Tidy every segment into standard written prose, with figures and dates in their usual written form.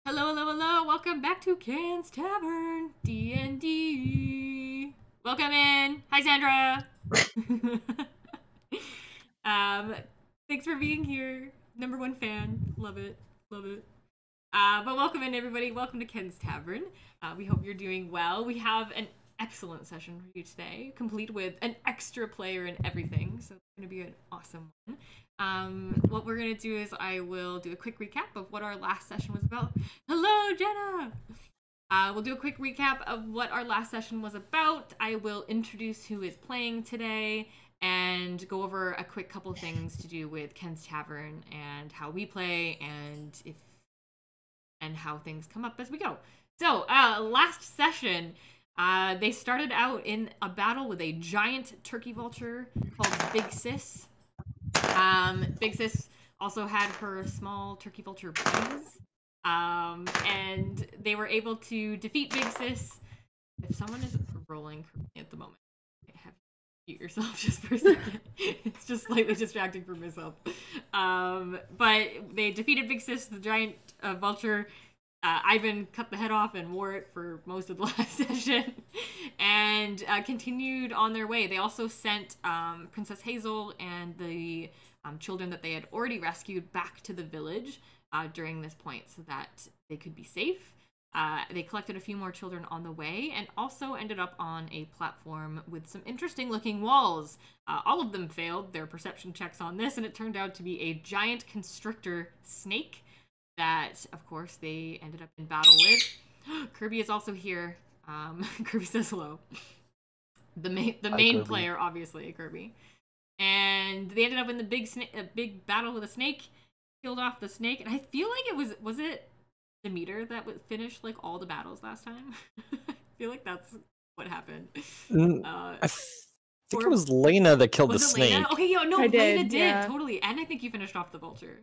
Hello, hello, hello! Welcome back to Can's Tavern D&D. Welcome in. Hi, Sandra. um, Thanks for being here. Number one fan. Love it, love it. But welcome in, everybody. Welcome to Ken's Tavern. We hope you're doing well. We have an excellent session for you today, complete with an extra player and everything. So it's going to be an awesome one. What we're going to do is I will do a quick recap of what our last session was about. Hello, Jenna! We'll do a quick recap of what our last session was about. I will introduce who is playing today and go over a quick couple things to do with Ken's Tavern and how we play and how things come up as we go. So, last session, they started out in a battle with a giant turkey vulture called Big Sis. Big Sis also had her small turkey vulture buddies. And they were able to defeat Big Sis. If someone is rolling at the moment, have you mute yourself just for a second. It's just slightly distracting for myself. But they defeated Big Sis, the giant vulture. Ivan cut the head off and wore it for most of the last session, and continued on their way. They also sent Princess Hazel and the children that they had already rescued back to the village during this point so that they could be safe. They collected a few more children on the way and also ended up on a platform with some interesting looking walls. All of them failed their perception checks on this, and it turned out to be a giant constrictor snake that, of course, they ended up in battle with. Kirby is also here. Kirby says hello. The main player, obviously, Kirby. And they ended up in the big battle with a snake. Killed off the snake, and I feel like was it Demeter that finished like all the battles last time? I feel like that's what happened. I think it was Lena that killed the snake. Lena? Okay, Lena did totally, and I think you finished off the vulture.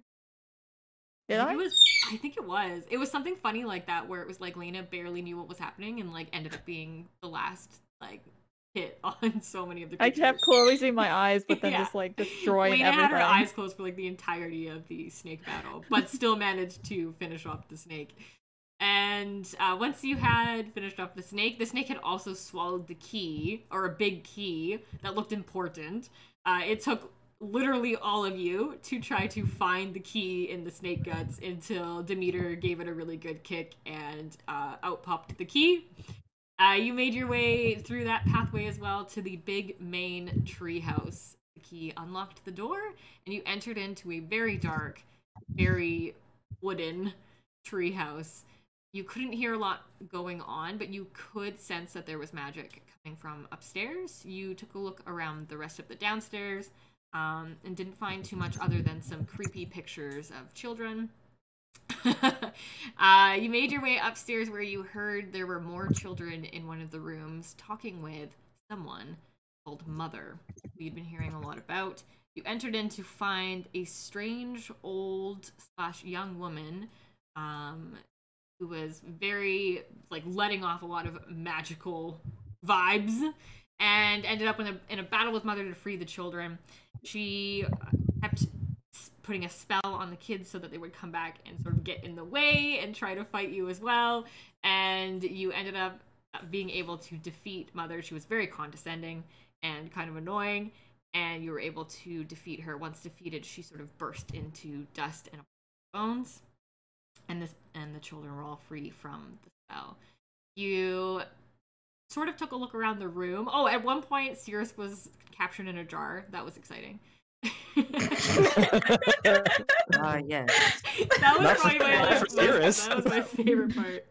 I think it was. It was something funny like that, where it was like Lena barely knew what was happening and like ended up being the last like hit on so many of the creatures. I kept closing my eyes, but then just like destroying Lena everything. had her eyes closed for like the entirety of the snake battle, but still managed to finish off the snake. And once you had finished off the snake had also swallowed the key, or a big key that looked important. It took literally all of you to try to find the key in the snake guts until Demeter gave it a really good kick and out popped the key. You made your way through that pathway as well to the big main tree house. The key unlocked the door, and you entered into a very dark, very wooden tree house. You couldn't hear a lot going on, but you could sense that there was magic coming from upstairs. You took a look around the rest of the downstairs, and didn't find too much other than some creepy pictures of children. You made your way upstairs where you heard there were more children in one of the rooms talking with someone called Mother, who you'd been hearing a lot about. You entered in to find a strange old / young woman who was very like letting off a lot of magical vibes, and ended up in a battle with Mother to free the children. She kept putting a spell on the kids so that they would come back and sort of get in the way and try to fight you as well. And you ended up being able to defeat Mother. She was very condescending and kind of annoying, and you were able to defeat her. Once defeated, she sort of burst into dust and bones, and the children were all free from the spell. You sort of took a look around the room. Oh, at one point, Cirrus was captured in a jar. That was exciting. Yes. That was probably that was my favorite part.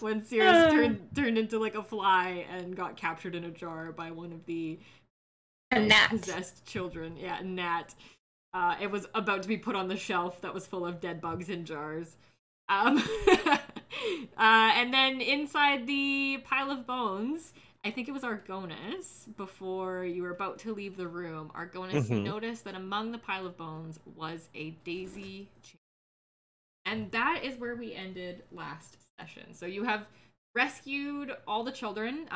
When Cirrus turned into like a fly and got captured in a jar by one of the possessed children. Yeah, Nat. It was about to be put on the shelf that was full of dead bugs in jars. And then inside the pile of bones, I think it was Argonis, before you were about to leave the room, Argonis, you noticed that among the pile of bones was a daisy chain. And that is where we ended last session. So you have rescued all the children.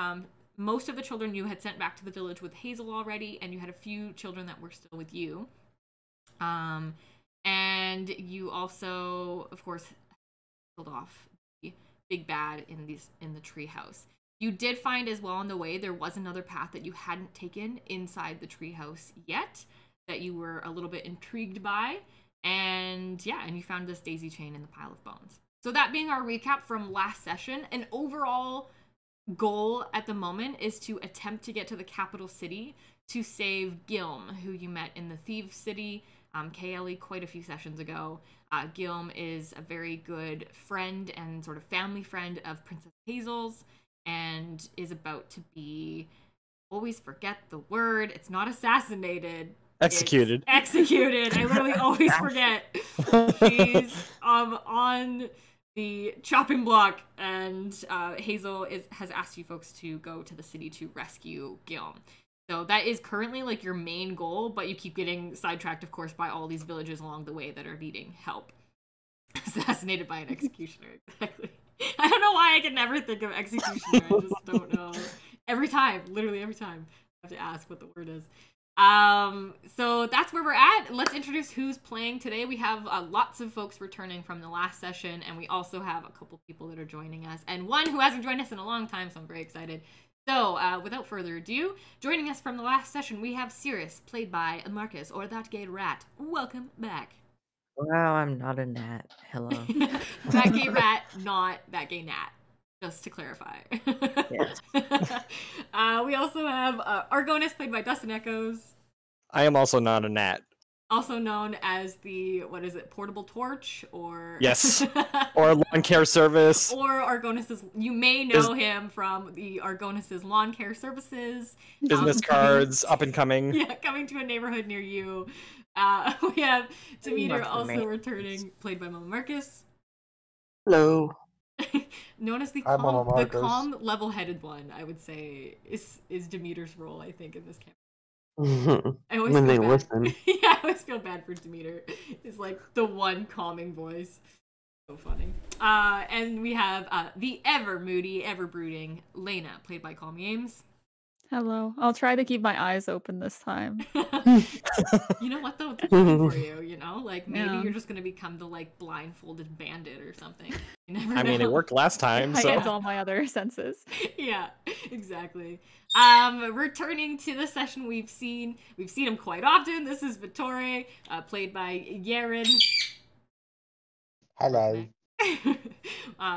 Most of the children you had sent back to the village with Hazel already, and you had a few children that were still with you. And you also, of course, killed off the big bad in the treehouse. You did find as well on the way there was another path that you hadn't taken inside the treehouse yet that you were a little bit intrigued by, and you found this daisy chain in the pile of bones. So that being our recap from last session, an overall goal at the moment is to attempt to get to the capital city to save Gilm, who you met in the Thieves City, KLE, quite a few sessions ago. Gilm is a very good friend and sort of family friend of Princess Hazel's, and is about to be, always forget the word, it's not assassinated. Executed. It's executed. I literally always forget. She's on the chopping block, and Hazel has asked you folks to go to the city to rescue Gilm. So that is currently like your main goal, but you keep getting sidetracked, of course, by all these villages along the way that are needing help. Assassinated by an executioner, exactly. I don't know why I can never think of executioner. I just don't know. Every time, literally every time, I have to ask what the word is. So that's where we're at. Let's introduce who's playing today. We have lots of folks returning from the last session, and we also have a couple people that are joining us, and one who hasn't joined us in a long time, so I'm very excited. So, without further ado, joining us from the last session, we have Cirrus, played by Marcus, or That Gay Rat. Welcome back. Wow, I'm not a gnat. Hello. That gay rat, not that gay gnat. Just to clarify. Yes. We also have Argonis, played by Dustin Echoes. I am also not a gnat. Also known as the, what is it, portable torch? Or Yes. Or lawn care service. Or Argonis's, you may know him from the Argonis's lawn care services. Business cards, up and coming. Yeah, coming to a neighborhood near you. We have Demeter also returning, played by Mama Marcus. Hello. Known as the Hi, Mama calm, Marcus. level-headed one, I would say, is Demeter's role, I think, in this campaign. I always When feel they bad. listen. Yeah, I always feel bad for Demeter. It's like the one calming voice. So funny. And we have the ever moody, ever brooding Lena, played by Call Me Ames. Hello. I'll try to keep my eyes open this time. You know what though? It's working for you, you know? Like maybe Yeah. you're just gonna become the like blindfolded bandit or something. You never I mean, know. it worked last time, I so. use all my other senses. Yeah, exactly. Returning to the session we've seen him quite often. This is Vittore, played by Yaren. Hello.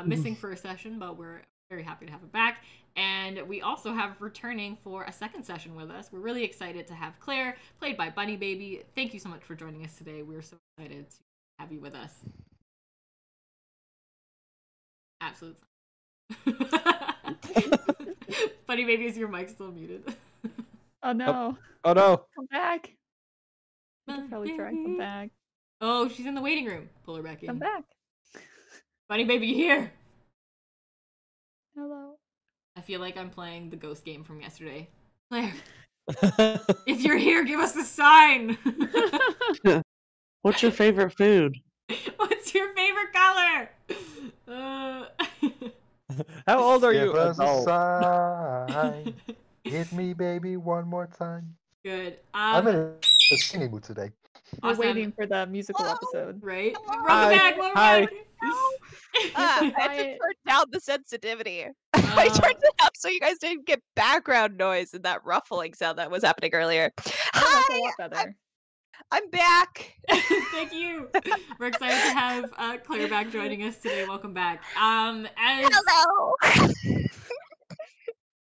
Missing for a session, but we're very happy to have him back. And we also have returning for a second session with us. We're really excited to have Claire, played by Bunny Baby. Thank you so much for joining us today. We're so excited to have you with us. Absolutely. Bunny Baby, is your mic still muted? Oh no. Oh no. Come back. You can probably try. Come back. Oh, she's in the waiting room. Pull her back in. Come back. Bunny Baby, you here? Hello. I feel like I'm playing the ghost game from yesterday. Claire, if you're here, give us a sign. What's your favorite food? What's your favorite color? How old are you? Give us a Adult. sign. Hit me, baby, one more time. Good. I'm in a singing mood today. We're Awesome. waiting for the musical episode. Right? Hello. Welcome Hi. back. Welcome Hi. back. I had to turn down the sensitivity. I turned it up so you guys didn't get background noise and that ruffling sound that was happening earlier. Oh, that's a Hi, lot better. I'm back. Thank you. We're excited to have Claire back joining us today. Welcome back. As Hello.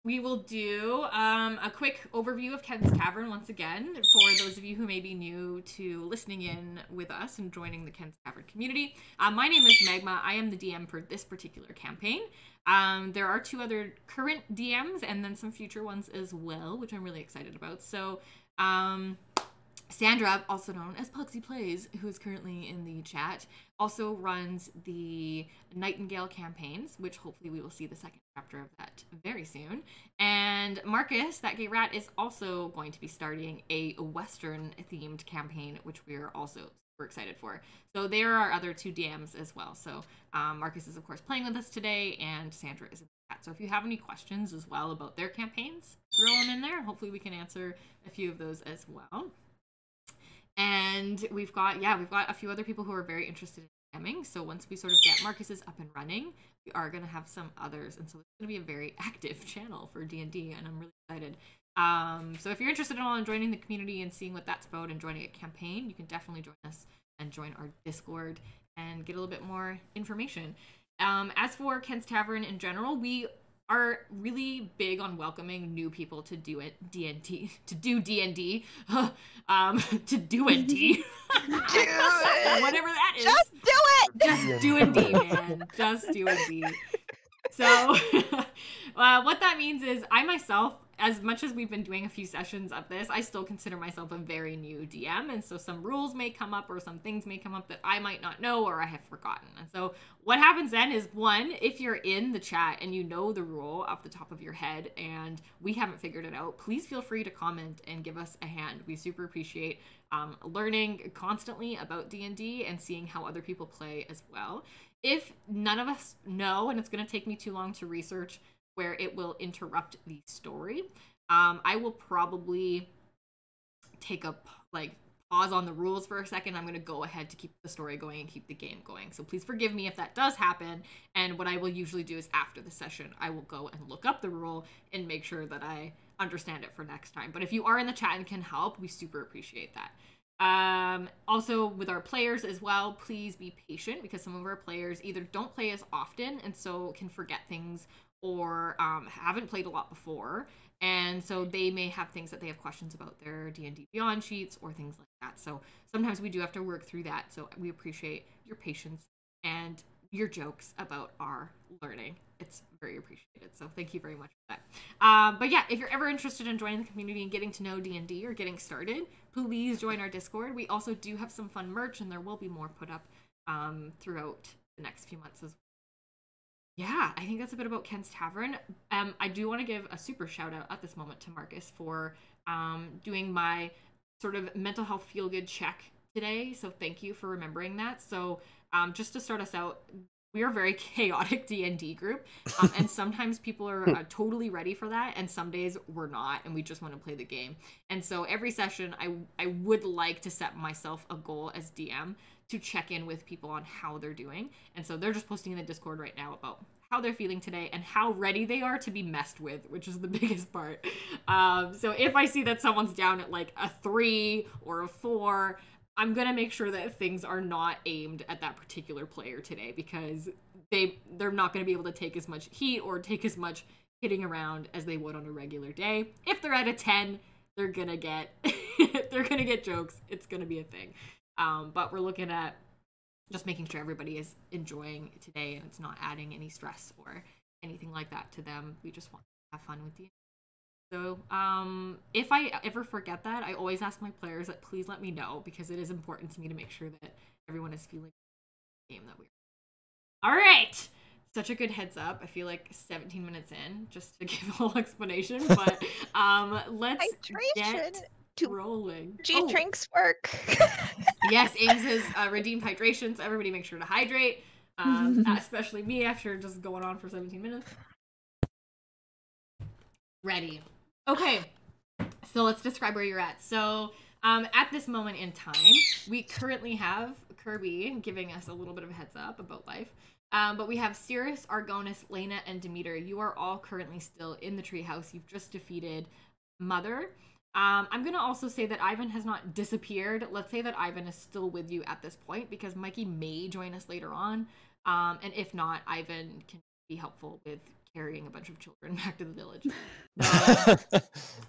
we will do a quick overview of Ken's Tavern once again for those of you who may be new to listening in with us and joining the Ken's Tavern community. My name is Magma. I am the DM for this particular campaign. There are 2 other current DMs and then some future ones as well, which I'm really excited about. So, Sandra, also known as Pugsy Plays, who is currently in the chat, also runs the Nightingale campaigns, which hopefully we will see the second chapter of that very soon. And Marcus, that gay rat, is also going to be starting a Western-themed campaign, which we are also super excited for. So there are our other 2 DMs as well. So Marcus is, of course, playing with us today, and Sandra is in the chat. So if you have any questions as well about their campaigns, throw them in there. Hopefully we can answer a few of those as well. And we've got a few other people who are very interested in DMing. So once we sort of get Marcus's up and running, we are going to have some others. And so it's going to be a very active channel for D&D, and I'm really excited. So if you're interested in joining the community and seeing what that's about and joining a campaign, you can definitely join us and join our Discord and get a little bit more information. As for Ken's Tavern in general, we are really big on welcoming new people to do it D&D to do D&D to do it D whatever that is. Just do it. Just do it D, man. Just do it D. So what that means is I myself, as much as we've been doing a few sessions of this, I still consider myself a very new DM, and so some rules may come up or some things may come up that I might not know or I have forgotten. And so what happens then is, one, if you're in the chat and you know the rule off the top of your head and we haven't figured it out, please feel free to comment and give us a hand. We super appreciate learning constantly about D&D and seeing how other people play as well. If none of us know, and it's going to take me too long to research where it will interrupt the story, I will probably take a pause on the rules for a second. I'm going to go ahead to keep the story going and keep the game going. So please forgive me if that does happen. And what I will usually do is after the session, I will go and look up the rule and make sure that I understand it for next time. But if you are in the chat and can help, we super appreciate that. Also with our players as well, please be patient, because some of our players either don't play as often and so can forget things, or haven't played a lot before, and so they may have things that they have questions about their D&D Beyond sheets or things like that. So sometimes we do have to work through that, so we appreciate your patience and your jokes about our learning. It's very appreciated, so thank you very much for that. But yeah, if you're ever interested in joining the community and getting to know D&D or getting started, please join our Discord. We also do have some fun merch, and there will be more put up throughout the next few months as well. Yeah, I think that's a bit about Ken's Tavern. I do want to give a super shout out at this moment to Marcus for doing my sort of mental health feel-good check today. So thank you for remembering that. So just to start us out, we are a very chaotic D&D group, and sometimes people are totally ready for that, and some days we're not, and we just want to play the game. And so every session, I would like to set myself a goal as DM to check in with people on how they're doing. And so they're just posting in the Discord right now about how they're feeling today and how ready they are to be messed with, which is the biggest part. So if I see that someone's down at like a 3 or a 4, I'm gonna make sure that things are not aimed at that particular player today, because they're not gonna be able to take as much heat or take as much hitting around as they would on a regular day. If they're at a 10, they're gonna get they're gonna get jokes. It's gonna be a thing. But we're looking at just making sure everybody is enjoying today and it's not adding any stress or anything like that to them. We just want to have fun with you. So if I ever forget that, I always ask my players that please let me know, because it is important to me to make sure that everyone is feeling the game that we're. All right. Such a good heads up. I feel like 17 minutes in just to give a whole explanation, but let's get rolling. Drinks work. Yes, Ames has redeemed hydration, so everybody make sure to hydrate, especially me after just going on for 17 minutes. Ready. Okay, so let's describe where you're at. So at this moment in time, we currently have Kirby giving us a little bit of a heads up about life. But we have Cirrus, Argonis, Lena, and Demeter. You are all currently still in the treehouse. You've just defeated Mother. I'm going to also say that Ivan has not disappeared. Let's say that Ivan is still with you at this point, because Mikey may join us later on. And if not, Ivan can be helpful with carrying a bunch of children back to the village.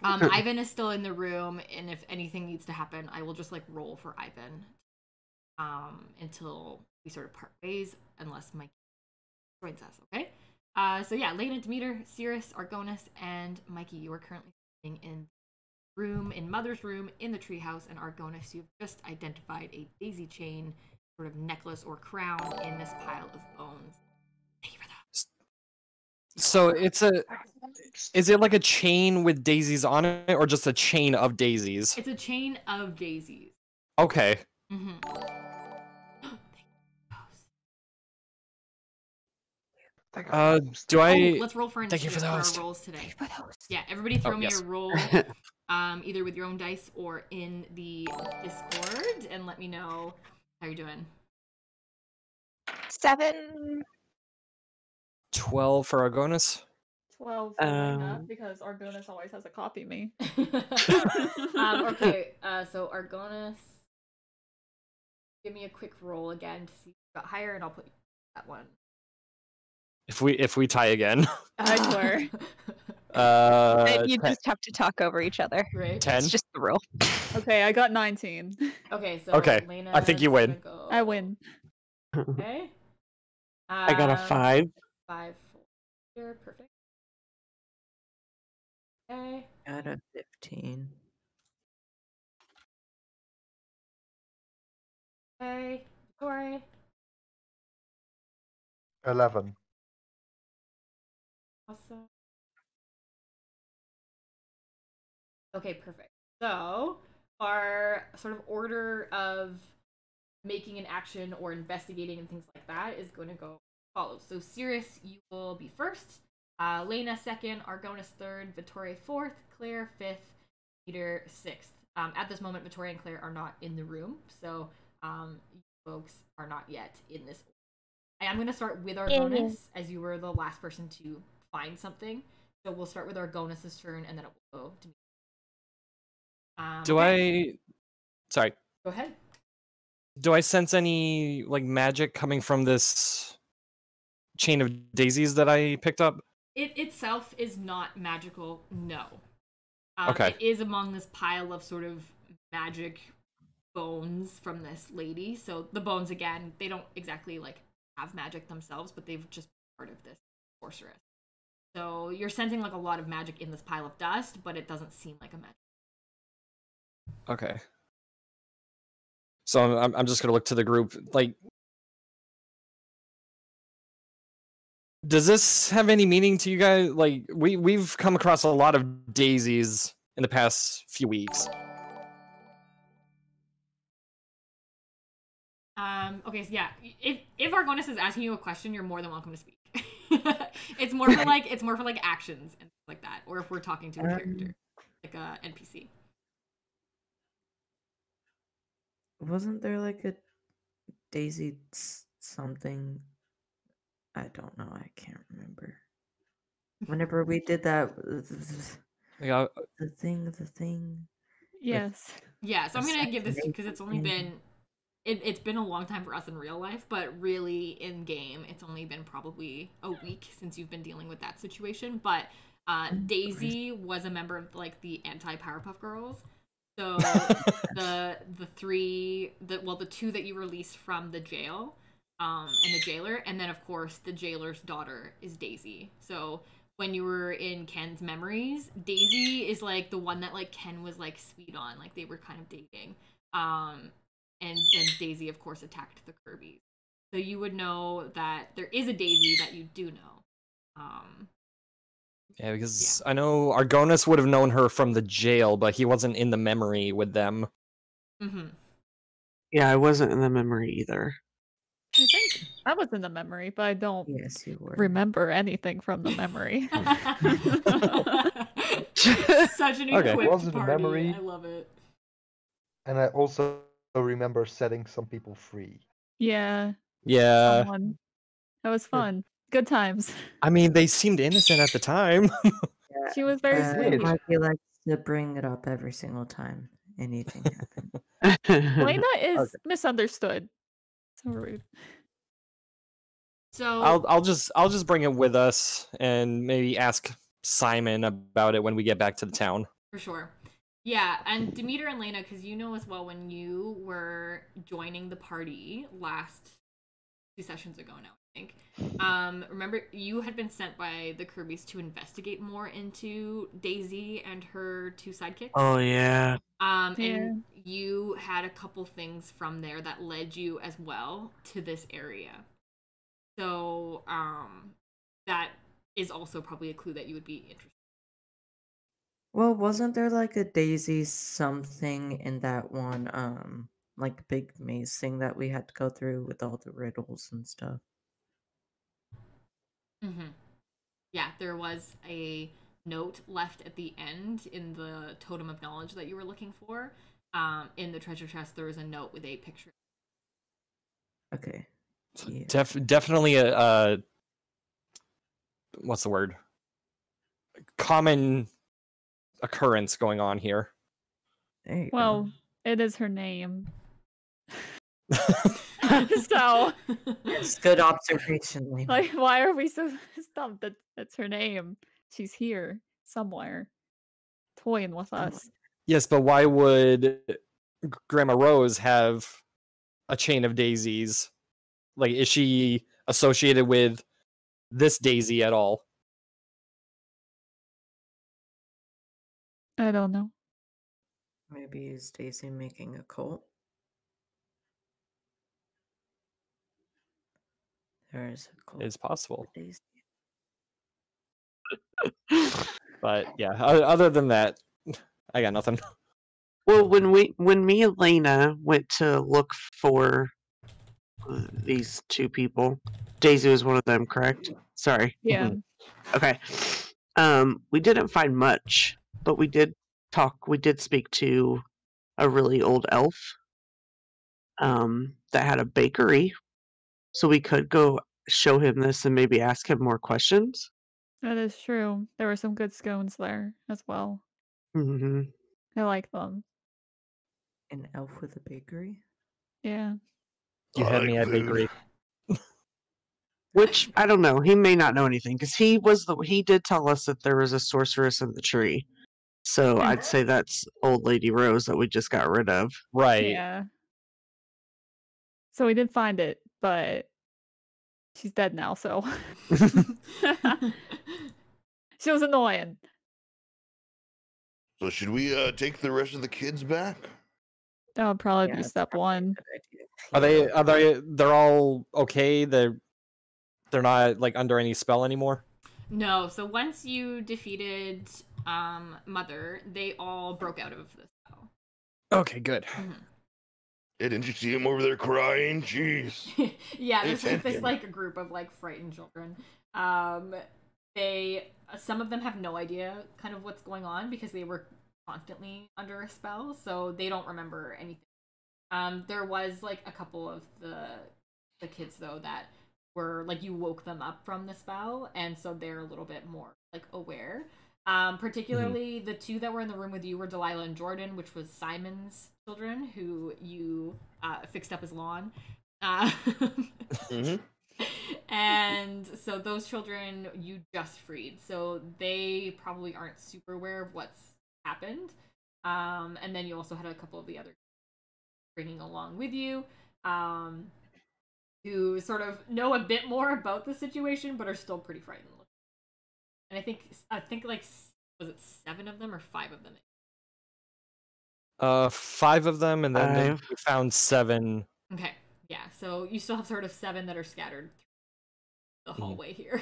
Ivan is still in the room, and if anything needs to happen, I will just like roll for Ivan until we sort of part ways, unless Mikey joins us, okay? So yeah, Lena, Demeter, Cirrus, Argonis, and Mikey, you are currently sitting in room, in Mother's room, in the treehouse, and Argonis, you've just identified a daisy chain sort of necklace or crown in this pile of bones. Thank you for that. So is it like a chain with daisies on it, or just a chain of daisies? It's a chain of daisies. Okay. Do Oh, I? let's roll for Thank you for initiative the our host. rolls today. Yeah, everybody throw Oh, me yes. a roll, either with your own dice or in the Discord, and let me know how you're doing. 7. 12 for Argonis. 12 for Lena, because Argonis always has a copy me. Okay, so Argonis, give me a quick roll again to see if you got higher, and I'll put that one. If we tie again. I swear. You just have to talk over each other. Right. 10. It's just the rule. Okay, I got 19. Okay, so Okay, Lena, I think you win. I win. Okay. I got a 5. 5 here, perfect. Okay. Got a 15. Okay. Corey. 11. Awesome. Okay, perfect. So our sort of order of making an action or investigating and things like that is going to go as follows. So Sirius, you will be first. Lena second, Argonis third, Vittoria fourth, Claire fifth, Peter sixth. At this moment, Vittoria and Claire are not in the room, so you folks are not yet in this. I am going to start with Argonis, as you were the last person to find something. So we'll start with Argonis' turn, and then it will go to me. Do okay. Sorry. Go ahead. Do I sense any like magic coming from this chain of daisies that I picked up? It itself is not magical, no. Okay. It is among this pile of sort of magic bones from this lady. So the bones, again, they don't exactly like have magic themselves, but they've just been part of this sorceress. So you're sensing like a lot of magic in this pile of dust, but it doesn't seem like a magic. Okay. So I'm just gonna look to the group. Like, does this have any meaning to you guys? Like, we've come across a lot of daisies in the past few weeks. Okay, so yeah, if Argonis is asking you a question, you're more than welcome to speak. it's more for like actions and things like that, or if we're talking to a character, like a NPC. Wasn't there like a daisy something? I don't know. I can't remember. Whenever we did that, Yeah. the thing. Yes. Yeah, so I'm gonna give this because it's only Assassination. been it's been a long time for us in real life, but really in game, it's only been probably a week since you've been dealing with that situation. But Daisy was a member of like the anti-Powerpuff Girls. So the two that you released from the jail, and the jailer, and then of course the jailer's daughter is Daisy. So when you were in Ken's memories, Daisy is like the one that like Ken was like sweet on, like they were kind of dating. And then Daisy, of course, attacked the Kirby's. So you would know that there is a Daisy that you do know. Yeah, because I know Argonis would have known her from the jail, but he wasn't in the memory with them. Mm-hmm. Yeah, I wasn't in the memory either. I think I was in the memory, but I don't Yes, you were. remember anything from the memory. Such an Okay. equipped Wasn't a party. memory. I love it. And I also remember setting some people free. Yeah. Yeah. Someone. That was fun. Good times. I mean, they seemed innocent at the time. Yeah, She was very sweet. Mikey likes to bring it up every single time anything happens. Lena is misunderstood. So rude. So I'll just bring it with us and maybe ask Simon about it when we get back to the town. for sure. Yeah, and Demeter and Lena, because you know as well when you were joining the party last 2 sessions ago now, I think. Remember you had been sent by the Kirby's to investigate more into Daisy and her 2 sidekicks. Oh yeah. And you had a couple things from there that led you as well to this area. So, that is also probably a clue that you would be interested. Well, wasn't there like a daisy something in that one, like big maze thing that we had to go through with all the riddles and stuff? Mm-hmm. Yeah, there was a note left at the end in the totem of knowledge that you were looking for. In the treasure chest, there was a note with a picture. Okay. So Yeah. definitely a what's the word? Common occurrence going on here. There you Well, it is her name. So, It's good observation, Lena. like, why are we so stumped that that's her name? She's here somewhere, toying with us. Yes, but why would Grandma Rose have a chain of daisies? Like, is she associated with this daisy at all? I don't know. Maybe is Daisy making a cult? There is a cult. It's possible. for Daisy. But yeah, other than that, I got nothing. Well, when me and Lena went to look for these two people, Daisy was one of them, correct? Sorry. Yeah. Okay. We didn't find much, but we did speak to a really old elf that had a bakery. So we could go show him this and maybe ask him more questions. That is true. There were some good scones there as well. hmm I like them. An elf with a bakery? Yeah. You had me at bakery. Which I don't know. He may not know anything because he did tell us that there was a sorceress in the tree. So I'd say that's old lady Rose that we just got rid of. Right. Yeah. So we did find it, but she's dead now, so she was annoying. So should we take the rest of the kids back? That would probably be it's step probably a one. good idea. They're all okay? They're not like under any spell anymore? No, so once you defeated Mother, they all broke out of the spell. Okay, good. Hey, didn't you see him over there crying? Jeez. Yeah, Hey, there's like this Champion. like a group of like frightened children. They some of them have no idea kind of what's going on because they were constantly under a spell, so they don't remember anything. There was like a couple of the kids though that were like you woke them up from the spell, and so they're a little bit more like aware. Particularly the two that were in the room with you were Delilah and Jordan, which was Simon's children, who you fixed up his lawn. And so those children you just freed, so they probably aren't super aware of what's happened. And then you also had a couple of the other bringing along with you, who sort of know a bit more about the situation, but are still pretty frightened. And I think like, was it 7 of them or 5 of them? 5 of them, and then we found 7. Okay, yeah. So you still have sort of 7 that are scattered through the hallway here.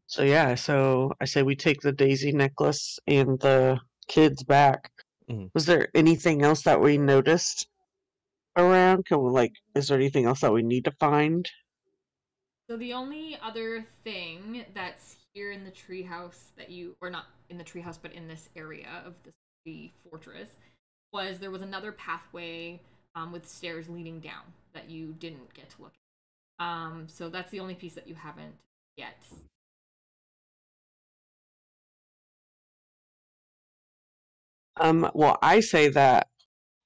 So yeah, so I say we take the daisy necklace and the kids back. Was there anything else that we noticed around? Is there anything else that we need to find? So the only other thing that's here in the treehouse that or not in the treehouse, but in this area of the fortress, there was another pathway with stairs leading down that you didn't get to look at. So that's the only piece that you haven't yet. Well, I say that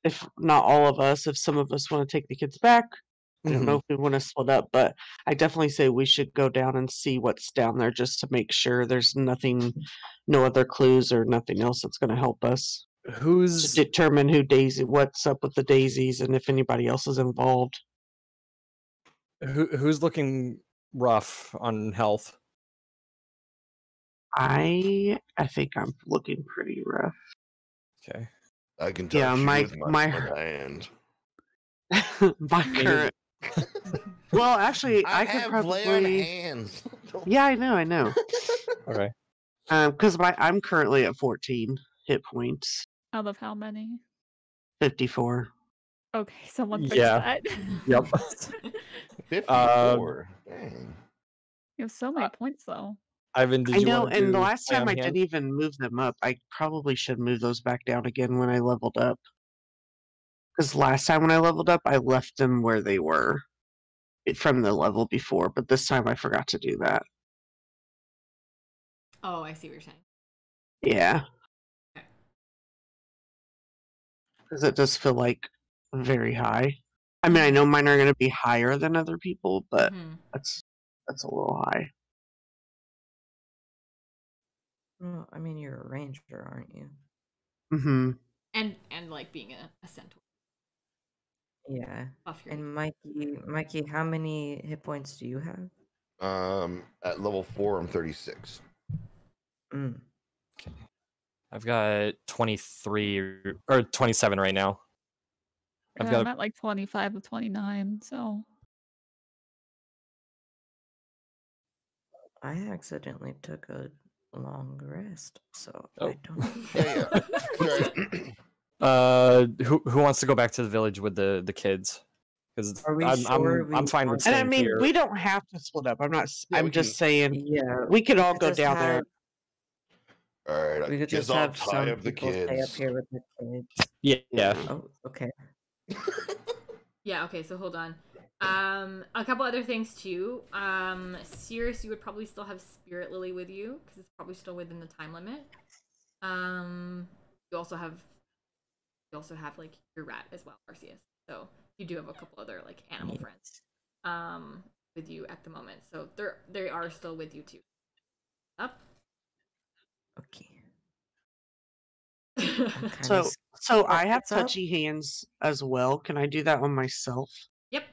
if not all of us, if some of us want to take the kids back, I don't know if we want to split up, but I definitely say we should go down and see what's down there just to make sure there's nothing, no other clues or nothing else that's going to help us. Who's to determine what's up with the daisies and if anybody else is involved. who's looking rough on health? I think I'm looking pretty rough. Okay. I can touch you with my hand. My current. Well, actually, I could have probably. lay on hands. Yeah, I know. Okay. Because I'm currently at 14 hit points. Out of how many? 54. Okay, someone fix Yeah. that. Yep. 54. Dang. You have so many points though. Ivan, did I you know, want to and the do last play time on I hand? didn't even move them up. I probably should move those back down again when I leveled up. Because last time when I leveled up, I left them where they were from the level before, but this time I forgot to do that. Oh, I see what you're saying. Yeah. Okay. Because it does feel like very high. I mean, I know mine are going to be higher than other people, but Mhm. that's a little high. Well, I mean, you're a ranger, aren't you? Mm-hmm. And like being a centaur. Yeah. Buff your And Mikey, how many hit points do you have? At level 4, I'm 36. Mm. I've got 23 or 27 right now. I've got I'm at like 25 of 29, so I accidentally took a long rest, so Oh. I don't. Yeah. Who wants to go back to the village with the kids? Because Are we I'm sure we fine with want And I staying mean, here. we don't have to split up. I'm not. Yeah, we I'm just can- saying Yeah, we could all could go just down there. All right, I We could guess just I'll have tie some up the people stay up kids. here with the kids. Yeah. Oh, okay. Yeah, okay, so hold on. A couple other things too. Cirrus, you would probably still have Spirit Lily with you because it's probably still within the time limit. You also have like your rat as well, Arceus. So you do have a couple other like animal friends with you at the moment. So they are still with you too. Up. Okay. I'm kinda So, s- I have What's up? touchy hands as well. Can I do that on myself? Yep.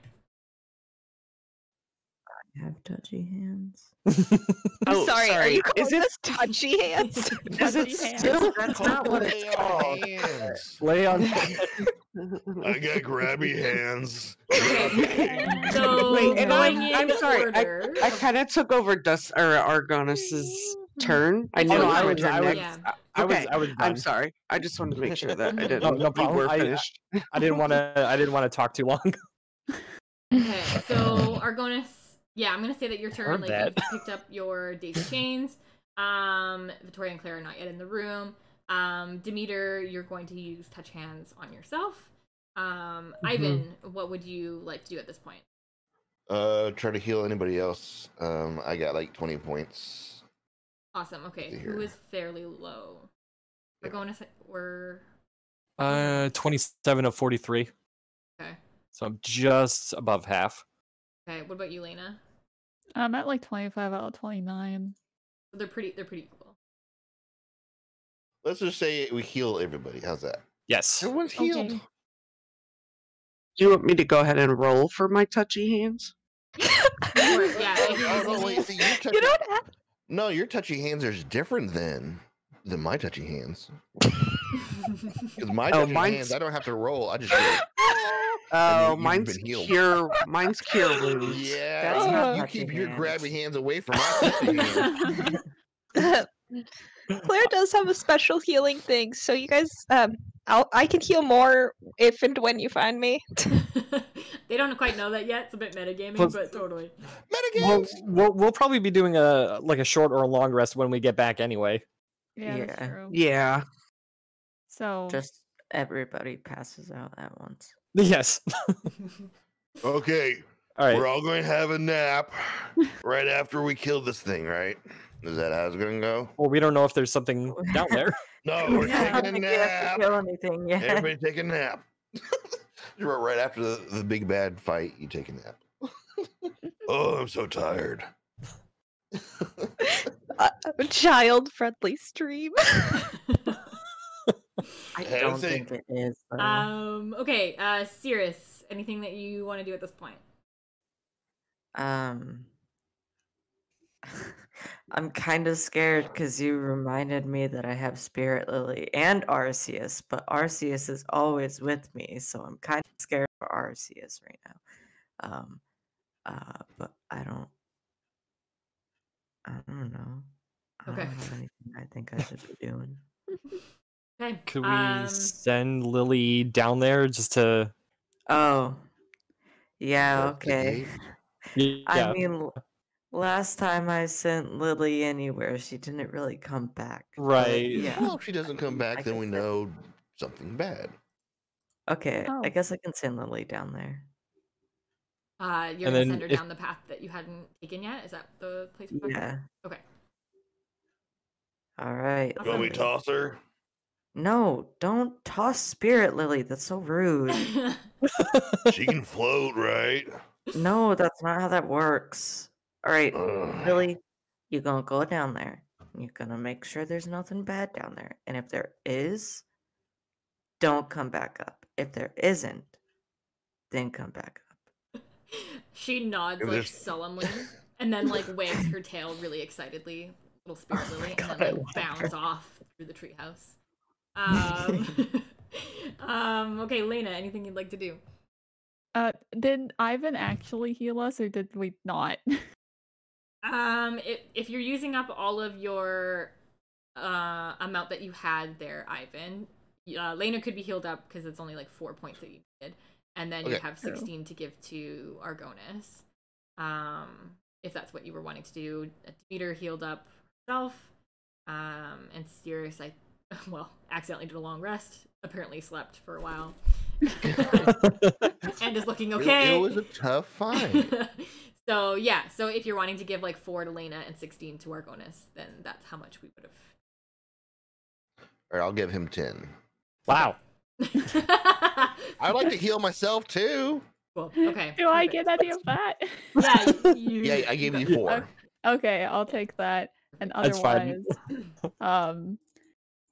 I have touchy hands. I'm Oh, sorry. Are sorry. you calling Is it us touchy hands? Is it Touchy hands. still? That's not what it's Lay on called. hands. Lay on. I got grabby hands. Okay. So Wait, and going I'm in sorry. order. I kind of took over Argonus's turn. I It's knew your it was I my was- turn I was- next. Yeah. Okay, I was I'm done. sorry. I just wanted to make sure that I didn't. No we problem. were I finished. didn't want to talk too long. Okay, so Argonus, yeah, I'm gonna say that your turn, Heard like that. you picked up your daisy chains. Victoria and Claire are not yet in the room. Demeter, you're going to use touch hands on yourself. Ivan, what would you like to do at this point? Try to heal anybody else. I got like 20 points. Awesome. Okay, See who here. is fairly low? Yep. Argonus, we're 27 of 43. okay. So I'm just above half. Okay, what about you, Lena? I'm at like 25 out of 29. They're pretty equal. Let's just say we heal everybody. How's that? Yes. Everyone's healed. Okay. Do you want me to go ahead and roll for my touchy hands? Yeah, if you're Oh, no, using wait, it. see, your touchy, You don't have. no, your touchy hands are different than my touchy hands. Because my Oh, touchy mine's- hands, I don't have to roll. I just go. Oh, you've mine's been healed. cure. Mine's cure wounds. Yeah, That's not you touchy keep your hands. grabby hands away from my touchy hands. Claire does have a special healing thing, so you guys, I can heal more if and when you find me. They don't quite know that yet. It's a bit metagaming, Plus- but totally. We'll probably be doing a short or a long rest when we get back anyway. Yeah, that's Yeah. true. Yeah. So Just everybody passes out at once. Yes. Okay, All right. we're all going to have a nap right after we kill this thing, right? Is that how it's going to go? Well, we don't know if there's something down there. No, we're I don't taking a think we have to nap. kill anything yet. Everybody take a nap. Right after the big bad fight, you take a nap. Oh, I'm so tired. A child-friendly stream. I Had don't to say- think it is. Though. Okay, Cirrus, anything that you want to do at this point? I'm kind of scared because you reminded me that I have Spirit Lily and Arceus, but Arceus is always with me, so I'm kind of scared for Arceus right now. But I don't know. I Okay. don't have anything I think I should be doing. Okay. Could we send Lily down there just to Oh, yeah, That's the okay. gate. I Yeah, mean, last time I sent Lily anywhere, she didn't really come back. But right. yeah, Well, if she doesn't come I back, then guess we know something bad. okay, I Oh. guess I can send Lily down there. You're And gonna then send her if- down the path that you hadn't taken yet? Is that the place we're talking about? Yeah. Okay. All right. Awesome. You want me Lily. to toss her? No, don't toss Spirit Lily. That's so rude. She can float, right? No, that's not how that works. All right, Ugh. Lily, you're gonna go down there. You're gonna make sure there's nothing bad down there. And if there is, don't come back up. If there isn't, then come back up. She nods If like there's- solemnly and then like wags her tail really excitedly, little spirit Oh my lily, God, and I then love like bounds her. off through the treehouse. Okay, Lena, anything you'd like to do? Did Ivan actually heal us, or did we not? If you're using up all of your amount that you had there, Ivan, Lena could be healed up because it's only like 4 points that you needed, and then you Okay. have 16 to give to Argonis. If that's what you were wanting to do. Demeter healed up herself, and Sirius, accidentally did a long rest. Apparently slept for a while, and is looking okay. It was a tough fight. So yeah, so if you're wanting to give like 4 to Lena and 16 to Argonis, then that's how much we would All right, I'll give him 10. Wow. have. I'd like to heal myself too. Cool. Okay. Do I perfect. get any of that? Yeah, you. Yeah, I gave you 4. Okay, I'll take that. And That's fine. otherwise,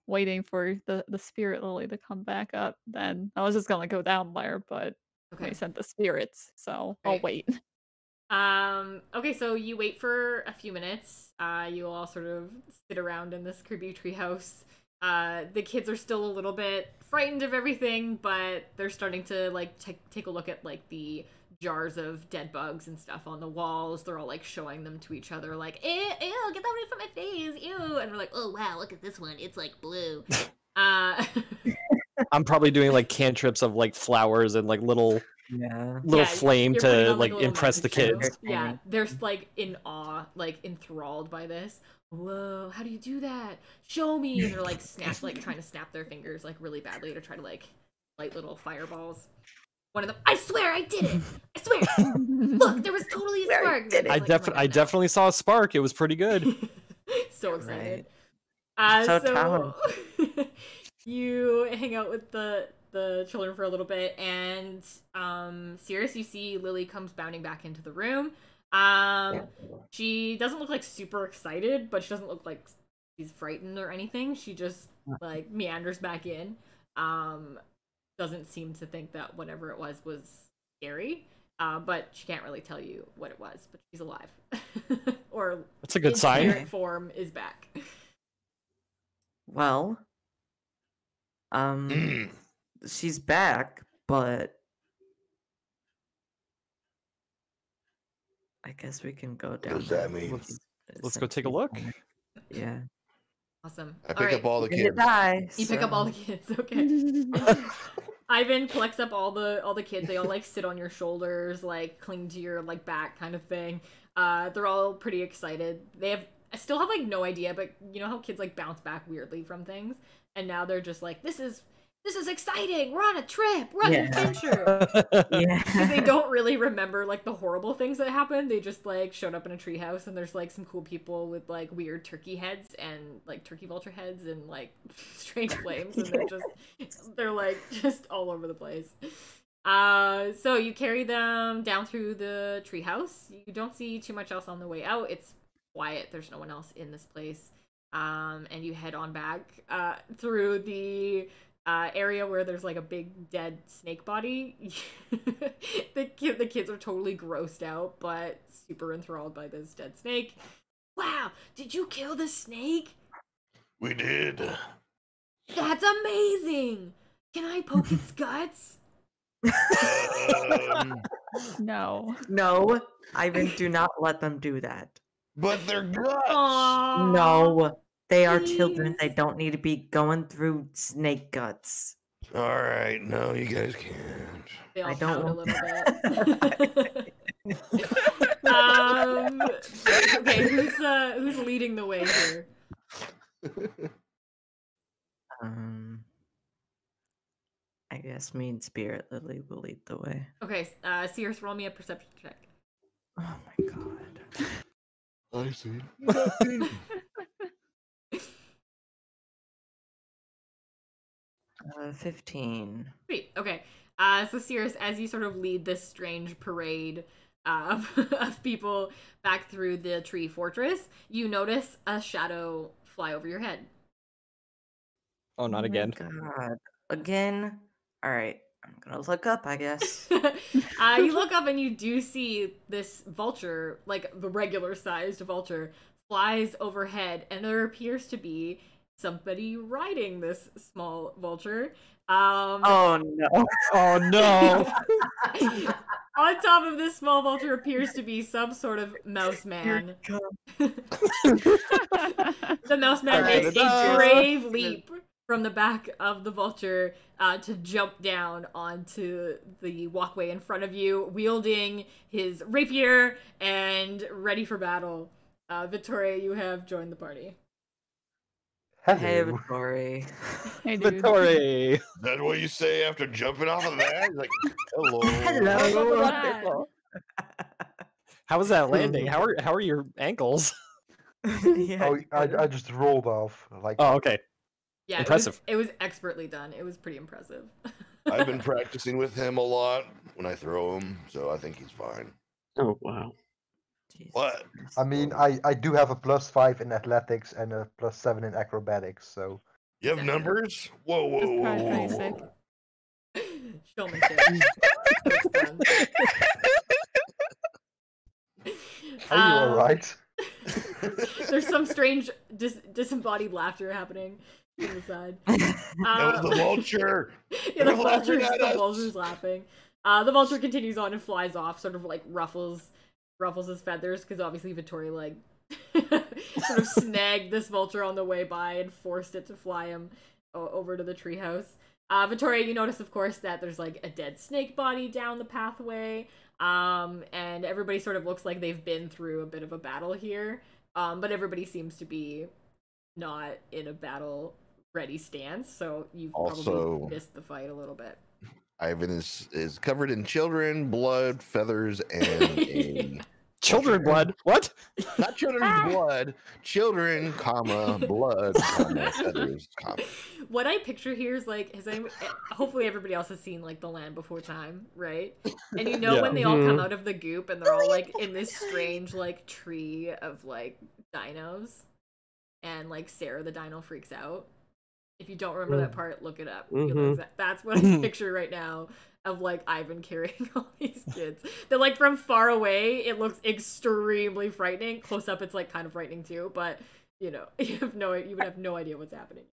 waiting for the spirit lily to come back up. Then I was just gonna go down there, but Okay. we sent the spirits, so I'll Great. wait. Okay, so you wait for a few minutes. You all sort of sit around in this creepy treehouse. The kids are still a little bit frightened of everything, but they're starting to like take a look at like the jars of dead bugs and stuff on the walls. They're all like showing them to each other, like, ew, get that away from my face, ew. And we're like, oh wow, look at this one, it's like blue. I'm probably doing like cantrips of like flowers and like little Yeah. flame you're putting to on, like a little impress the magic show. kids. Yeah, they're like in awe, like enthralled by this. Whoa, how do you do that? Show me! And they're like trying to snap their fingers like really badly to try to like light little fireballs. One of them, I swear I did it! I swear! Look, there was totally a Swear I spark! did it. I definitely saw a spark. It was pretty good. So excited. So So you hang out with the children for a little bit, and Sirius, you see Lily comes bounding back into the room. She doesn't look like super excited, but she doesn't look like she's frightened or anything. She just like meanders back in. Doesn't seem to think that whatever it was scary. But she can't really tell you what it was, but she's alive. Or That's a good in sign. spirit form is back. Well, she's back, but I guess we can go down. does that there. mean? Let's go take a look. Yeah. Awesome. I pick up all the You're kids. gonna die, You pick up all the so- kids, okay. Ivan collects up all the kids. They all like sit on your shoulders, like cling to your like back kind of thing. They're all pretty excited. I still have like no idea, but you know how kids like bounce back weirdly from things? And now they're just like, this is exciting. We're on a trip. We're on an adventure. Yeah. Because they don't really remember like the horrible things that happened. They just like showed up in a treehouse, and there's like some cool people with like weird turkey heads and like turkey vulture heads and like strange flames, and they're like just all over the place. So you carry them down through the treehouse. You don't see too much else on the way out. It's quiet. There's no one else in this place. And you head on back through the area where there's like a big dead snake body. The kids are totally grossed out, but super enthralled by this dead snake. Wow, did you kill the snake? We did. That's amazing! Can I poke its guts? No. No, Ivan, do not let them do that. But they're guts. Aww. No, they are children. please. They don't need to be going through snake guts. All right, no, you guys can't. They all I pout a don't little want- bit. Okay, who's leading the way here? I guess me and Spirit Lily will lead the way. Okay, Sears, roll me a perception check. Oh my god. I see. 15. Sweet. Okay. So Sears, as you sort of lead this strange parade of people back through the tree fortress, you notice a shadow fly over your head. Oh, not again. God. Again? Alright. I'm gonna look up, I guess. You look up and you do see this vulture, like the regular sized vulture, flies overhead, and there appears to be somebody riding this small vulture. Oh no. Oh no! On top of this small vulture appears to be some sort of mouse man. The mouse man Alright, makes a no. brave leap from the back of the vulture to jump down onto the walkway in front of you, wielding his rapier and ready for battle. Victoria, you have joined the party. Hey, Hello. Vittori. Hey, dude. Vittori! Is that what you say after jumping off of that? He's like, hello. Hello. Wonderful. How was that landing? How are your ankles? Yeah, Oh, you I gotta- just rolled off. Like, Oh, okay. Yeah, Impressive. It was expertly done. It was pretty impressive. I've been practicing with him a lot when I throw him, so I think he's fine. Oh wow. Jesus What? Christ. I mean, I do have a +5 in athletics and a +7 in acrobatics, so You have Exactly. numbers? Whoa, whoa, That's whoa, probably whoa, pretty whoa, sick. whoa. Showmanship. That's fun. are you alright? There's some strange disembodied laughter happening from the side. That was the vulture. Yeah, the They're laughing vulture's, at the us. vulture's laughing. The vulture continues on and flies off, sort of like ruffles his feathers, because obviously Vittori like sort of snagged this vulture on the way by and forced it to fly him over to the treehouse. Vittoria, you notice, of course, that there's like a dead snake body down the pathway, and everybody sort of looks like they've been through a bit of a battle here, but everybody seems to be not in a battle ready stance, so you've Also- probably missed the fight a little bit. Ivan is covered in children, blood, feathers, and a Children blood. What? not children's blood, children, comma, blood, comma, feathers, comma. What I picture here is like, hopefully everybody else has seen like The Land Before Time, right? And you know Yeah. when they all come Mhm. out of the goop and they're all like in this strange like tree of like dinos, and like Sarah the dino freaks out. If you don't remember that part, look it up. You'll know Mhm. that's what I picture right now of like Ivan carrying all these kids. They're like from far away, it looks extremely frightening. Close up, it's like kind of frightening too, but you know, you would have no idea what's happening.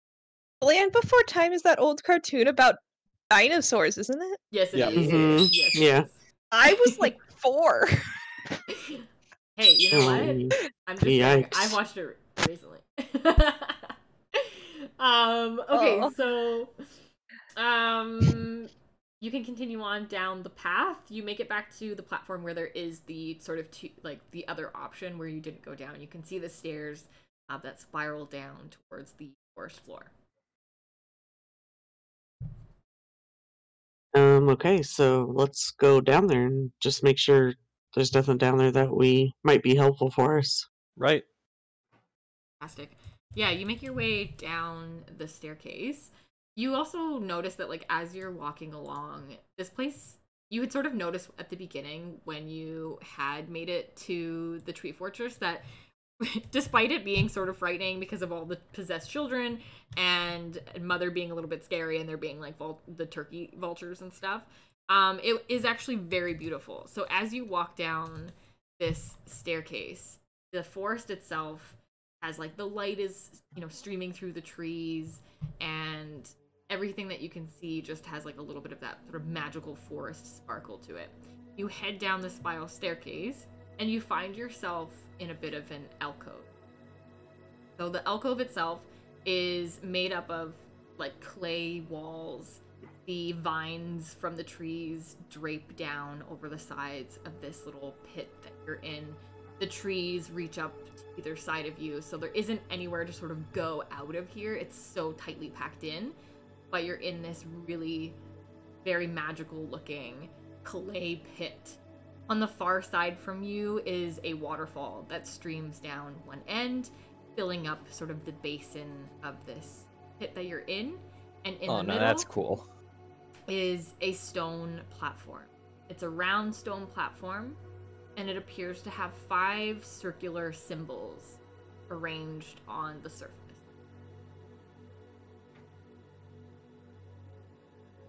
Land Before Time is that old cartoon about dinosaurs, isn't it? Yes, it Yeah. is. Mhm. Yes, it Yeah. is. I was like 4. Hey, you know what? I'm just saying, Yikes. I watched it recently. Okay, Oh. so you can continue on down the path. You make it back to the platform where there is the sort of the other option where you didn't go down. You can see the stairs that spiral down towards the forest floor. Okay, so let's go down there and just make sure there's nothing down there that might be helpful for us. Right. Fantastic. Yeah, you make your way down the staircase. You also notice that, like, as you're walking along, this place, you had sort of noticed at the beginning when you had made it to the tree fortress that despite it being sort of frightening because of all the possessed children and Mother being a little bit scary and there being, like, the turkey vultures and stuff, it is actually very beautiful. So as you walk down this staircase, the forest itself has like the light is, you know, streaming through the trees, and everything that you can see just has like a little bit of that sort of magical forest sparkle to it. You head down the spiral staircase and you find yourself in a bit of an alcove. So the alcove itself is made up of like clay walls the vines from the trees drape down over the sides of this little pit that you're in. The trees reach up to either side of you, so there isn't anywhere to sort of go out of here. It's so tightly packed in, but you're in this really very magical looking clay pit. On the far side from you is a waterfall that streams down one end, filling up sort of the basin of this pit that you're in. And in the middle, that's cool. is a stone platform. It's a round stone platform, and it appears to have 5 circular symbols arranged on the surface.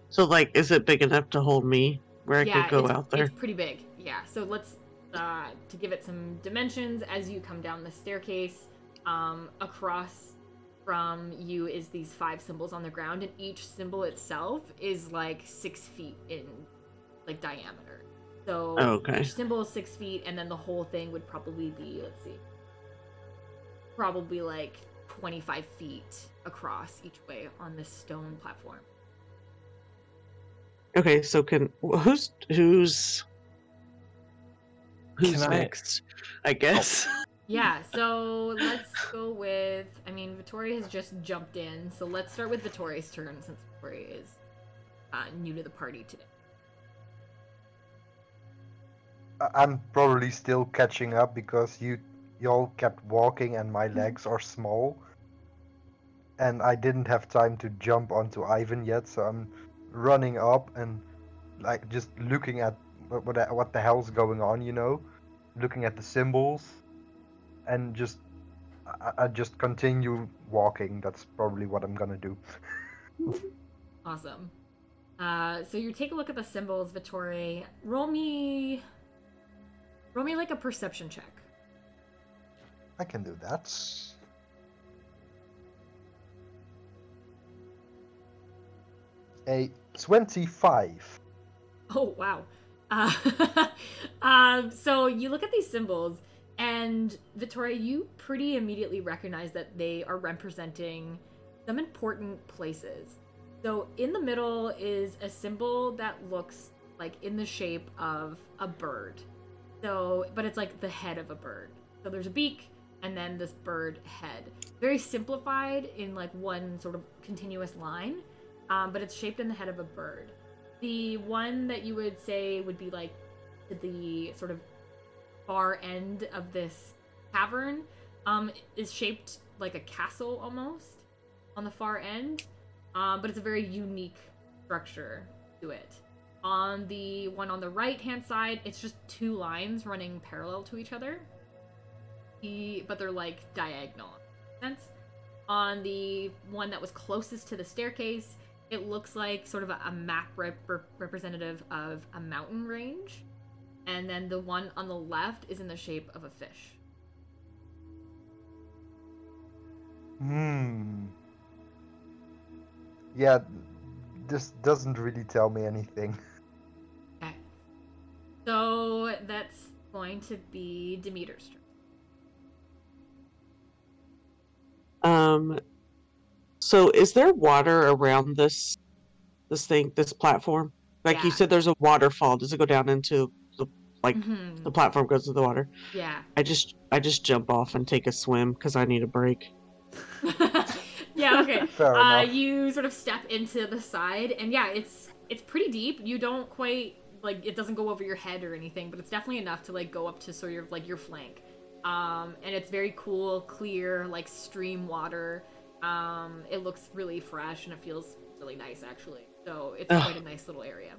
So, like, is it big enough to hold me where I could go out there? It's pretty big. Yeah. So let's to give it some dimensions as you come down the staircase. Across from you is these 5 symbols on the ground, and each symbol itself is like 6 feet in like diameter. So each symbol is 6 feet, and then the whole thing would probably be, let's see, probably like 25 feet across each way on this stone platform. Okay, so who's next? I guess. Yeah, so let's go with, I mean, Vittori has just jumped in, so let's start with Vittori's turn since Vittori is new to the party today. I'm probably still catching up because y'all kept walking and my legs are small. And I didn't have time to jump onto Ivan yet, so I'm running up and like just looking at what the hell's going on, you know? Looking at the symbols. And I just continue walking. That's probably what I'm gonna do. Awesome. So you take a look at the symbols, Vittori. Roll me like a perception check. I can do that. A 25. Oh, wow. So you look at these symbols, and Vittoria, you pretty immediately recognize that they are representing some important places. So in the middle is a symbol that looks like in the shape of a bird. So, but it's like the head of a bird. So there's a beak and then this bird head. Very simplified in like one sort of continuous line, but it's shaped in the head of a bird. The one that you would say would be like the sort of far end of this cavern is shaped like a castle almost on the far end, but it's a very unique structure to it. On the one on the right hand side, it's just 2 lines running parallel to each other, but they're like diagonal. Sense? On the one that was closest to the staircase, it looks like sort of a map representative of a mountain range. And then the one on the left is in the shape of a fish. Yeah, this doesn't really tell me anything. Okay. So that's going to be Demeter's turn. So is there water around this platform? Like you said, there's a waterfall. Does it go down into the platform goes to the water? Yeah. I just jump off and take a swim because I need a break. Yeah, okay. Fair enough. You sort of step into the side, and yeah, it's pretty deep. You don't quite, like, it doesn't go over your head or anything, but it's definitely enough to, like, go up to sort of, like, your flank. And it's very cool, clear, like, stream water. It looks really fresh, and it feels really nice, actually. So it's quite a nice little area.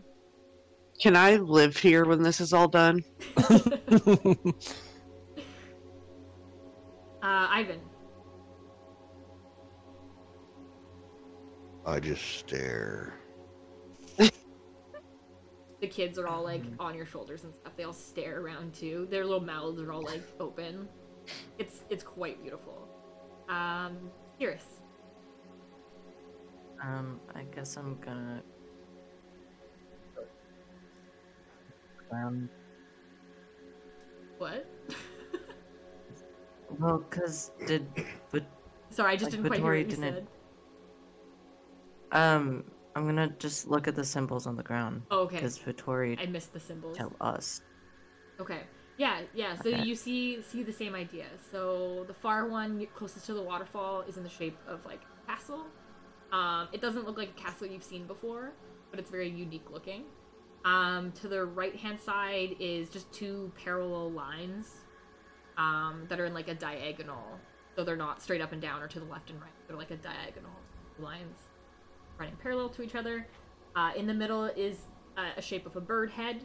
Can I live here when this is all done? Ivan. I just stare. The kids are all like on your shoulders and stuff. They all stare around too. Their little mouths are all like open. It's quite beautiful. Cirrus. I guess I'm gonna What? well, cause Sorry, I just didn't quite hear what you said. I'm gonna just look at the symbols on the ground. Oh, okay. Because Vittori I missed the symbols. tell us. Okay. Yeah. So Okay. you see the same idea. So the far one closest to the waterfall is in the shape of like a castle. It doesn't look like a castle you've seen before, but it's very unique looking. To the right-hand side is just two parallel lines that are in like a diagonal. So they're not straight up and down or to the left and right. They're like a diagonal lines running parallel to each other. In the middle is a shape of a bird head.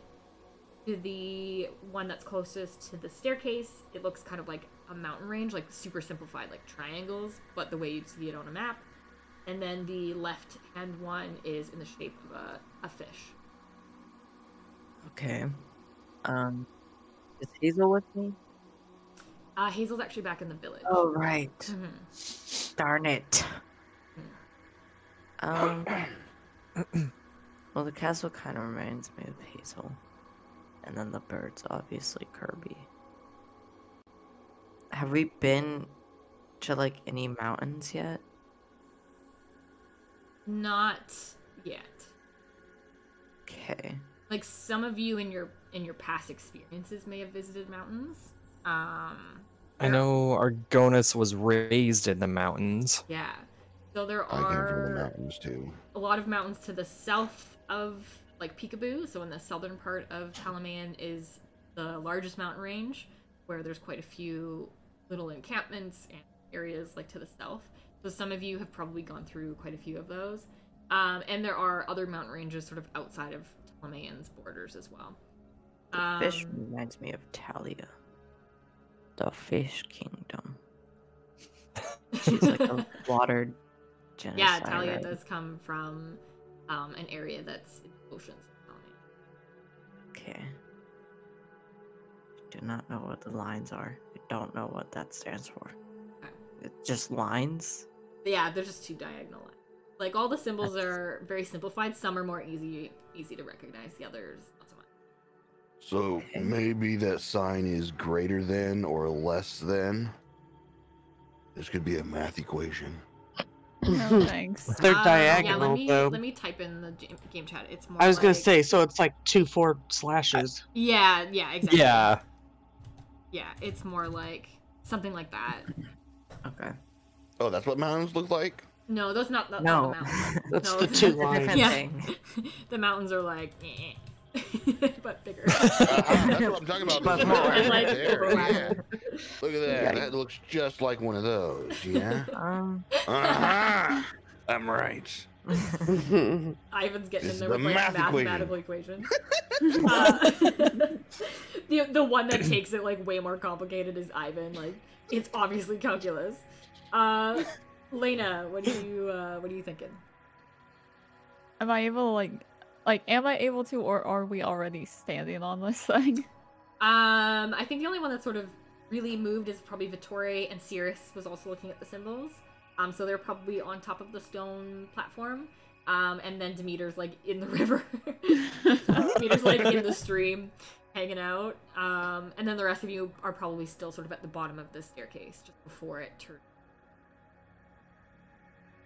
To the one that's closest to the staircase, it looks kind of like a mountain range, like super simplified, like triangles, but the way you'd see it on a map. And then the left-hand one is in the shape of a fish. Okay. Is Hazel with me? Hazel's actually back in the village. Oh, right. Mhm. Darn it. Well, the castle kind of reminds me of Hazel. And then the birds, obviously, Kirby. Have we been to, like, any mountains yet? Not yet. Okay. Like some of you in your past experiences may have visited mountains. I know Argonis was raised in the mountains. Yeah. So there I came from the are mountains too. a lot of mountains to the south of like Peekabou. So in the southern part of Talaman is the largest mountain range, where there's quite a few little encampments and areas like to the south. So some of you have probably gone through quite a few of those. And there are other mountain ranges sort of outside of Talaman's borders as well. The fish reminds me of Talia. The fish kingdom. She's like a water genocide. Yeah, Talia right? does come from an area that's in the oceans of Talaman. Okay. I do not know what the lines are. I don't know what that stands for. Okay. It's just lines? Yeah, there's just two diagonal lines. Like all the symbols are very simplified. Some are more easy to recognize. The others not so much. So maybe that sign is greater than or less than. This could be a math equation. No thanks. They're Yeah, diagonal, though. let me type in the game chat. It's more. I was gonna like- say, so it's like 2 4 slashes. Yeah, exactly. Yeah. Yeah, it's more like something like that. Okay. Oh, that's what mountains look like? No, that's not the No. mountains. That's No, the it's- two It's a lines. different Yeah. thing. The mountains are like, but bigger. That's what I'm talking about. But This more. right Like, there, overlap. yeah. Look at that. Yeah. That looks just like one of those, yeah? Uh-huh. I'm right. Ivan's getting This in is there with the like math mathematical equations. The one that takes it like way more complicated is Ivan. Like it's obviously calculus. Lena, what are you thinking? Am I able to am I able to, or are we already standing on this thing? I think the only one that sort of really moved is probably Vittori, and Cirrus was also looking at the symbols. So they're probably on top of the stone platform. And then Demeter's like in the river. Demeter's like in the stream, hanging out. And then the rest of you are probably still sort of at the bottom of the staircase, just before it turns.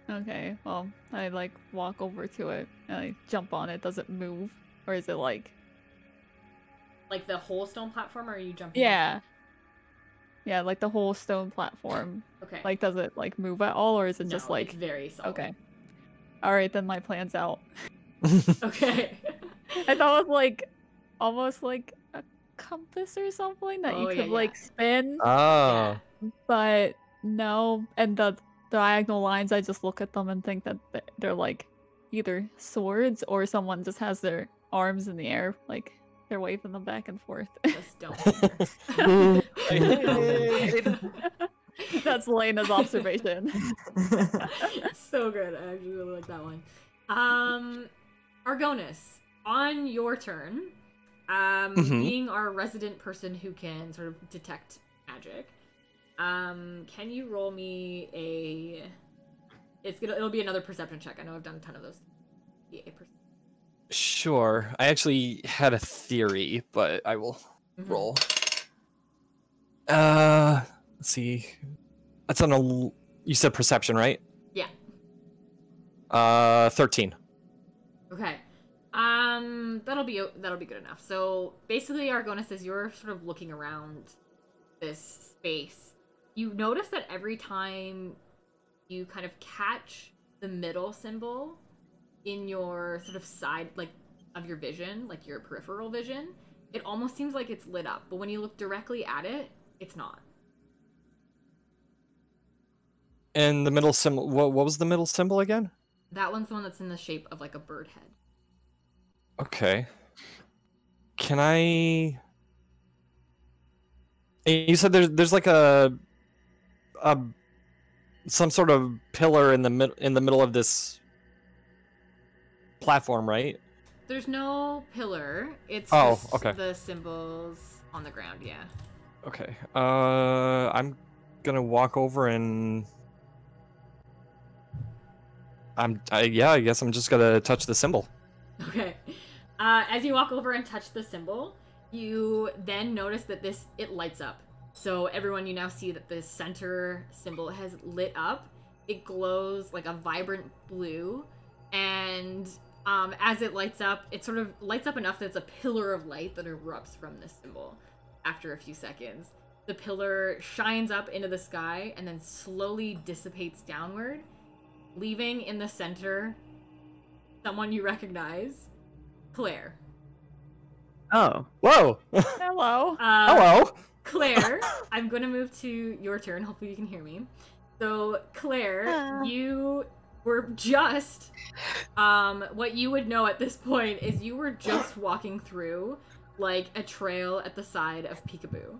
Okay, well, I like walk over to it and I jump on it. Does it move, or is it like? Like the whole stone platform, or are you jumping? Yeah. Yeah, like the whole stone platform. Okay. Like, does it like move at all, or is it No, just like? it's very solid. Okay. All right, then my plan's out. Okay. I thought it was like almost like a compass or something that Oh, you yeah, could like yeah. spin, Oh. but no. And the diagonal lines, I just look at them and think that they're like either swords or someone just has their arms in the air, like they're waving them back and forth. Just don't. That's Lena's observation. So good. I actually really like that one. Argonis, on your turn, being our resident person who can sort of detect magic, can you roll me a? It'll be another perception check. I know I've done a ton of those. Be a Sure. I actually had a theory, but I will roll. Let's see. That's on a. You said perception, right? Yeah. 13. Okay. That'll be good enough. So basically, Argonis, as you're sort of looking around this space, you notice that every time you kind of catch the middle symbol in your sort of side, like, of your vision, like your peripheral vision, it almost seems like it's lit up. But when you look directly at it, it's not. And the middle symbol, what was the middle symbol again? That one's the one that's in the shape of like a bird head. Okay. Can I? You said there's like a some sort of pillar in the middle of this platform, right? There's no pillar. It's just okay. the symbols on the ground. Yeah. Okay. I'm gonna walk over and I guess I'm just gonna touch the symbol. Okay. As you walk over and touch the symbol, you then notice that it lights up. So everyone, you now see that the center symbol has lit up. It glows like a vibrant blue, and as it lights up, it sort of lights up enough that it's a pillar of light that erupts from this symbol. After a few seconds, the pillar shines up into the sky and then slowly dissipates downward, leaving in the center someone you recognize, Claire. Oh. Whoa! Hello. Hello! Claire, I'm going to move to your turn. Hopefully you can hear me. So, Claire, you were just... what you would know at this point is you were just walking through, like, a trail at the side of Peekabou.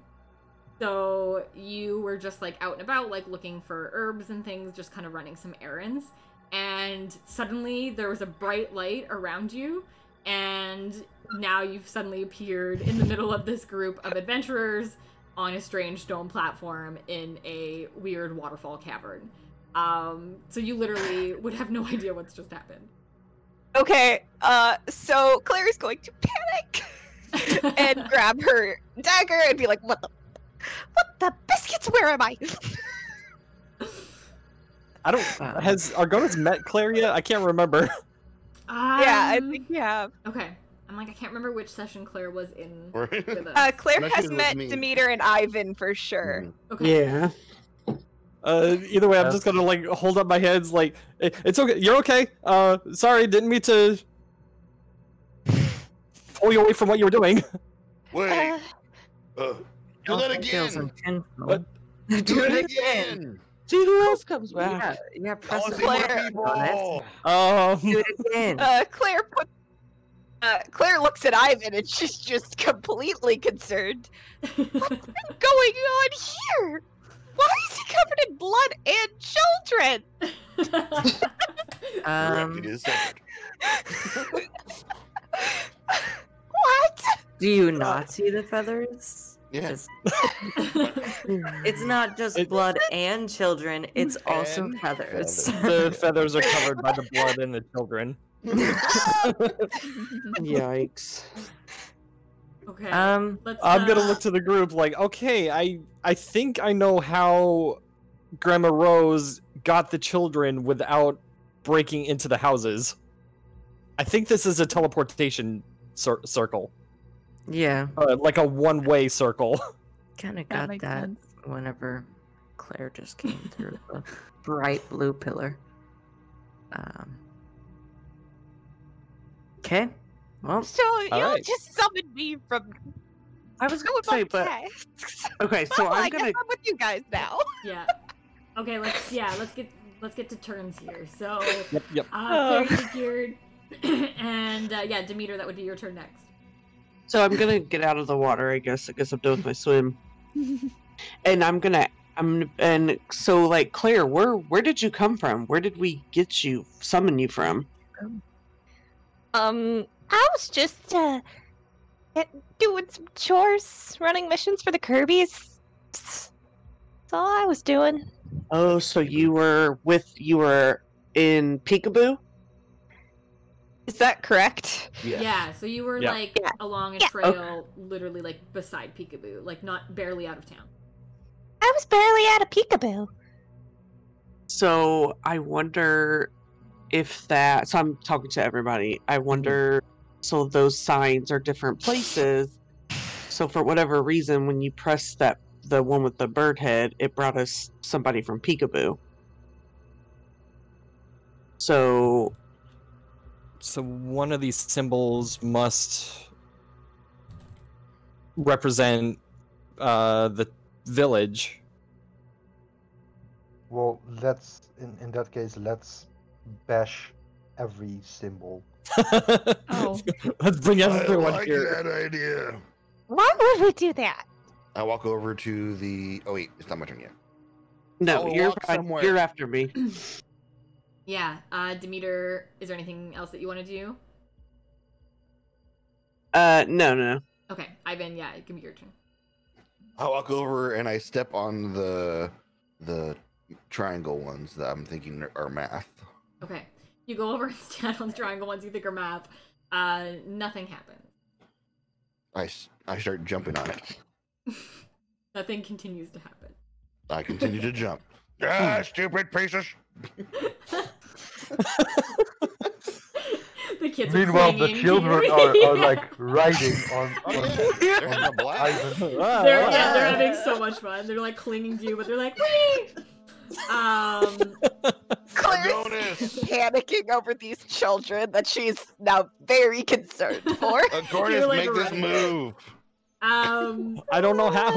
So, you were just, like, out and about, like, looking for herbs and things, just kind of running some errands. And suddenly, there was a bright light around you, and now you've suddenly appeared in the middle of this group of adventurers on a strange stone platform in a weird waterfall cavern. So you literally would have no idea what's just happened. Okay, so Claire's going to panic and grab her dagger and be like, what the biscuits, where am I? I don't... Has Argonis met Claire yet? I can't remember. Yeah, I think you have. Okay. I'm like, I can't remember which session Claire was in with Claire Session has with met me. Demeter and Ivan for sure. Okay. Yeah. Either way, I'm just gonna like hold up my hands, like it's okay. You're okay. Sorry, didn't mean to pull you away from what you were doing. Wait. Do that again. What? Do it again. See who else comes back. Yeah, I press want to the see more button people. on it. Do it again. Claire looks at Ivan and she's just completely concerned. What's been going on here? Why is he covered in blood and children? It is separate. What? Do you not see the feathers? Yes. It's not just blood and children, it's also And feathers. The feathers are covered by the blood and the children. Yikes. Okay. Let's, I'm gonna look to the group like, okay, I think I know how Grandma Rose got the children without breaking into the houses. I think this is a teleportation circle. Yeah, Like a one-way circle. kind of That got makes that sense. whenever Claire just came through the bright blue pillar. Okay, well, So you right. just summoned me from I was doing gonna say, my but tasks. okay, so Well, I I'm guess gonna. I'm with you guys now. Yeah. Okay, let's get to turns here. So Yep. Claire, you appeared, and yeah, Demeter, that would be your turn next. So I'm gonna get out of the water. I guess I'm done with my swim, and and so like Claire, where did you come from? Where did we summon you from? I was just doing some chores, running missions for the Kirby's. That's all I was doing. Oh, so you were in Peekaboo? Is that correct? Yes. Yeah, so you were Yeah. like Yeah. along a Yeah. trail, literally like beside Peekaboo, like not barely out of town. I was barely out of Peekaboo. So I wonder, if that. So I'm talking to everybody. I wonder. So those signs are different places. So for whatever reason, when you press the one with the bird head, it brought us somebody from Peekaboo. So one of these symbols must represent the village. Well, let's in that case let's bash every symbol. Oh. Let's bring I everyone like here. that idea. Why would we do that? I walk over to the. Oh wait, it's not my turn yet. no, will you're walk fine. somewhere. You're after me. Yeah, Demeter, is there anything else that you want to do? No. Okay, Ivan, yeah, give me your turn. I walk over and I step on the triangle ones that I'm thinking are math. Okay, you go over and stand on the triangle ones you think are math. Nothing happens. I start jumping on it. Nothing continues to happen. I continue to jump. Ah, stupid pieces! The kids Meanwhile, are the clinging children to you. are like riding on They're having a blast. Ivan. They're having so much fun. They're like clinging to you, but they're like, wee! Claire's Adonis! panicking over these children that she's now very concerned for. Adonis, You're, like, make this running. move. I don't know how.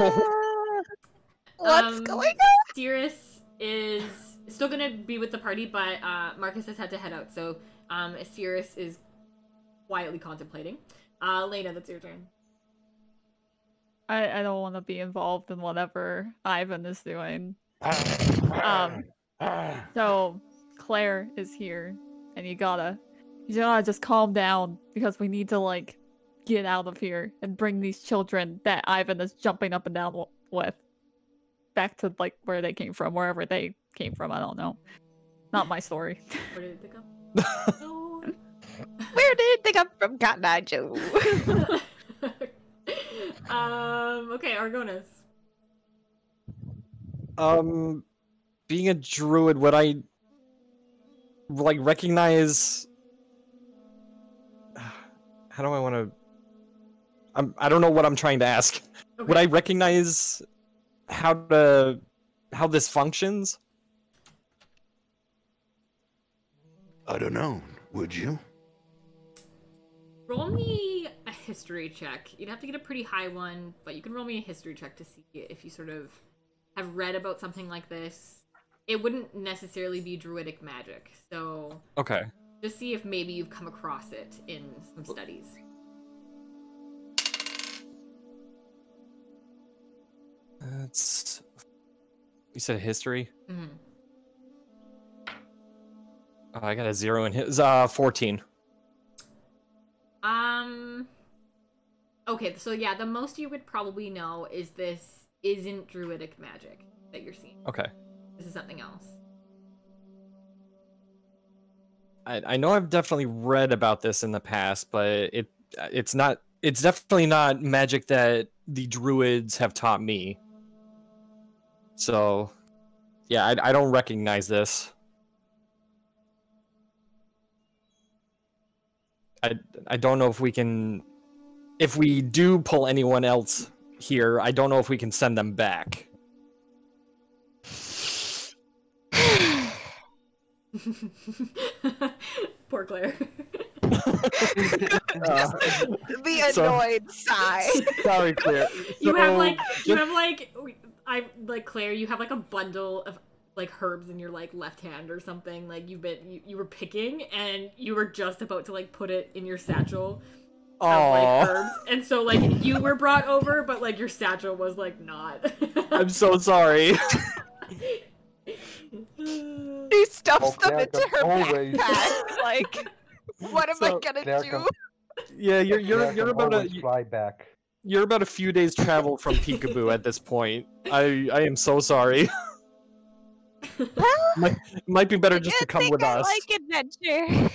What's going on? Cirrus is still gonna be with the party, but Marcus has had to head out, so Cirrus is quietly contemplating. Lena, that's your turn. I don't want to be involved in whatever Ivan is doing. So Claire is here, and you gotta just calm down because we need to like get out of here and bring these children that Ivan is jumping up and down with back to like where they came from, wherever they came from. I don't know. Not my story. Where did they come? Oh. Where did they come from, Cotton Eye Joe? Okay, Argonis. Being a druid, would I like recognize? How do I want to? I don't know what I'm trying to ask. Okay. Would I recognize how this functions? I don't know. Would you? Roll me a history check. You'd have to get a pretty high one, but you can roll me a history check to see if you sort of have read about something like this. It wouldn't necessarily be druidic magic, so Okay. just see if maybe you've come across it in some studies. That's. You said history. Mm-hmm. Oh, I got a 0 in his. 14. Okay, so yeah, the most you would probably know is this isn't druidic magic that you're seeing. Okay. This is something else. I know I've definitely read about this in the past, but it's not. It's definitely not magic that the druids have taught me. So, yeah, I don't recognize this. I don't know if we can. If we do pull anyone else here, I don't know if we can send them back. Poor Claire. The annoyed sigh. Sorry, Claire. You have Claire, you have like a bundle of like herbs in your like left hand or something. Like you were picking and you were just about to like put it in your satchel of like herbs. And so like you were brought over, but like your satchel was like not. I'm so sorry. She stuffs them Claire into can her always- backpack. Like, what am I gonna Claire do? can- Yeah, Claire you're can about always fly back. you're about a few days travel from Peekaboo at this point. I am so sorry. Well, Might be better just I to come think with I us. like adventure.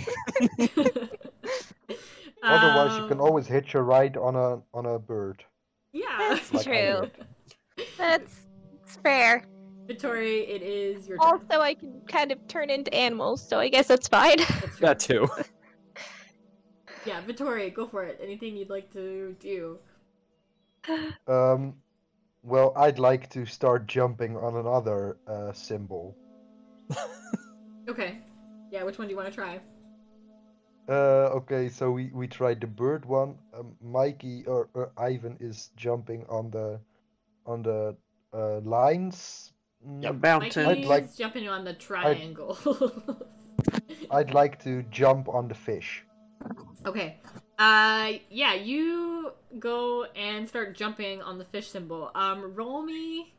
Otherwise, you can always hitch a ride on a bird. Yeah. That's Like I true. did. That's fair. Vittori, it is your turn. Also, I can kind of turn into animals, so I guess that's fine. That's true. That too. Yeah, Vittori, go for it. Anything you'd like to do? Well, I'd like to start jumping on another symbol. Okay. Yeah, which one do you want to try? Okay, so we tried the bird one. Mikey or Ivan is jumping on the lines. Yeah, mountain. Mikey's jumping on the triangle. I'd like to jump on the fish. Okay. Yeah, you go and start jumping on the fish symbol. Roll me.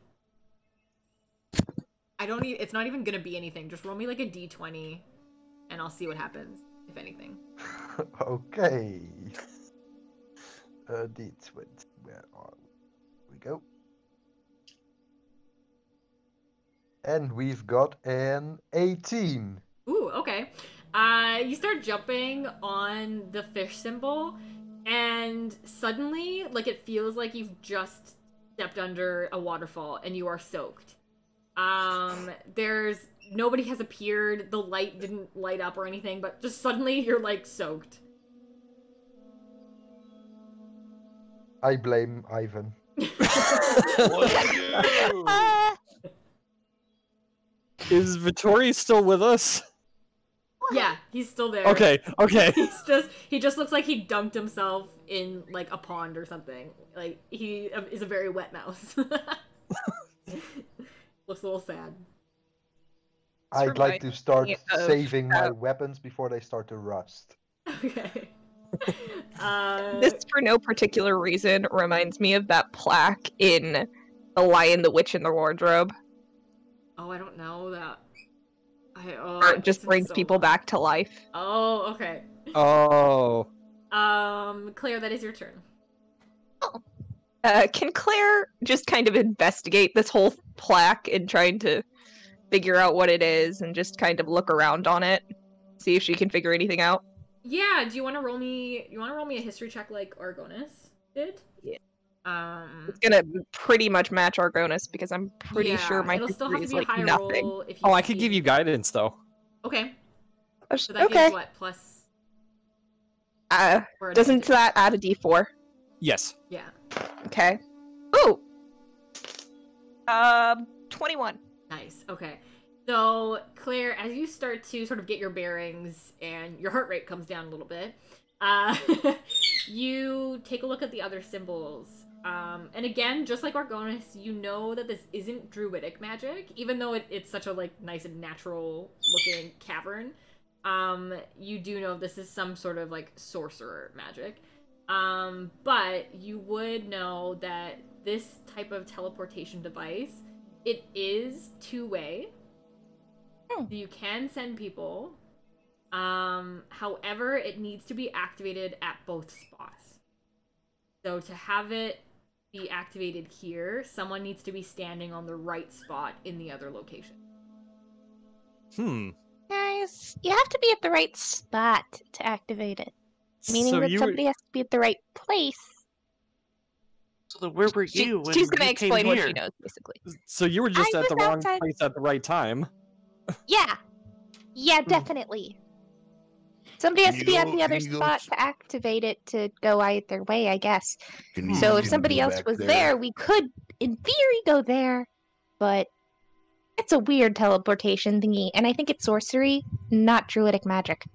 It's not even gonna be anything. Just roll me like a d20, and I'll see what happens, if anything. Okay. D20. Where are we? Go. And we've got an 18. Ooh, okay. You start jumping on the fish symbol, and suddenly, like, it feels like you've just stepped under a waterfall and you are soaked. Nobody has appeared, the light didn't light up or anything, but just suddenly you're, like, soaked. I blame Ivan. Is Vittori still with us? Yeah, he's still there. Okay. He just looks like he dunked himself in, like, a pond or something. Like, he is a very wet mouse. Looks a little sad. I'd like to start me of, saving my weapons before they start to rust. Okay. This, for no particular reason, reminds me of that plaque in The Lion, the Witch, and the Wardrobe. Oh, I don't know that. Or it just brings people back to life. Oh, okay. Oh. Claire, that is your turn. Can Claire just kind of investigate this whole plaque and trying to figure out what it is and just kind of look around on it? See if she can figure anything out? Yeah, do you want to roll me a history check like Argonis did? Yeah. It's gonna pretty much match Argonis because I'm pretty sure my it'll still have history to is be a like high nothing. roll if you Oh, I could give you guidance though. Okay. So that Okay. gives what, plus or Doesn't advantage? that add a d4? Yes. Yeah. Okay. Ooh. 21. Nice. Okay. So, Claire, as you start to sort of get your bearings and your heart rate comes down a little bit, you take a look at the other symbols. And again, just like Argonis, you know that this isn't druidic magic, even though it's such a like nice and natural looking cavern. You do know this is some sort of like sorcerer magic. But you would know that this type of teleportation device, it is two-way. So you can send people. However, it needs to be activated at both spots. So to have it be activated here, someone needs to be standing on the right spot in the other location. Guys, you have to be at the right spot to activate it. Meaning So that you somebody has to be at the right place. So then where were you when She's gonna you came explain what here? she knows, basically. So you were just I at the was wrong outside. place at the right time. Yeah. Yeah, definitely. Somebody has to be on the other Can you go spot s- to activate it to go either way, I guess. Can you- So can if you somebody go else back was there, we could, in theory, go there. But it's a weird teleportation thingy, and I think it's sorcery, not druidic magic.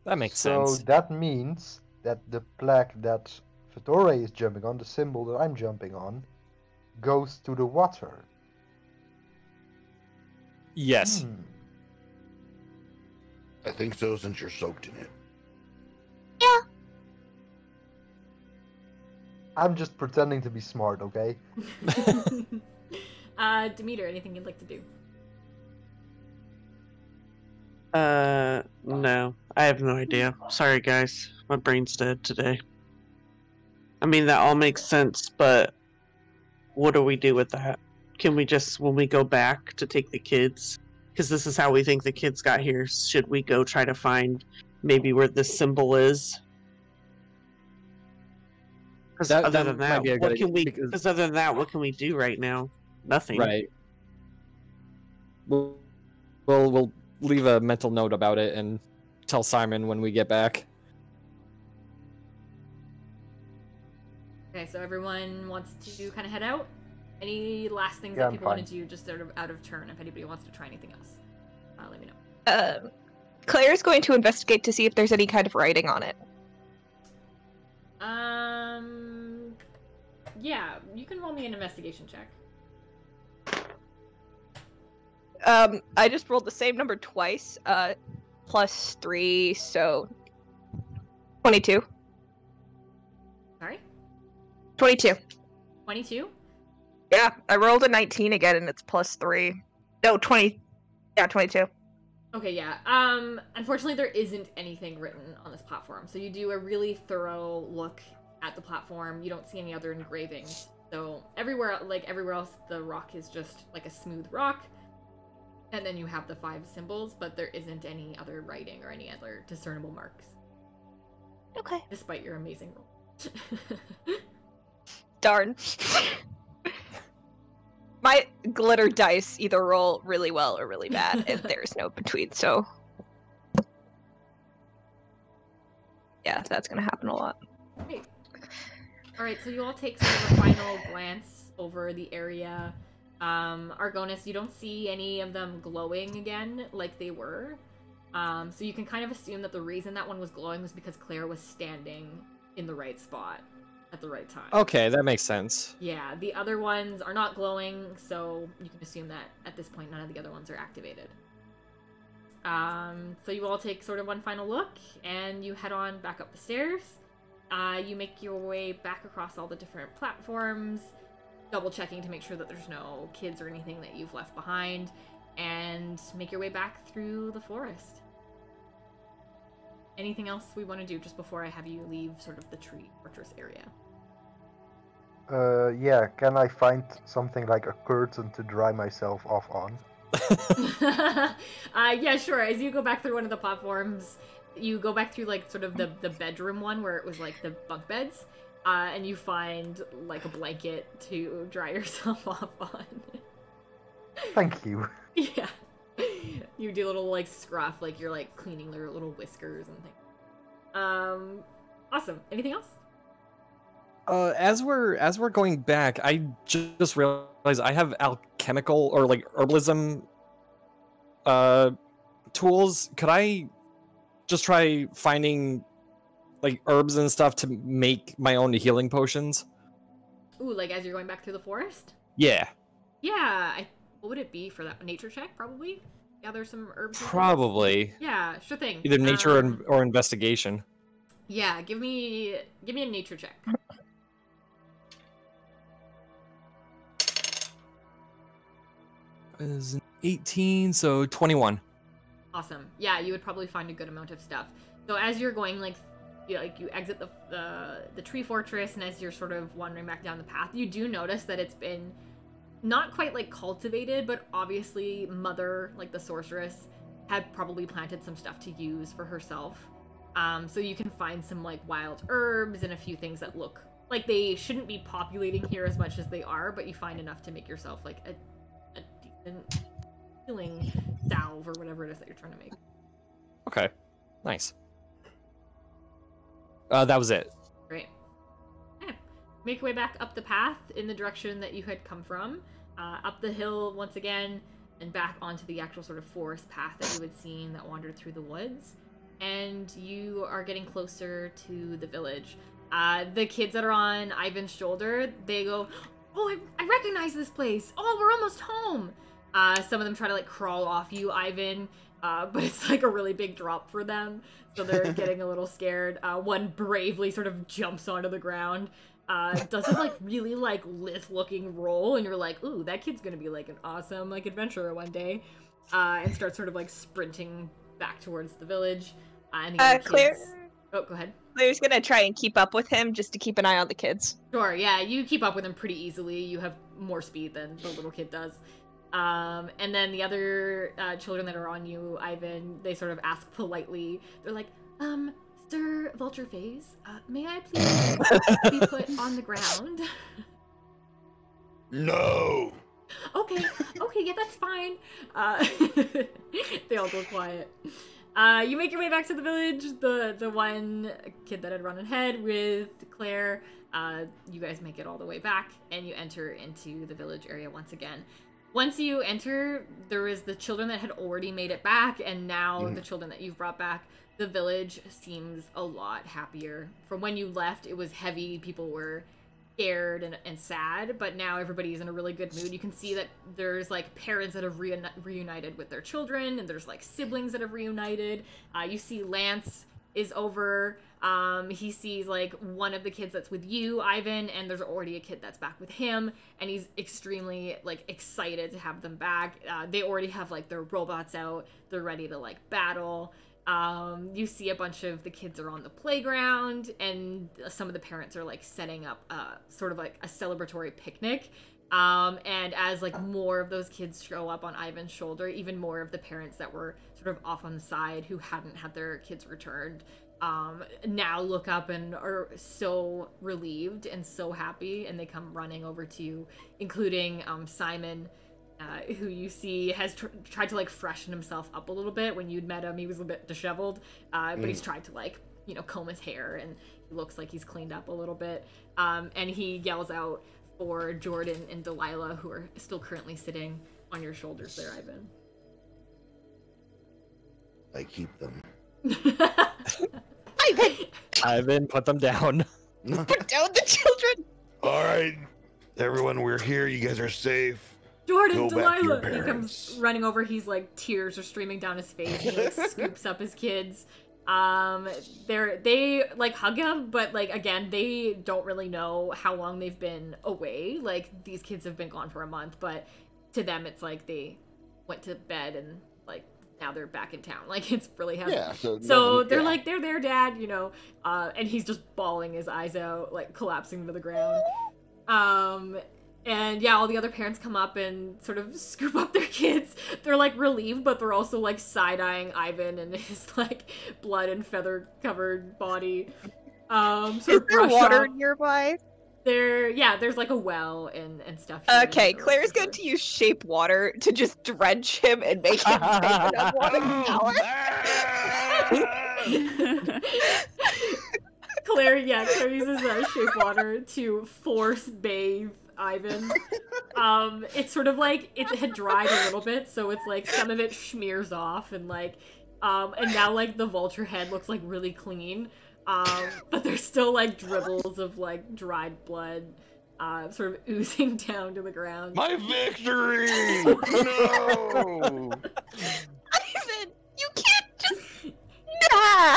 That makes So sense. that means that the plaque that Vittori is jumping on, the symbol that I'm jumping on, goes to the water. Yes. I think so, since you're soaked in it. I'm just pretending to be smart, okay? Demeter, anything you'd like to do? No. I have no idea. Sorry, guys. My brain's dead today. I mean, that all makes sense, but what do we do with that? Can we just, when we go back to take the kids, because this is how we think the kids got here, should we go try to find maybe where this symbol is? Because That other than might that, be a what good can we? idea, because- Because other than that, what can we do right now? Nothing. Right. we'll leave a mental note about it and tell Simon when we get back. Okay, so everyone wants to kind of head out. Any last things Yeah, that I'm people want fine. to do, just sort of out of turn? If anybody wants to try anything else, let me know. Claire's going to investigate to see if there's any kind of writing on it. Yeah, you can roll me an investigation check. I just rolled the same number twice, +3, so 22. Sorry? 22. 22? Yeah, I rolled a 19 again and it's +3. No, 20. Yeah, 22. Okay, yeah. Unfortunately, there isn't anything written on this platform. So you do a really thorough look at the platform. You don't see any other engravings. So everywhere else, the rock is just like a smooth rock. And then you have the 5 symbols, but there isn't any other writing or any other discernible marks. Okay. Despite your amazing roll. Darn. My glitter dice either roll really well or really bad, and there's no between, so... Yeah, that's gonna happen a lot. Great. Alright, so you all take sort of a final glance over the area. Argonis, you don't see any of them glowing again like they were. So you can kind of assume that the reason that one was glowing was because Claire was standing in the right spot at the right time. Okay, that makes sense. Yeah, the other ones are not glowing, so you can assume that at this point none of the other ones are activated. So you all take sort of one final look, and you head on back up the stairs. You make your way back across all the different platforms, double checking to make sure that there's no kids or anything that you've left behind, and make your way back through the forest. Anything else we want to do just before I have you leave sort of the tree fortress area? Yeah, can I find something like a curtain to dry myself off on? Yeah, sure. As you go back through one of the platforms, you go back through like sort of the bedroom one where it was like the bunk beds, and you find like a blanket to dry yourself off on. Thank you. Yeah. You do a little like scruff, like you're like cleaning their little whiskers and things. Awesome. Anything else? As we're going back, I just realized I have alchemical or like herbalism tools. Could I just try finding like herbs and stuff to make my own healing potions? Ooh, like as you're going back through the forest? Yeah. Yeah. What would it be for that? Nature check, probably? Gather some herbs. and things? Probably. Yeah, sure thing. Either nature or investigation. Yeah, give me a nature check. Is 18, so 21. Awesome. Yeah, you would probably find a good amount of stuff. So as you're going, like you exit the tree fortress, and as you're sort of wandering back down the path, you do notice that it's been not quite like cultivated, but obviously Mother, like the sorceress, had probably planted some stuff to use for herself. So you can find some like wild herbs and a few things that look like they shouldn't be populating here as much as they are, but you find enough to make yourself like a decent healing salve or whatever it is that you're trying to make. Okay. Nice. That was it. Great. Yeah. Make your way back up the path in the direction that you had come from, up the hill once again, and back onto the actual sort of forest path that you had seen that wandered through the woods. And you are getting closer to the village. The kids that are on Ivan's shoulder, they go, "Oh, I recognize this place. Oh, we're almost home." Some of them try to like crawl off you, Ivan, but it's like a really big drop for them, so they're getting a little scared. One bravely sort of jumps onto the ground, does a like really like lithe looking roll, and you're like, "Ooh, that kid's gonna be like an awesome like adventurer one day," and starts sort of like sprinting back towards the village. And the other Claire. kids... Oh, go ahead. Claire's gonna try and keep up with him just to keep an eye on the kids. Sure, yeah, you keep up with him pretty easily. You have more speed than the little kid does. And then the other children that are on you, Ivan, they sort of ask politely. They're like, Sir Vultureface, may I please be put on the ground? No! Okay, yeah, that's fine. They all go quiet. You make your way back to the village. The one kid that had run ahead with Claire, you guys make it all the way back, and you enter into the village area once again. Once you enter, there is the children that had already made it back, and now the children that you've brought back. The village seems a lot happier. From when you left, it was heavy. People were scared and sad, but now everybody's in a really good mood. You can see that there's like parents that have reunited with their children, and there's like siblings that have reunited. You see Lance is over. He sees like one of the kids that's with you, Ivan, and there's already a kid that's back with him, and he's extremely like excited to have them back. They already have like their robots out. They're ready to like battle. You see a bunch of the kids are on the playground, and some of the parents are like setting up sort of like a celebratory picnic. And as like more of those kids show up on Ivan's shoulder, even more of the parents that were sort of off on the side who hadn't had their kids returned now look up and are so relieved and so happy, and they come running over to you, including Simon, who you see has tried to like freshen himself up a little bit. When you'd met him, he was a bit disheveled, but he's tried to like, you know, comb his hair, and he looks like he's cleaned up a little bit. And he yells out for Jordan and Delilah, who are still currently sitting on your shoulders there, Ivan. I keep them. Ivan, put them down. Put down the children. All right, everyone, we're here. You guys are safe. Jordan, Go back to your Delilah! He parents. comes running over. He's like, tears are streaming down his face. He like scoops up his kids. They like hug him, but like again, they don't really know how long they've been away. Like these kids have been gone for a month, but to them it's like they went to bed and like now they're back in town. Like it's really heavy. Yeah, so They're yeah. like, they're there, Dad, you know. And he's just bawling his eyes out, like collapsing to the ground. And yeah, all the other parents come up and sort of scoop up their kids. They're like relieved, but they're also like side-eyeing Ivan and his like blood and feather-covered body. Is there water nearby? There's like a well and stuff. Okay, Claire's going to use shape water to just drench him and make him take enough water power. Claire uses shape water to force bathe Ivan. It's sort of like it had dried a little bit, so it's like some of it smears off, and like and now like the vulture head looks like really clean, but there's still like dribbles of like dried blood sort of oozing down to the ground. My victory! No! Ivan, you can't just nah.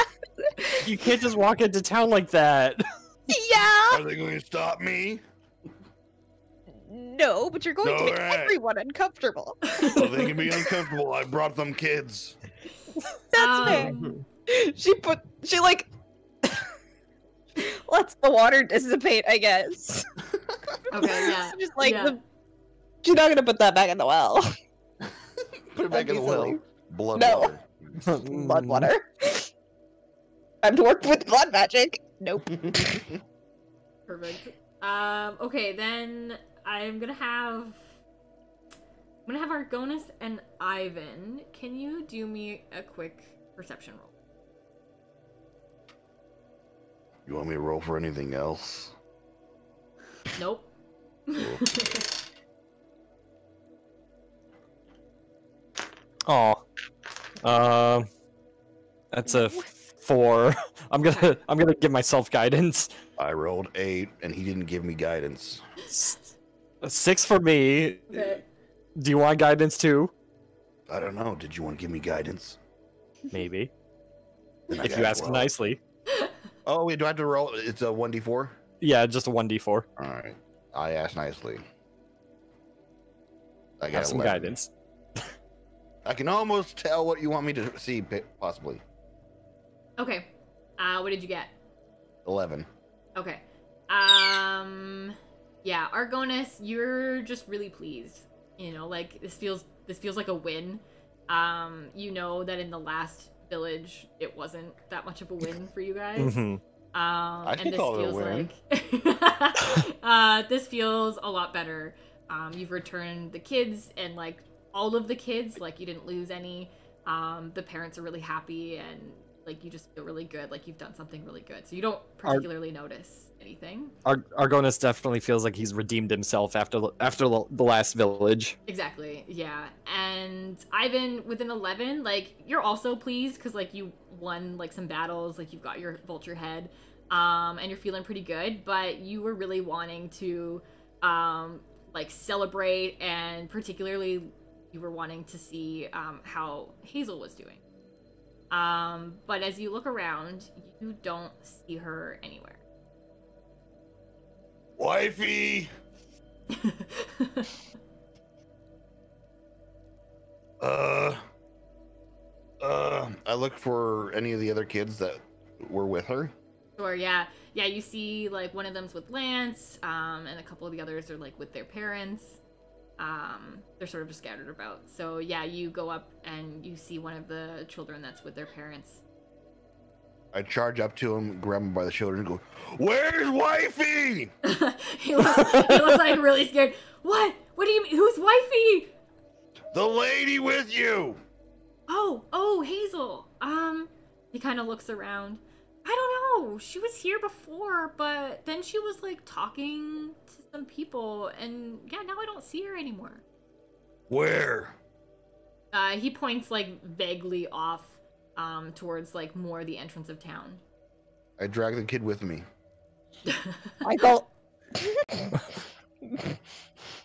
You can't just walk into town like that. Yeah. Are they going to stop me? No, but you're going to make Alright. everyone uncomfortable. So they can be uncomfortable. I brought them kids. That's fair. She like lets the water dissipate, I guess. Okay, yeah. Just like yeah. She's not gonna put that back in the well. Put it back in the well. Blood No. water. Blood water. I'm to work with blood magic. Nope. Perfect. Okay, then I'm gonna have Argonis and Ivan. Can you do me a quick perception roll? You want me to roll for anything else? Nope. Oh, that's a 4. I'm gonna give myself guidance. I rolled 8, and he didn't give me guidance. 6 for me. Okay. Do you want guidance too? I don't know. Did you want to give me guidance? Maybe. Then I If got you ask 12. nicely. Oh, wait, do I have to roll? It's a 1d4? Yeah, just a 1d4. Alright. I asked nicely. I got Have some 11. guidance. I can almost tell what you want me to see, possibly. Okay. What did you get? 11. Okay. Yeah, Argonis, you're just really pleased. You know, like this feels like a win. You know that in the last village it wasn't that much of a win for you guys. Mhm. I And can this call it a feels win. like this feels a lot better. You've returned the kids, and like all of the kids, like you didn't lose any. The parents are really happy, and like you just feel really good, like you've done something really good. So you don't particularly notice anything. Argonis definitely feels like he's redeemed himself after the last village. Exactly, yeah. And Ivan, within 11, like you're also pleased because like you won like some battles, like you've got your vulture head, and you're feeling pretty good. But you were really wanting to like celebrate, and particularly you were wanting to see how Hazel was doing. But as you look around, you don't see her anywhere. Wifey! I look for any of the other kids that were with her. Sure, yeah. Yeah, you see, like, one of them's with Lance, and a couple of the others are, like, with their parents. They're sort of just scattered about. So, yeah, you go up and you see one of the children that's with their parents. I charge up to him, grab him by the shoulder, and go, "Where's wifey?" he looks like really scared. What? What do you mean? Who's wifey? The lady with you! Oh, Hazel. He kind of looks around. I don't know. She was here before, but then she was like talking to some people, and yeah, now I don't see her anymore. Where? He points like vaguely off, towards like more the entrance of town. I drag the kid with me. Michael.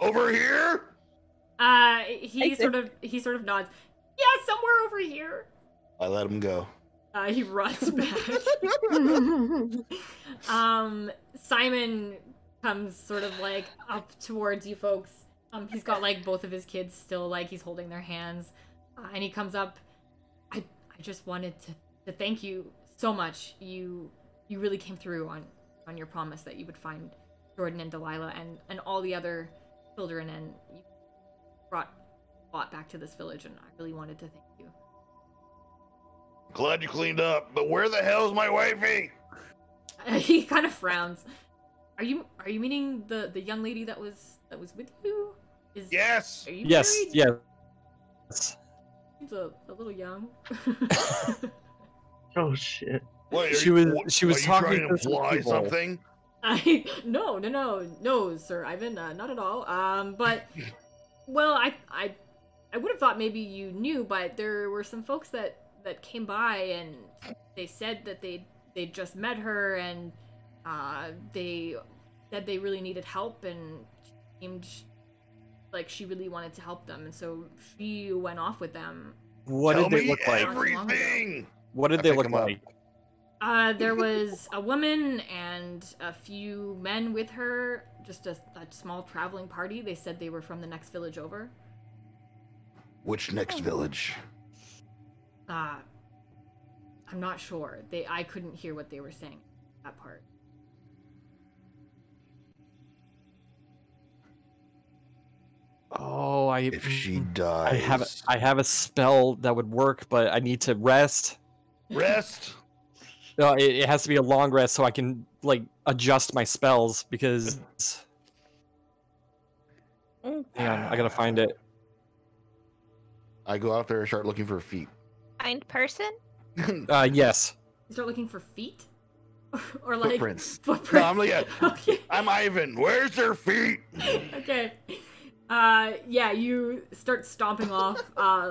Over here? He sort of nods. Yeah, somewhere over here. I let him go. He runs back. Simon comes sort of like up towards you folks. He's got like both of his kids still, like he's holding their hands, and he comes up. I just wanted to thank you so much. You really came through on your promise that you would find Jordan and Delilah and all the other children, and you brought back to this village, and I really wanted to thank you. Glad you cleaned up, but where the hell's my wifey? He kind of frowns. Are you meaning the young lady that was with you? Yes. Are you Yes, married? yes. Seems a little young. Oh shit. What, She was are you talking trying to to some imply people. something? No, Sir Ivan, not at all. But well, I would have thought maybe you knew, but there were some folks that came by and they said that they just met her, and they said they really needed help, and she seemed like she really wanted to help them, and so she went off with them. What Tell did they me look like? everything. What did I they pick look him up. like? There was a woman and a few men with her, just a small traveling party. They said they were from the next village over. Which next village? I'm not sure. I couldn't hear what they were saying, that part. Oh, If she dies, I have a spell that would work, but I need to rest. rest. No, it has to be a long rest so I can like adjust my spells because. Hang on, I gotta find it. I go out there and start looking for feet. Kind person? Yes. You start looking for feet? Or like Footprints. footprints. No, I'm like, Okay. I'm Ivan. Where's their feet? Okay. Yeah, you start stomping off,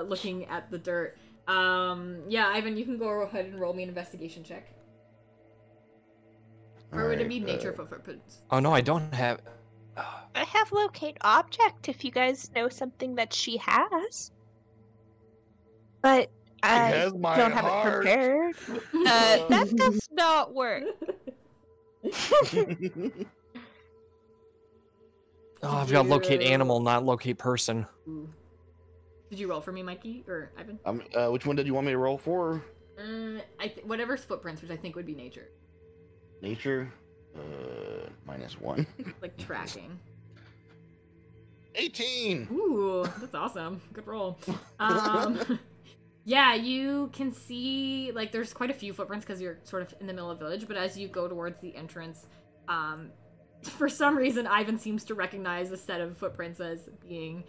looking at the dirt. Yeah, Ivan, you can go ahead and roll me an investigation check. Or would it be nature for footprints? Oh no, I don't have. I have locate object if you guys know something that she has. But I has my don't have heart. it prepared. That does not work. Oh, I've got locate animal, not locate person. Ooh. Did you roll for me, Mikey or Ivan? Which one did you want me to roll for? Whatever's footprints, which I think would be nature, Nature. -1. like tracking. 18. Ooh, that's awesome. Good roll. Yeah, you can see, like, there's quite a few footprints because you're sort of in the middle of the village, but as you go towards the entrance, for some reason, Ivan seems to recognize a set of footprints as being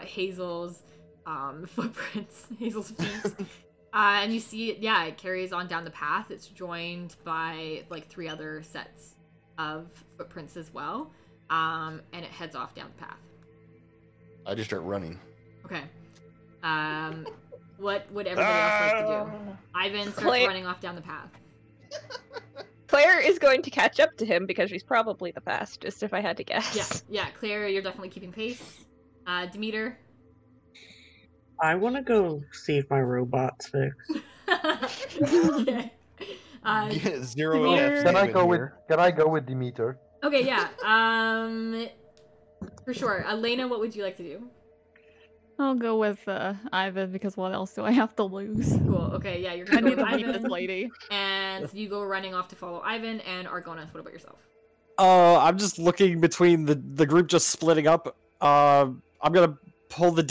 Hazel's footprints, Hazel's feet. And you see it, yeah, it carries on down the path. It's joined by like 3 other sets of footprints as well. And it heads off down the path. I just start running. Okay. What would everybody else like to do? Ivan starts running off down the path. Claire is going to catch up to him because she's probably the fastest, if I had to guess. Yeah, Claire, you're definitely keeping pace. Demeter? I want to go see if my robot's fixed. Okay. Get 0 Demeter- Can I go with Demeter? Okay, yeah. For sure. Elena, what would you like to do? I'll go with Ivan because what else do I have to lose? Cool. Okay, yeah, you're I gonna need go to with beat this Ivan, lady. and you go running off to follow Ivan and Argonis. What about yourself? I'm just looking between the group just splitting up. I'm gonna pull the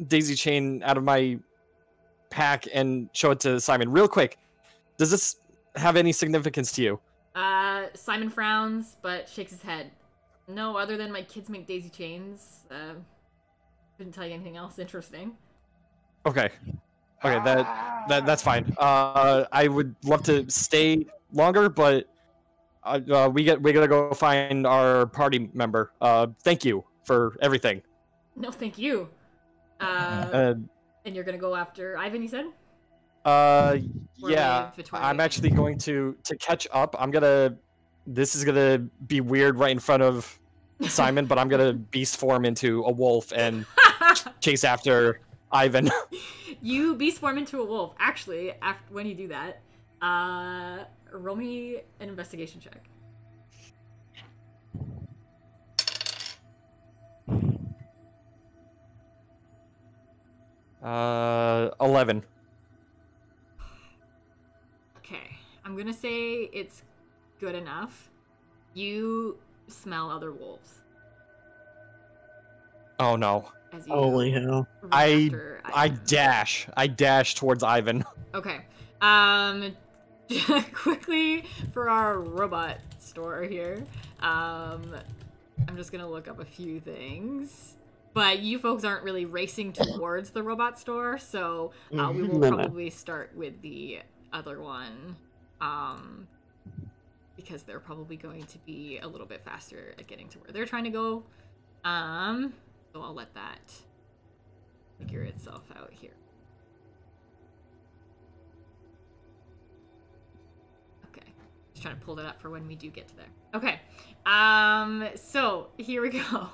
daisy chain out of my pack and show it to Simon real quick. Does this have any significance to you? Simon frowns but shakes his head. No, other than my kids make daisy chains. Couldn't tell you anything else interesting. Okay. Okay, that's fine. I would love to stay longer, but we gotta go find our party member. Thank you for everything. No, thank you. And you're gonna go after Ivan, you said? Yeah. I'm actually going to catch up. This is gonna be weird right in front of Simon, but I'm gonna beast form into a wolf and chase after Ivan. You beast form into a wolf. Actually, when you do that, roll me an investigation check. Uh, 11. Okay, I'm gonna say it's good enough. You smell other wolves. Oh no. As you Holy hell. run I after Ivan. I dash towards Ivan. Okay. Quickly for our robot store here. I'm just gonna look up a few things. But you folks aren't really racing towards the robot store, so we will probably start with the other one. Because they're probably going to be a little bit faster at getting to where they're trying to go. So I'll let that figure itself out here. Okay. Just trying to pull that up for when we do get to there. Okay. So here we go.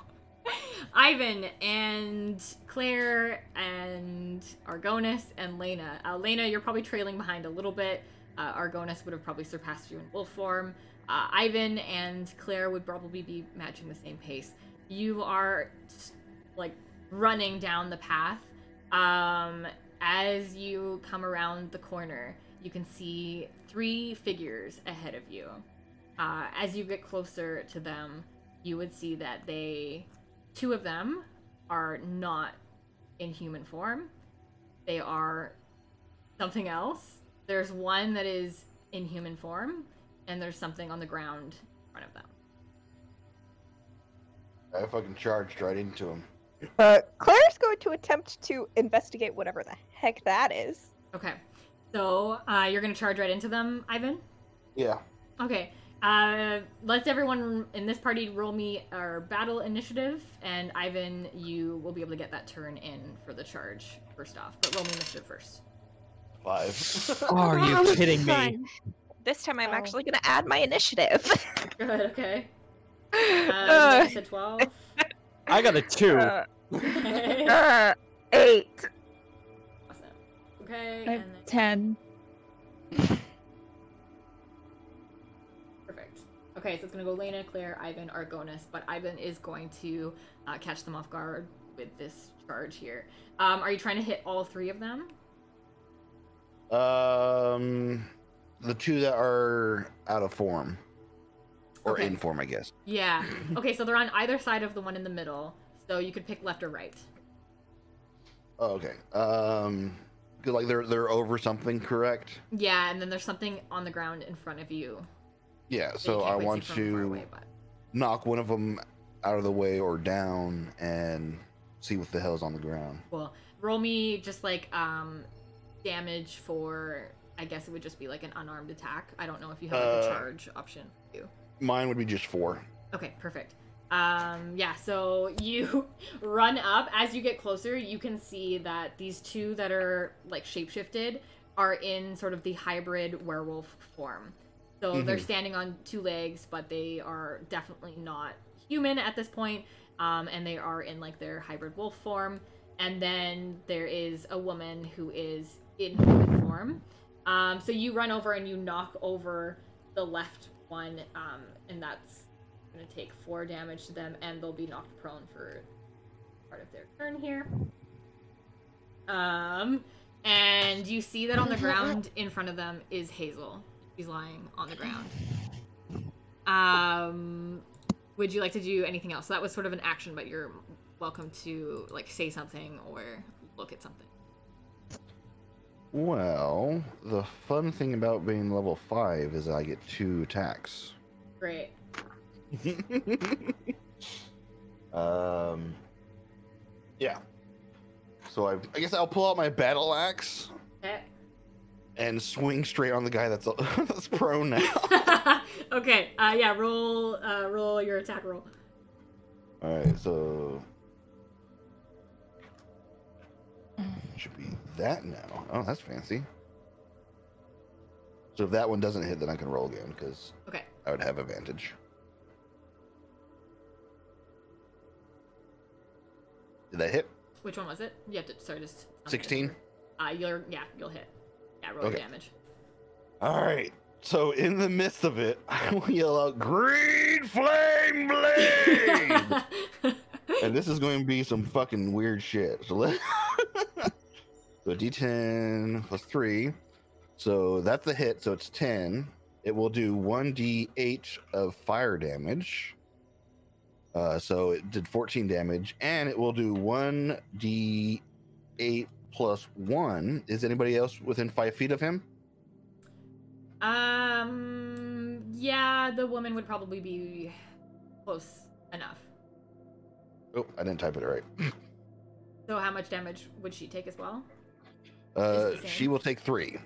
Ivan and Claire and Argonis and Lena. Lena, you're probably trailing behind a little bit. Argonis would have probably surpassed you in wolf form. Ivan and Claire would probably be matching the same pace. You are like running down the path. As you come around the corner, you can see 3 figures ahead of you. As you get closer to them, you would see that 2 of them are not in human form. They are something else. There's one that is in human form, and there's something on the ground in front of them. I fucking charged right into him. Claire's going to attempt to investigate whatever the heck that is. Okay. So, you're gonna charge right into them, Ivan? Yeah. Okay. Let's everyone in this party roll me our battle initiative, and Ivan, you will be able to get that turn in for the charge first off. But roll me initiative first. 5. Are you kidding me? Fine. This time I'm actually going to add my initiative. Good, okay. You said 12? I got a 2. Okay. 8. Awesome. Okay, I have and then... 10. Perfect. Okay, so it's gonna go Lena, Claire, Ivan, Argonis, but Ivan is going to catch them off guard with this charge here. Are you trying to hit all 3 of them? The 2 that are out of form. Or Okay. in form, I guess. Yeah. Okay, so they're on either side of the one in the middle, so you could pick left or right. Oh, okay. 'Cause, like they're over something, correct? Yeah, and then there's something on the ground in front of you. Yeah, you so can't I quite see want from far to away, but... knock one of them out of the way or down and see what the hell's on the ground. Cool. Roll me just like damage for, I guess it would just be like an unarmed attack. I don't know if you have like a charge option for you. Mine would be just 4. Okay, perfect. Yeah, so you run up. As you get closer, you can see that these two that are like shapeshifted are in sort of the hybrid werewolf form. So they're standing on 2 legs, but they are definitely not human at this point. And they are in like their hybrid wolf form. And then there is a woman who is in human form. So you run over and you knock over the left one, and that's going to take 4 damage to them, and they'll be knocked prone for part of their turn here. And you see that on the ground in front of them is Hazel. She's lying on the ground. Would you like to do anything else? So that was sort of an action, but you're welcome to like say something or look at something. Well, the fun thing about being level 5 is I get 2 attacks. Great. Yeah. So I guess I'll pull out my battle axe Okay. and swing straight on the guy that's that's prone now. Okay. Yeah. Roll your attack roll. All right. So should be that now. Oh, that's fancy. So if that one doesn't hit, then I can roll again because Okay. I would have advantage. Did that hit? Which one was it? You have to. Sorry, just. 16. You'll hit. Yeah. Roll Okay. damage. All right. So in the midst of it, I will yell out, "Green flame blade!" And this is going to be some fucking weird shit. So let so D10 plus 3. So that's the hit. So it's 10. It will do 1d8 of fire damage. So it did 14 damage, and it will do 1d8 plus 1. Is anybody else within 5 feet of him? Yeah, the woman would probably be close enough. Oh, I didn't type it right. So how much damage would she take as well? the same? She will take 3. Okay.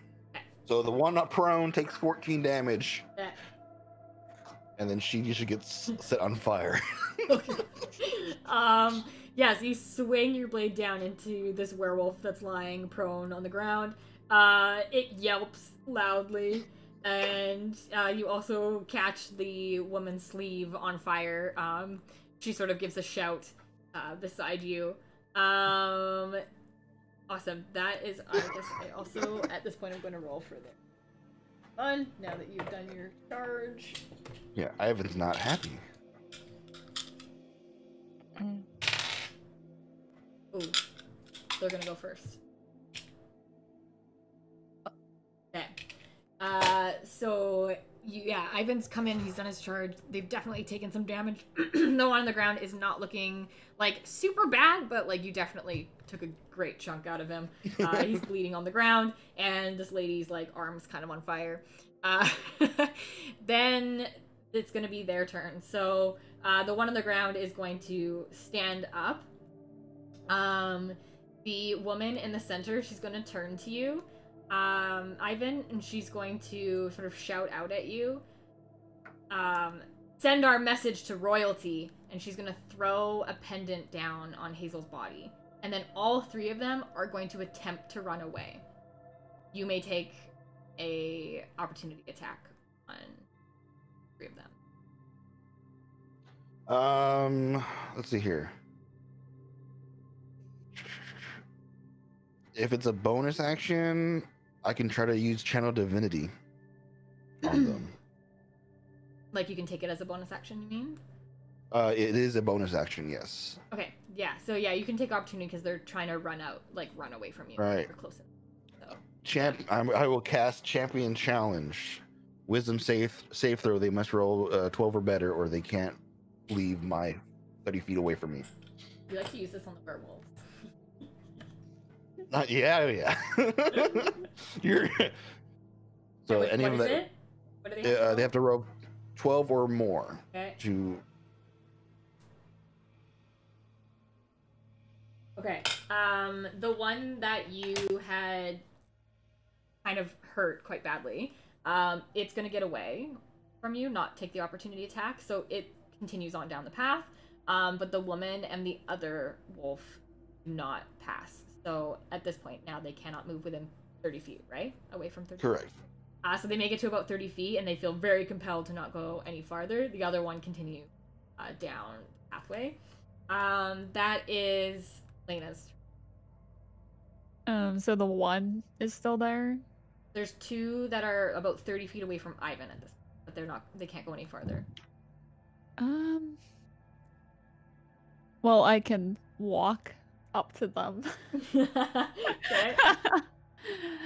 So the one up prone takes 14 damage, Yeah. and then she usually gets set on fire. Okay. Yeah, so you swing your blade down into this werewolf that's lying prone on the ground. It yelps loudly, and you also catch the woman's sleeve on fire. She sort of gives a shout beside you. Awesome. That is, I guess I also, at this point, I'm going to roll for the fun, now that you've done your charge. Yeah, Ivan's not happy. Ooh. They're going to go first. Okay. So, Ivan's come in, he's done his charge. They've definitely taken some damage. The one on the ground is not looking, like, super bad, but, like, you definitely took a great chunk out of him. He's bleeding on the ground, and this lady's, like, arm's kind of on fire. Then it's going to be their turn. So, the one on the ground is going to stand up. The woman in the center, she's going to turn to you, Ivan, and she's going to sort of shout out at you, send our message to royalty, and she's going to throw a pendant down on Hazel's body. And then all 3 of them are going to attempt to run away. You may take a opportunity attack on 3 of them. Let's see here. If it's a bonus action, I can try to use Channel Divinity on them. Like, you can take it as a bonus action, you mean? It is a bonus action, yes. Okay, yeah. So, yeah, you can take opportunity because they're trying to run away from you. Right. You're close enough. So. I will cast Champion Challenge. Wisdom save throw. They must roll 12 or better, or they can't leave my 30 feet away from me. You like to use this on the werewolves. Yeah. You're. So Wait, any what of is that. it? What do they have to roll? They have to roll 12 or more Okay. to. Okay. The one that you had kind of hurt quite badly, it's gonna get away from you, not take the opportunity attack, so it continues on down the path. But the woman and the other wolf do not pass. So at this point now they cannot move within 30 feet, right? Away from 30 Correct. So they make it to about 30 feet and they feel very compelled to not go any farther. The other one continues down the pathway. That is Lena's. So the one is still there? There's two that are about 30 feet away from Ivan at this point, but they can't go any farther. Well, I can walk up to them. Okay.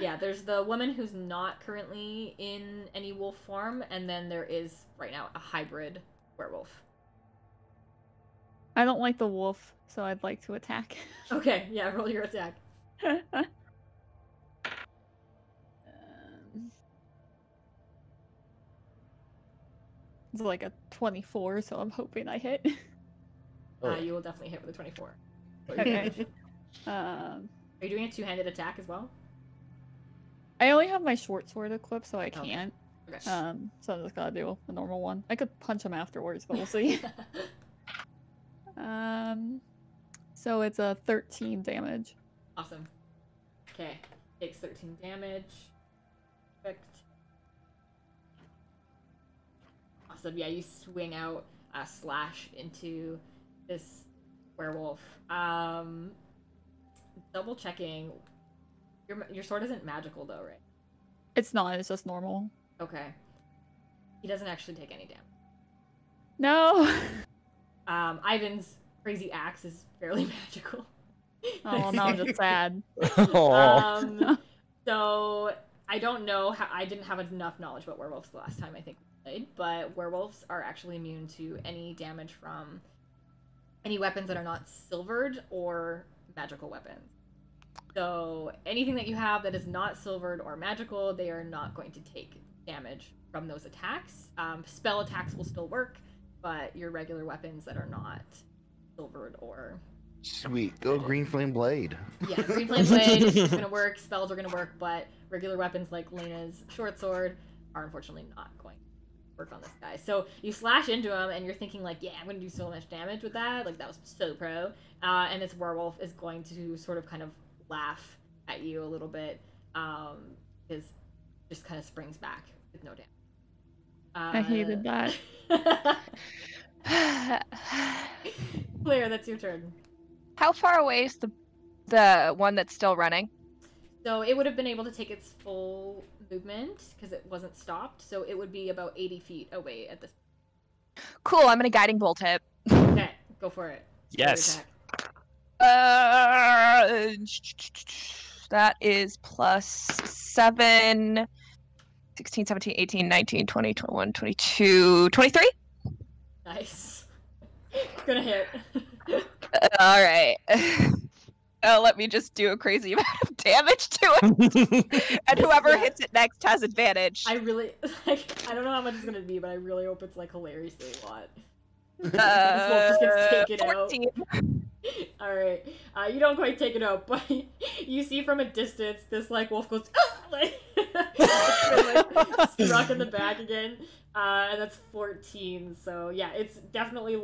Yeah, there's the woman who's not currently in any wolf form, and then there is, right now, a hybrid werewolf. I don't like the wolf, so I'd like to attack. Okay, yeah, roll your attack. It's like a 24, so I'm hoping I hit. You will definitely hit with a 24. Okay. Are you doing a two-handed attack as well? I only have my short sword equipped, so I can't. Okay. So I'm just gonna do a normal one. I could punch him afterwards, but we'll see. So it's a 13 damage. Awesome. Okay, takes 13 damage. Perfect. Awesome. Yeah, you swing out a slash into this werewolf. Double checking. Your sword isn't magical though, right? It's not. It's just normal. Okay. He doesn't actually take any damage. No. Ivan's crazy axe is fairly magical. Oh, now I'm just sad. So I don't know how. I didn't have enough knowledge about werewolves the last time I think we played, but werewolves are actually immune to any damage from any weapons that are not silvered or magical weapons. So anything that you have that is not silvered or magical, they are not going to take damage from those attacks. Spell attacks will still work, but your regular weapons that are not silvered or... Sweet. Go Green Flame Blade. Yeah, Green Flame Blade is going to work, spells are going to work, but regular weapons like Lena's short sword are unfortunately not going to work on this guy. So you slash into him and you're thinking like, yeah, I'm going to do so much damage with that. Like, that was so pro. And this werewolf is going to sort of kind of laugh at you a little bit, because just kind of springs back with no damage. I hated that. Claire, that's your turn. How far away is the one that's still running? So it would have been able to take its full movement because it wasn't stopped. So it would be about 80 feet away at this point. Cool, I'm gonna guiding bolt it. Okay, go for it. Yes. That is plus 7, 16, 17, 18, 19, 20, 21, 22, 23? Nice. Gonna hit. Alright. Let me just do a crazy amount of damage to it. And whoever hits it next has advantage. I really, like, I don't know how much it's gonna be, but I really hope it's, like, hilariously a lot. This wolf just gets taken 14. out. Alright. You don't quite take it out, but you see from a distance, this, like, wolf goes, like, struck in the back again. And that's 14, so yeah, it's definitely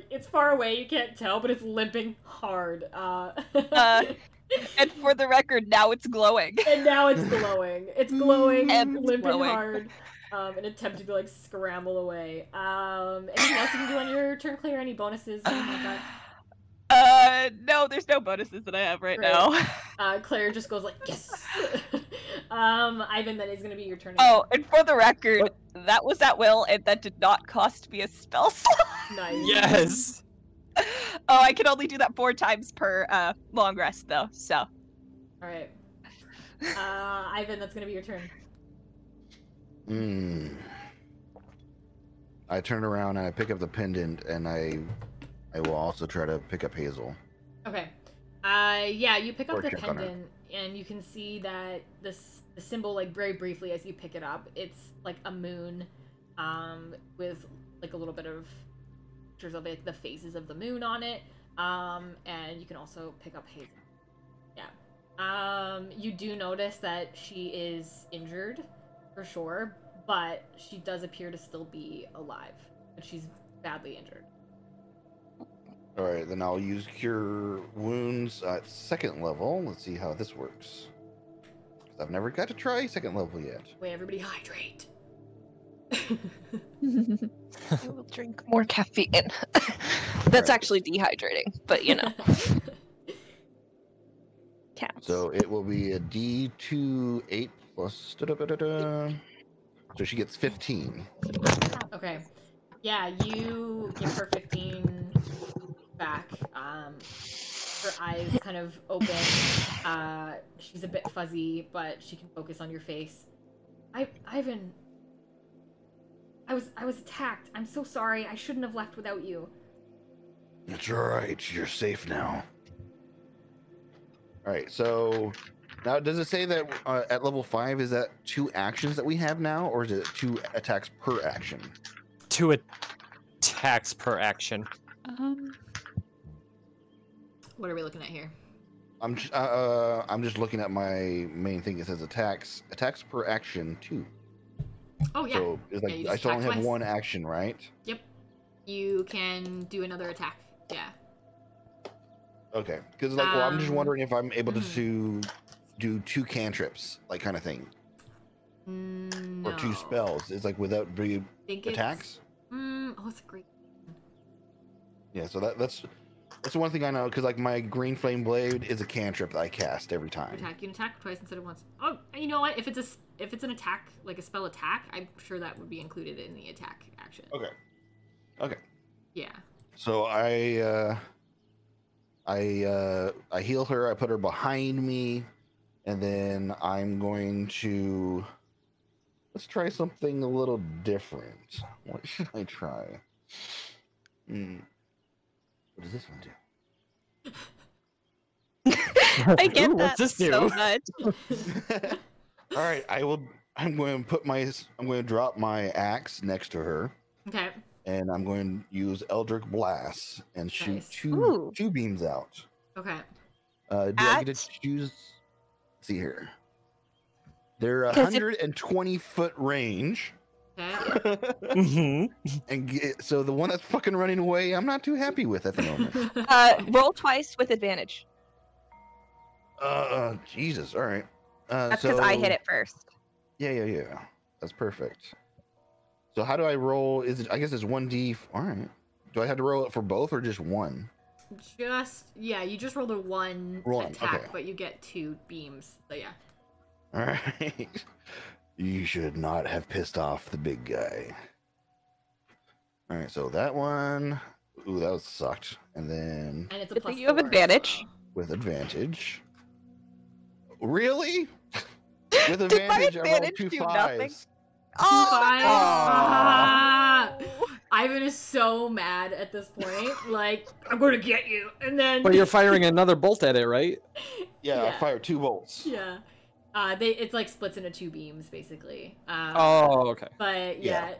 it's far away, you can't tell, but it's limping hard. And for the record, now it's glowing. And now it's glowing. It's glowing, And it's limping glowing. hard, and attempting to, like, scramble away. Anything else you can do on your turn, Claire? Any bonuses? Anything like that? No, there's no bonuses that I have right Great. now. Claire just goes like, yes! Ivan, that is gonna be your turn again. Oh, and for the record, that was at will, and that did not cost me a spell slot. Nice. Yes. Oh, I can only do that 4 times per long rest, though, so. Alright. Ivan, that's gonna be your turn. I turn around and I pick up the pendant, and I will also try to pick up Hazel. Okay. Yeah, you pick up Or the check on her. pendant, and you can see that the symbol, like, very briefly as you pick it up, it's like a moon, with like a little bit of pictures of it, the phases of the moon on it. And you can also pick up Hazel. Yeah. You do notice that she is injured, for sure, but she does appear to still be alive. But she's badly injured. All right, then I'll use Cure Wounds at 2nd level. Let's see how this works. 'Cause I've never got to try 2nd level yet. Wait, everybody hydrate. I will drink more caffeine. That's Right. actually dehydrating, but you know. Counts. So it will be a D2 8 plus. Da-da-da-da-da. So she gets 15. Okay. Yeah, you give her 15 back. Her eyes kind of open. She's a bit fuzzy, but she can focus on your face. Ivan, I was attacked. I'm so sorry. I shouldn't have left without you. It's alright. You're safe now. Alright, so now does it say that at level 5 is that 2 actions that we have now, or is it 2 attacks per action? 2 attacks per action. What are we looking at here? I'm just looking at my main thing. It says attacks per action 2. Oh yeah. So it's like Yeah, you I just still only attack have twice. 1 action, right? Yep. You can do another attack. Yeah. Okay, because like, well, I'm just Um, wondering if I'm able mhm. to do 2 cantrips, like kind of thing, No. or 2 spells. It's like without Think attacks. Oh, that's a great. Yeah, so that's the one thing I know, because like my green flame blade is a cantrip that I cast every time. Attack. You can attack twice instead of once. Oh, you know what? If it's an attack, like a spell attack, I'm sure that would be included in the attack action. Okay. Yeah. So I heal her. I put her behind me, and then I'm going to let's try something a little different. What should I try? What does this one do? I get Ooh, that what's this so do? much. All right, I'm going to drop my axe next to her, Okay. and I'm going to use Eldritch Blast and shoot Nice. Ooh. two beams out. Okay. Do I get At- to choose? Let's see here. They're 'Cause if- 120-foot range, Okay. Mm-hmm. so the one that's fucking running away, I'm not too happy with at the moment. Roll twice with advantage. Jesus. All right. That's because I hit it first. Yeah. That's perfect. So how do I roll? I guess it's 1d. All right. Do I have to roll it for both or just one? You just rolled a one attack, okay. but you get 2 beams. So yeah. All right. You should not have pissed off the big guy. All right. So that one. Ooh, that was sucked. And then And it's a Good plus thing you have 4, advantage. so- with advantage. Really? With Did my advantage, I rolled advantage 2 do nothing? 5s. Oh, fives? no. Ah. Ivan is so mad at this point. Like, I'm gonna get you, and then. But you're firing another bolt at it, right? Yeah, I Yeah. fired 2 bolts. Yeah. It's like splits into 2 beams basically. Oh, okay. But yeah,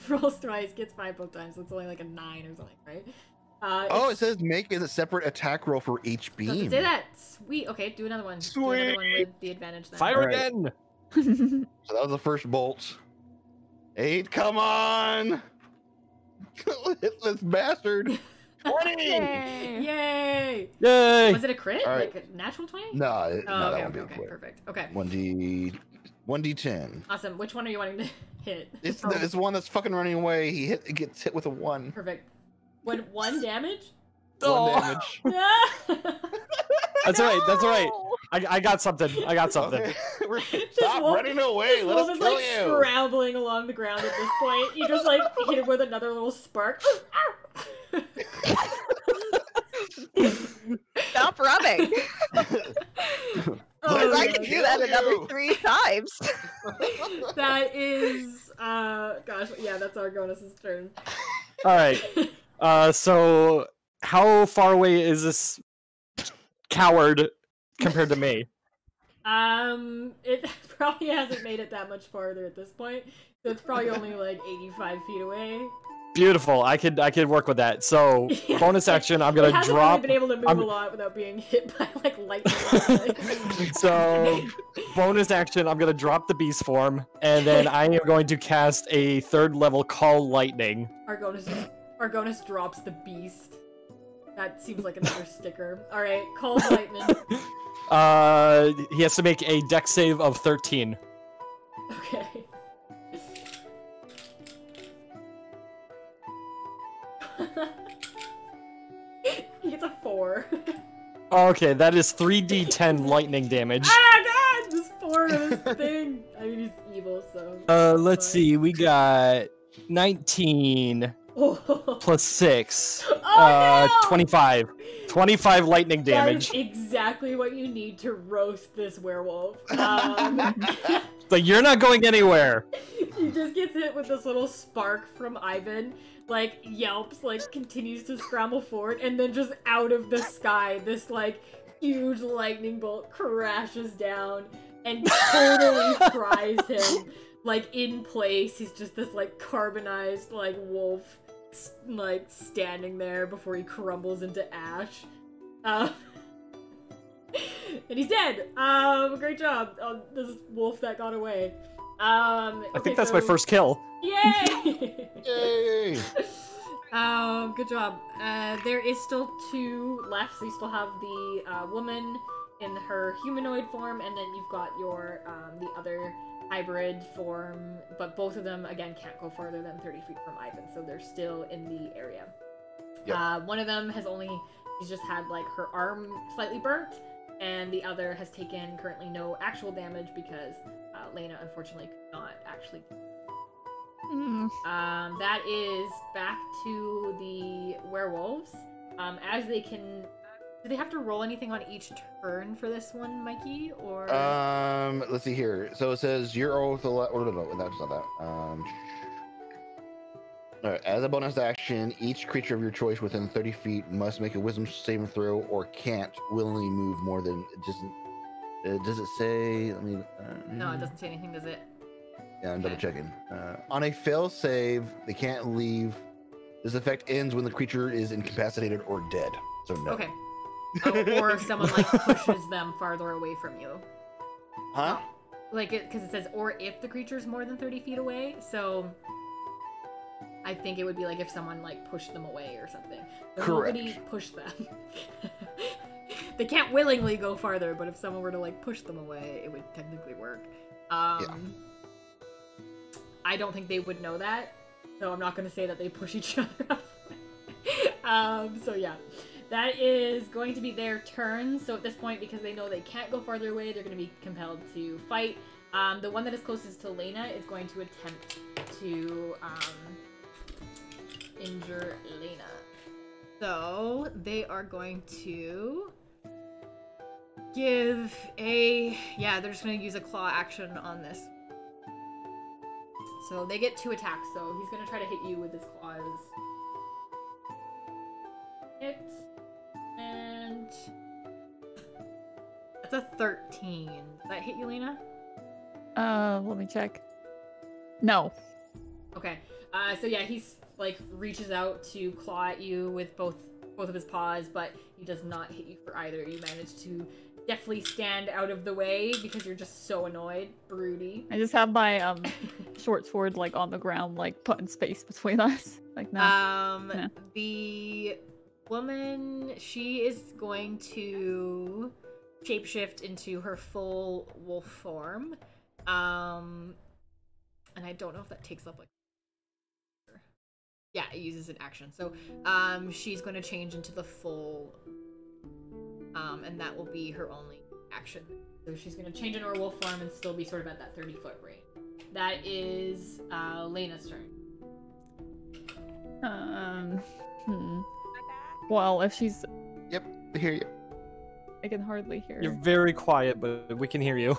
rolls twice, gets 5 both times. So it's only like a 9 or something, right? Oh, it says make it a separate attack roll for each Does it beam. say that? Sweet. Okay, do another one. Do another one with the advantage then. Fire Alright. again. So that was the first bolt. 8, come on! Hit this bastard! 20! Yay! Yay! Was it a crit? All right. Like a natural 20? No, Oh, that okay, won't be a okay, crit. perfect. Okay, 1d10. awesome. Which one are you wanting to hit? It's the one that's fucking running away. It gets hit with a 1. Perfect. One damage? 1 damage. Yeah. That's all right. That's all right. I got something. I got something. Okay. Stop running away. This Let wolf us is kill like you. scrambling along the ground at this point. You just like hit him with another little spark. Stop running. Oh, I God. can do that another 3 times. That is, gosh, yeah, that's Argonas's turn. All right. So how far away is this coward compared to me? It probably hasn't made it that much farther at this point. So it's probably only like 85 feet away. Beautiful. I could work with that. So Yeah, bonus action, I'm It gonna hasn't drop. really been able to move a lot without being hit by like lightning. So bonus action, I'm gonna drop the beast form, and then I am going to cast a 3rd level Call Lightning. Argonis drops the beast. That seems like another sticker. All right, Call Lightning. He has to make a dex save of 13. Okay. He gets a 4. Okay, that is 3d10 lightning damage. Ah, God! This 4 of this thing. I mean, he's evil, so. Let's see. We got 19 Oh. plus 6. Oh, no! 25. 25 lightning damage. That is exactly what you need to roast this werewolf. Like, you're not going anywhere. He just gets hit with this little spark from Ivan, like, yelps, like, continues to scramble forward, and then just out of the sky, this, like, huge lightning bolt crashes down and totally fries him, like, in place. He's just this, like, carbonized, like, wolf, like, standing there before he crumbles into ash. And he's dead! Great job on this wolf that got away. I think that's my first kill. Yay! Yay! Good job. There is still 2 left, so you still have the woman in her humanoid form, and then you've got your the other hybrid form, but both of them again can't go farther than 30 feet from Ivan, so they're still in the area. Yep. One of them she's just had like her arm slightly burnt, and the other has taken currently no actual damage because Lena unfortunately could not actually. That is back to the werewolves. As they can, do they have to roll anything on each turn for this one, Mikey? Or Let's see here. So it says your oath. No, that's not that. All right. As a bonus action, each creature of your choice within 30 feet must make a Wisdom saving throw, or can't willingly move more than it doesn't. Does it say? Let me. No, it doesn't say anything, does it? Yeah, I'm double checking. On a fail save, they can't leave. This effect ends when the creature is incapacitated or dead. So no. Okay. Or if someone like pushes them farther away from you. Huh? Like because it says or if the creature's more than 30 feet away. So I think it would be like if someone like pushed them away or something. But Correct. Nobody pushed them. They can't willingly go farther, but if someone were to like push them away, it would technically work. Yeah. I don't think they would know that, so I'm not going to say that they push each other up. So yeah, that is going to be their turn. So at this point, because they know they can't go farther away, they're going to be compelled to fight. The one that is closest to Lena is going to attempt to injure Lena. So they are going to give a... Yeah, they're just going to use a claw action on this. So they get 2 attacks, so he's going to try to hit you with his claws. Hit. And... That's a 13. Does that hit you, Lena? Let me check. No. Okay. So yeah, he's like reaches out to claw at you with both of his paws, but he does not hit you for either. You manage to deftly stand out of the way because you're just so annoyed, broody. I just have my short sword like on the ground, like put in space between us. Like no. No. The woman, she is going to shapeshift into her full wolf form. And I don't know if that takes up like... Yeah, it uses an action. So, she's going to change into the full... and that will be her only action. So she's going to change into her wolf form and still be sort of at that 30-foot range. That is, Lena's turn. Well, if she's... Yep, I hear you. I can hardly hear You're her. very quiet, but we can hear you.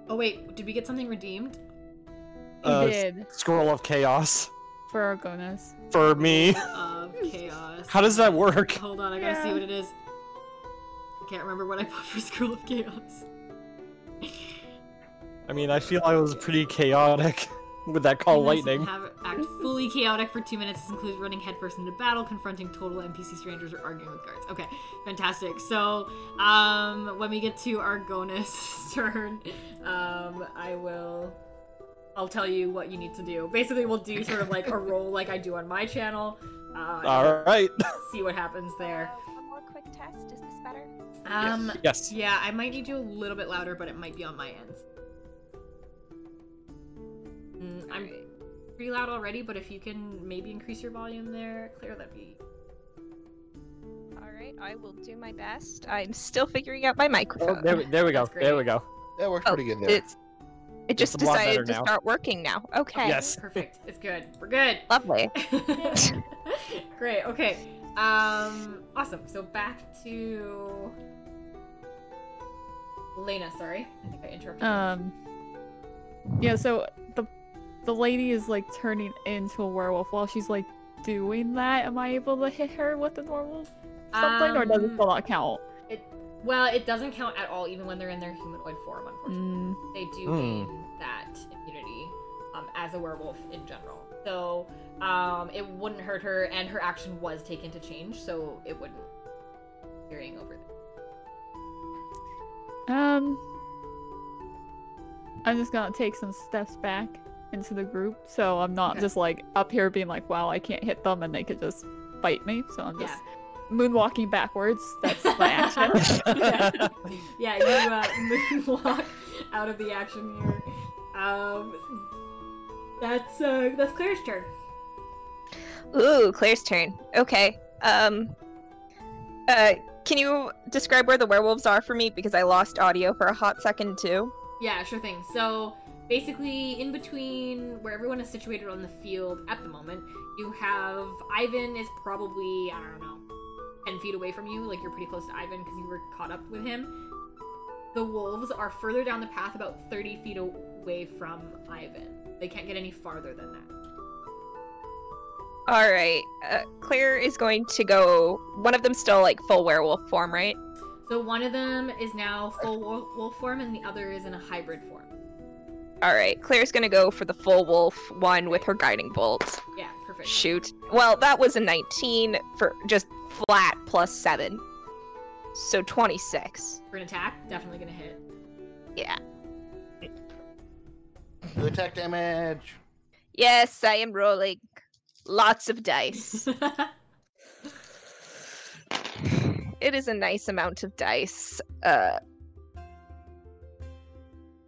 Oh wait, did we get something redeemed? We did. Scroll of Chaos. For Argonis. For me. Of Chaos. How does that work? Hold on, I gotta see what it is. I can't remember what I put for Scroll of Chaos. I mean, I feel I was pretty chaotic with that call lightning. Act fully chaotic for 2 minutes. This includes running headfirst into battle, confronting total NPC strangers, or arguing with guards. Okay, fantastic. So, when we get to Argonis' turn, I'll tell you what you need to do. Basically, we'll do sort of like a roll like I do on my channel. All right. See what happens there. One more quick test. Is this better? Yes. Yeah, I might need you a little bit louder, but it might be on my end. I'm pretty loud already, but if you can maybe increase your volume there, Claire, that'd be... Alright, I will do my best. I'm still figuring out my Oh, microphone. there we go. That's great. There we go. That works pretty good there. It just a lot better decided to now. start working now. Okay. Yes. Perfect. It's good. We're good. Lovely. Great. Okay. Awesome. So back to Lena. Sorry, I think I interrupted. Yeah, so the lady is like turning into a werewolf. While she's like doing that, am I able to hit her with a normal something, or does it still not count? Well, it doesn't count at all, even when they're in their humanoid form. Unfortunately, they do gain that immunity as a werewolf in general. So it wouldn't hurt her, and her action was taken to change, so it wouldn't carrying over there. I'm just gonna take some steps back into the group, so I'm not just like up here being like, wow, I can't hit them and they could just bite me. So I'm just moonwalking backwards. That's my action. Yeah, you moonwalk out of the action here. That's Claire's turn. Ooh, Claire's turn. Okay. Can you describe where the werewolves are for me? Because I lost audio for a hot second too. Yeah, sure thing. So basically, in between where everyone is situated on the field at the moment, you have Ivan is probably, I don't know, 10 feet away from you. Like, you're pretty close to Ivan because you were caught up with him. The wolves are further down the path, about 30 feet away from Ivan. They can't get any farther than that. Alright, Claire is going to go... One of them's still, like, full werewolf form, right? So one of them is now full wolf form, and the other is in a hybrid form. Alright, Claire's gonna go for the full wolf one with her guiding bolt. Yeah, perfect. Shoot. Well, that was a 19 for just flat plus 7. So 26. For an attack, definitely gonna hit. Yeah. Do attack damage. Yes, I am rolling lots of dice. It is a nice amount of dice.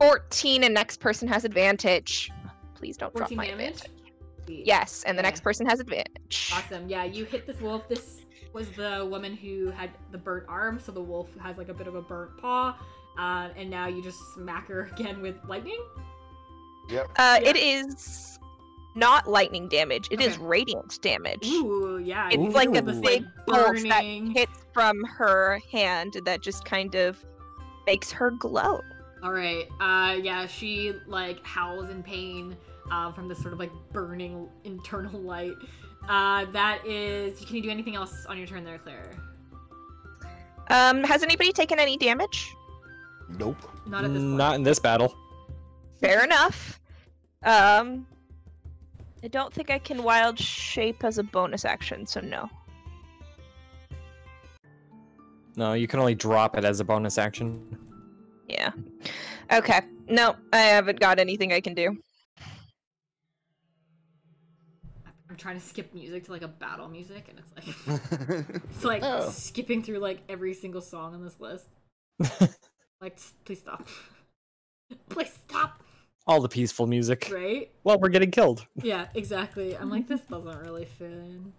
14, and next person has advantage. Please don't drop 14 my damage? advantage. Yes, and the next person has advantage. Awesome. Yeah, you hit this wolf. This was the woman who had the burnt arm, so the wolf has like a bit of a burnt paw. And now you just smack her again with lightning? Yep. It is not lightning damage. It is radiant damage. Ooh, yeah. It's like a this, big like, bolt that burning. hits from her hand that just kind of makes her glow. Alright, yeah, she, like, howls in pain from this sort of, like, burning internal light. That is... Can you do anything else on your turn there, Claire? Has anybody taken any damage? Nope. Not at this point. Not in this battle. Fair enough. I don't think I can wild shape as a bonus action, so no. No, you can only drop it as a bonus action. Yeah. Okay. No, I haven't got anything I can do. I'm trying to skip music to, like, a battle music, and it's like... Oh. skipping through, like, every single song on this list. Like, please stop. Please stop! All the peaceful music. Right? Well, we're getting killed. Yeah, exactly. I'm like, this doesn't really fit in.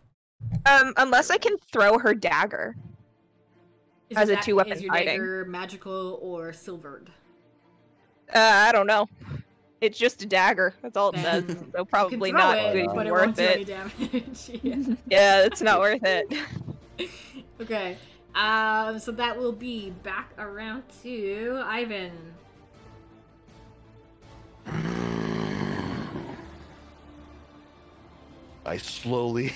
Unless I can throw her dagger. As a two-weapon Is your fighting. dagger magical or silvered? I don't know. It's just a dagger. That's all it Then says. So You can probably throw not it, but it worth won't do any it. damage. Yeah. Yeah, it's not worth it. Okay. So that will be back around to Ivan. I slowly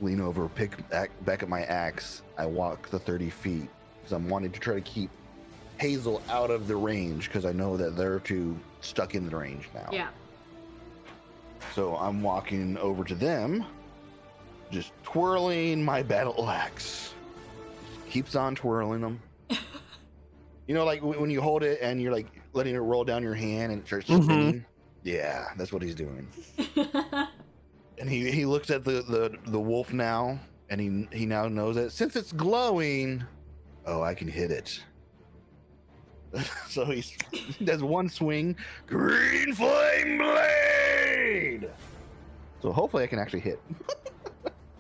lean over, pick back at my axe. I walk the 30 feet because I'm wanting to try to keep Hazel out of the range because I know that they're two stuck in the range now. Yeah. So I'm walking over to them, just twirling my battle axe. Keeps on twirling them. You know, like when you hold it and you're like letting it roll down your hand and it starts spinning. Yeah, that's what he's doing. And he looks at the wolf now, and he now knows that since it's glowing, oh, I can hit it. So he does one swing, green flame blade. So hopefully I can actually hit.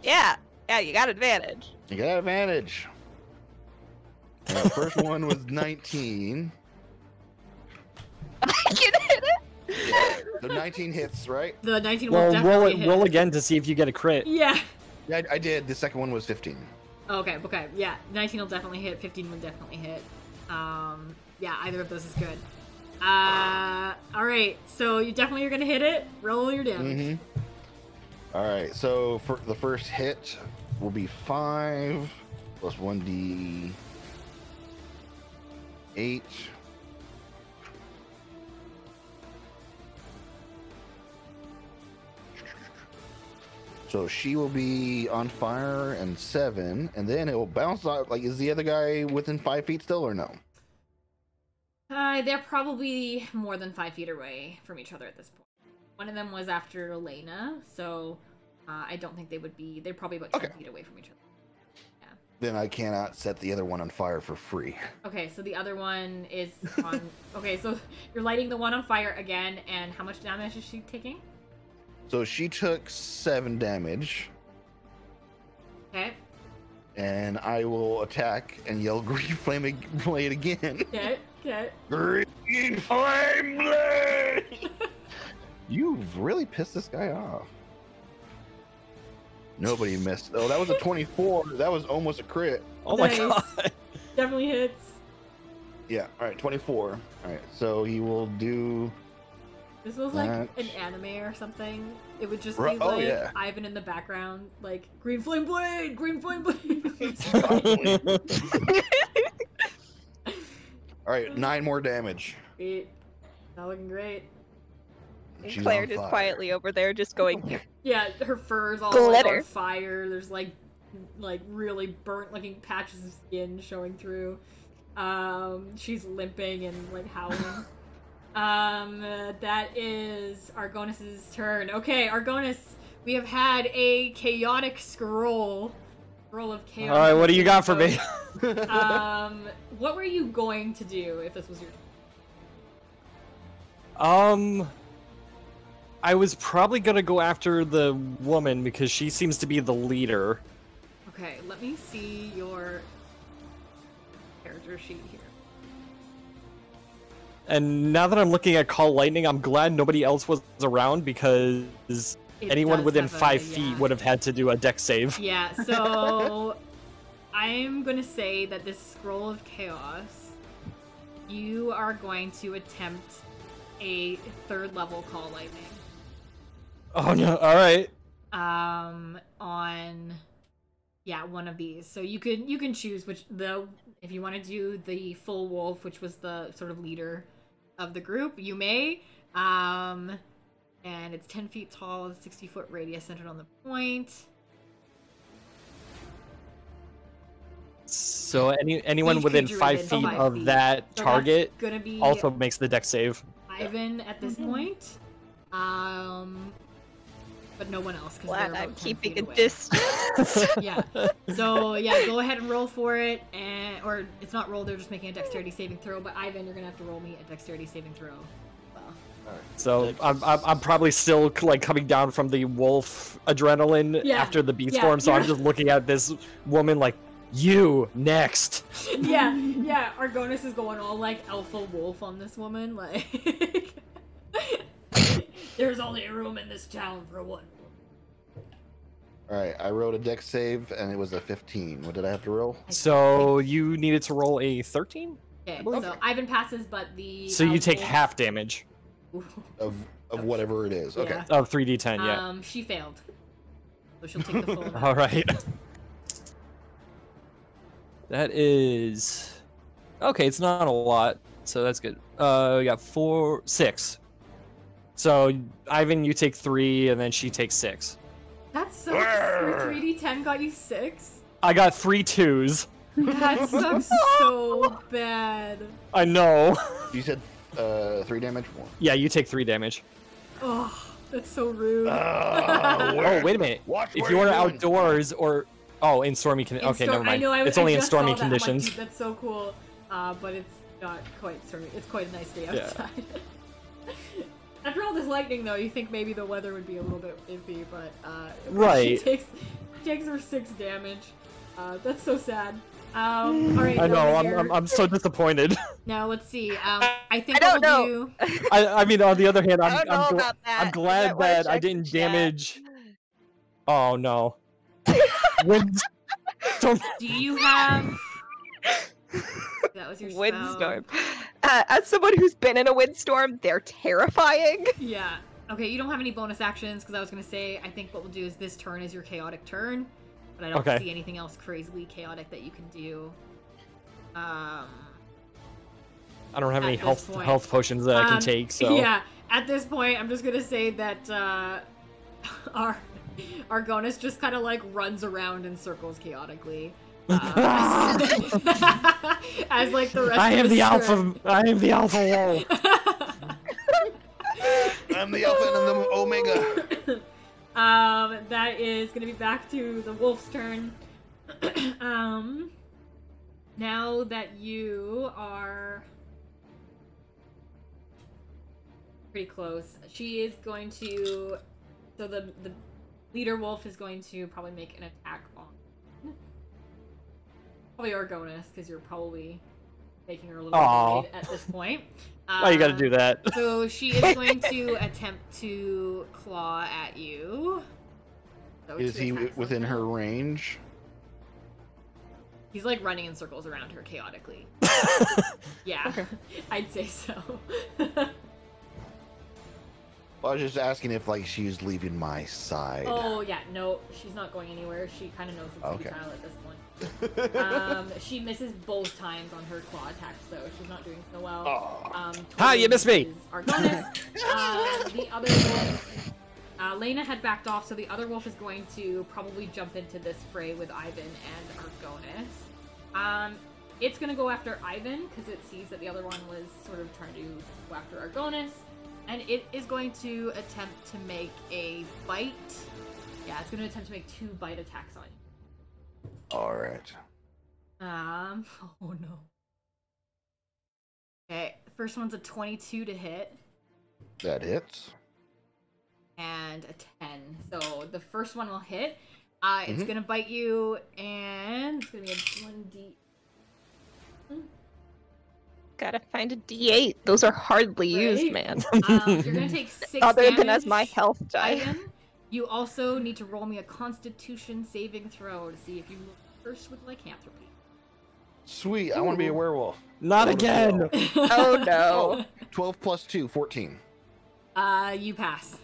Yeah, you got advantage. You got advantage. The first one was 19. I can hit it. Yeah, the 19 hits, right? The 19 will Well, definitely hit. roll again to see if you get a crit. Yeah. Yeah, I did. The second one was 15. Okay. Yeah. 19 will definitely hit. 15 will definitely hit. Yeah, either of those is good. All right. So you definitely are gonna hit it. Roll your damage. All right. So for the first hit will be 5 plus 1d8. So she will be on fire and 7, and then it will bounce out. Like, is the other guy within 5 feet still, or no? They're probably more than 5 feet away from each other at this point. One of them was after Elena, so I don't think they would be. They're probably about 10 feet away from each other. Yeah. Then I cannot set the other one on fire for free. Okay, so the other one is on. Okay, so you're lighting the one on fire again, and how much damage is she taking? So she took 7 damage. Okay. And I will attack and yell green flame blade again. Okay. Green flame blade! You've really pissed this guy off. Nobody missed. Oh, that was a 24. That was almost a crit. Oh Nice. my god. Definitely hits. Yeah, alright, 24. Alright, so he will do... This was like that. an anime or something. It would just be Right, like oh, yeah. Ivan in the background, like green flame blade, green flame blade. Alright, 9 more damage. Sweet. Not looking great. And She's Claire on just fire. quietly over there, just going. Yeah, her fur's all like, Glitter. on fire. There's like really burnt looking patches of skin showing through. She's limping and like howling. That is Argonas's turn. Okay, Argonas, we have had a chaotic scroll of chaos. All right, what do you got for me? What were you going to do if this was your turn? I was probably gonna go after the woman because she seems to be the leader. Okay, let me see your character sheet here. And now that I'm looking at Call Lightning, I'm glad nobody else was around because It anyone does within have a- 5 feet would have had to do a dex save. Yeah, so I'm gonna say that this scroll of chaos, you are going to attempt a 3rd level Call Lightning. Oh no! All right. On one of these. So you can choose if you want to do the full wolf, which was the sort of leader of the group, you may. And it's 10 feet tall, 60-foot radius centered on the point. So anyone Each within creature 5 within feet 5 of feet. that So that's target gonna be also makes the dex save. Ivan at this point. But no one else. Glad they're I'm about 10 keeping feet a away. distance. Yeah. So yeah, go ahead and roll for it, or it's not roll. They're just making a dexterity saving throw. But Ivan, you're gonna have to roll me a dexterity saving throw. Well, So I'm probably still like coming down from the wolf adrenaline Yeah, after the beast yeah, form. So I'm you're- just looking at this woman like, you next. yeah. Argonas is going all like alpha wolf on this woman. Like, there's only room in this town for one. Alright, I rolled a dex save and it was a 15. What did I have to roll? So you needed to roll a 13. Okay. believe- So Ivan passes, but the So you take wolf- half damage Of whatever it is. Okay. Yeah. of 3d10. Yeah. She failed. So she'll take the full amount. All right. That is Okay, it's not a lot, so that's good. We got 6. So Ivan, you take 3, and then she takes 6. That sucks. Your 3d10 got you 6. I got 3 2s. That sucks so bad. I know. You said 3 damage? More. Yeah, you take 3 damage. Oh, that's so rude. Oh, wait a minute. Watch If where you you're are going. outdoors or in stormy conditions. Okay, never mind. I know, it's I only in just stormy saw that. I'm like, conditions. dude, that's so cool. But it's not quite stormy. It's quite a nice day Yeah. outside. After all this lightning, though, you think maybe the weather would be a little bit iffy, but Right. She takes her 6 damage. That's so sad. All right. I know. over here. I'm so disappointed. Now let's see. I think I don't what we'll know. do. I mean, on the other hand, I don't know about that. I'm You glad might wanna that I check the didn't chat. damage. Oh no. Don't... Do you have? That was your spell. Windstorm. As someone who's been in a windstorm, they're terrifying. Yeah. Okay, you don't have any bonus actions because I was gonna say I think what we'll do is this turn is your chaotic turn, but I don't Okay. see anything else crazily chaotic that you can do. I don't have At any this point. health potions that I can take. So Yeah. At this point, I'm just gonna say that our Argonis just kind of like runs around in circles chaotically. As like the rest I of am the turn. alpha. I am the alpha wall. I'm the alpha and the omega. That is gonna be back to the wolf's turn. Now that you are pretty close, she is going to. So the leader wolf is going to probably make an attack on probably Argonis because you're probably making her a little Aw. annoyed at this point. Why you gotta do that? So she is going to attempt to claw at you. So Is two he attacks within on her range? He's like running in circles around her chaotically. Yeah, I'd say so. Well, I was just asking if like she was leaving my side. Oh yeah, no, she's not going anywhere. She kind of knows it's Okay. futile at this point. She misses both times on her claw attacks, though. She's not doing so well. Aw. Ha, you missed me! is Argonis. The other wolf, Lena had backed off, so the other wolf is going to probably jump into this fray with Ivan and Argonis. It's going to go after Ivan because it sees that the other one was sort of trying to go after Argonis. And it is going to attempt to make a bite. Yeah, it's going to attempt to make 2 bite attacks on you. All right. Oh no. Okay, first one's a 22 to hit. That hits. And a 10. So the first one will hit. It's gonna bite you, and it's gonna be a 1d. Gotta find a D8. Those are hardly used, Right? man. You're gonna take 6 Other damage. than as my health die. Ivan. You also need to roll me a Constitution saving throw to see if you curse with lycanthropy. Sweet. I want to be a werewolf. Not Roll a again. 12. Oh no. 12 plus 2, 14. You pass.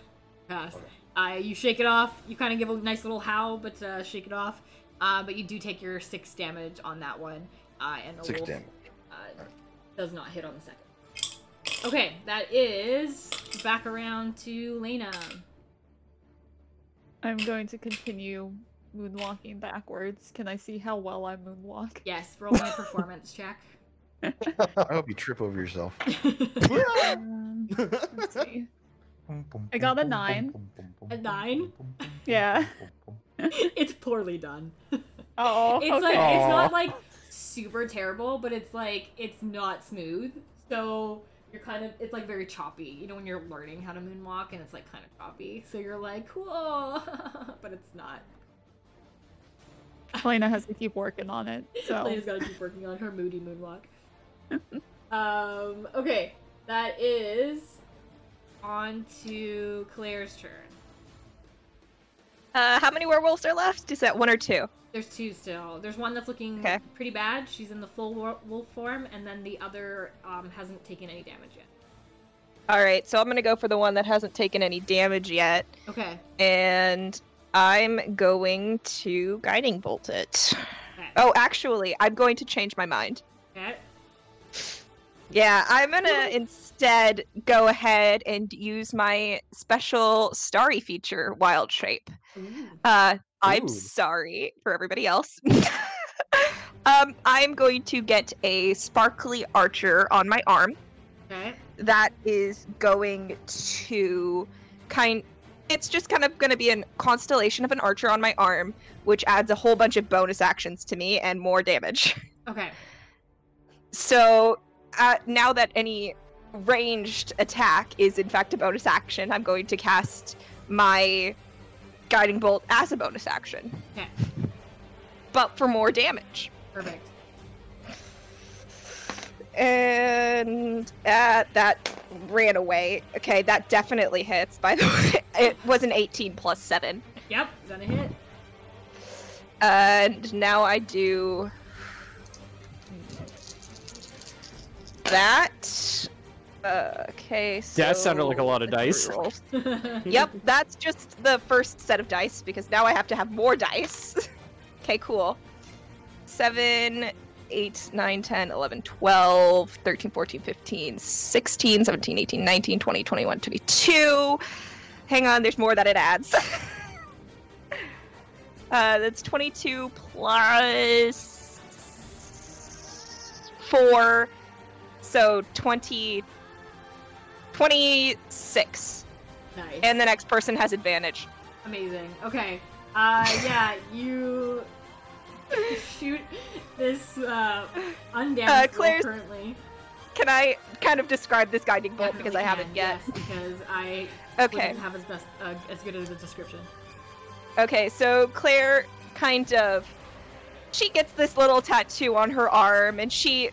You shake it off. You kind of give a nice little howl, but shake it off. But you do take your 6 damage on that one. And the 6 wolf damage. does not hit on the second. Okay, that is back around to Lena. I'm going to continue moonwalking backwards. Can I see how well I moonwalk? Yes, roll me a performance check. I hope you trip over yourself. Let's see. I got a 9. A 9? Yeah. It's poorly done. Oh, It's okay. like it's Aw. not like super terrible, but it's like it's not smooth. So you're kind of it's like very choppy. You know when you're learning how to moonwalk and it's like kind of choppy. So you're like, cool, but it's not. Helena has to keep working on it. So Lena's gotta keep working on her moody moonwalk. Okay, that is on to Claire's turn. How many werewolves are left? Is that 1 or 2? There's 2 still. There's one that's looking Okay. pretty bad. She's in the full wolf form, and then the other hasn't taken any damage yet. Alright, so I'm gonna go for the one that hasn't taken any damage yet. Okay. And I'm going to guiding bolt it. Okay. Oh, actually, I'm going to change my mind. Okay. Yeah, I'm gonna instead go ahead and use my special starry feature, Wild Shape. Ooh. I'm Ooh. sorry for everybody else. I'm going to get a sparkly archer on my arm. Okay. That is going to it's just kind of going to be a constellation of an archer on my arm, which adds a whole bunch of bonus actions to me and more damage. Okay. So now that any ranged attack is in fact a bonus action, I'm going to cast my guiding bolt as a bonus action. Okay. But for more damage. Perfect. And that ran away. Okay, that definitely hits, by the way. It was an 18 plus 7. Yep, gonna hit. And now I do that. Okay, so... That sounded like a lot of dice. Yep, that's just the first set of dice, because now I have to have more dice. Okay, cool. 7, 8, 9, 10, 11, 12, 13, 14, 15, 16, 17, 18, 19, 20, 21, 22. Hang on, there's more that it adds. That's 22 plus 4, so 26. Nice. And the next person has advantage. Amazing. Okay. Yeah, you shoot this undamaged Claire's- wolf currently. Can I kind of describe this guiding bolt because I Definitely haven't can, yet? Yes, because I Okay. wouldn't have as good as a description. Okay, so Claire she gets this little tattoo on her arm and she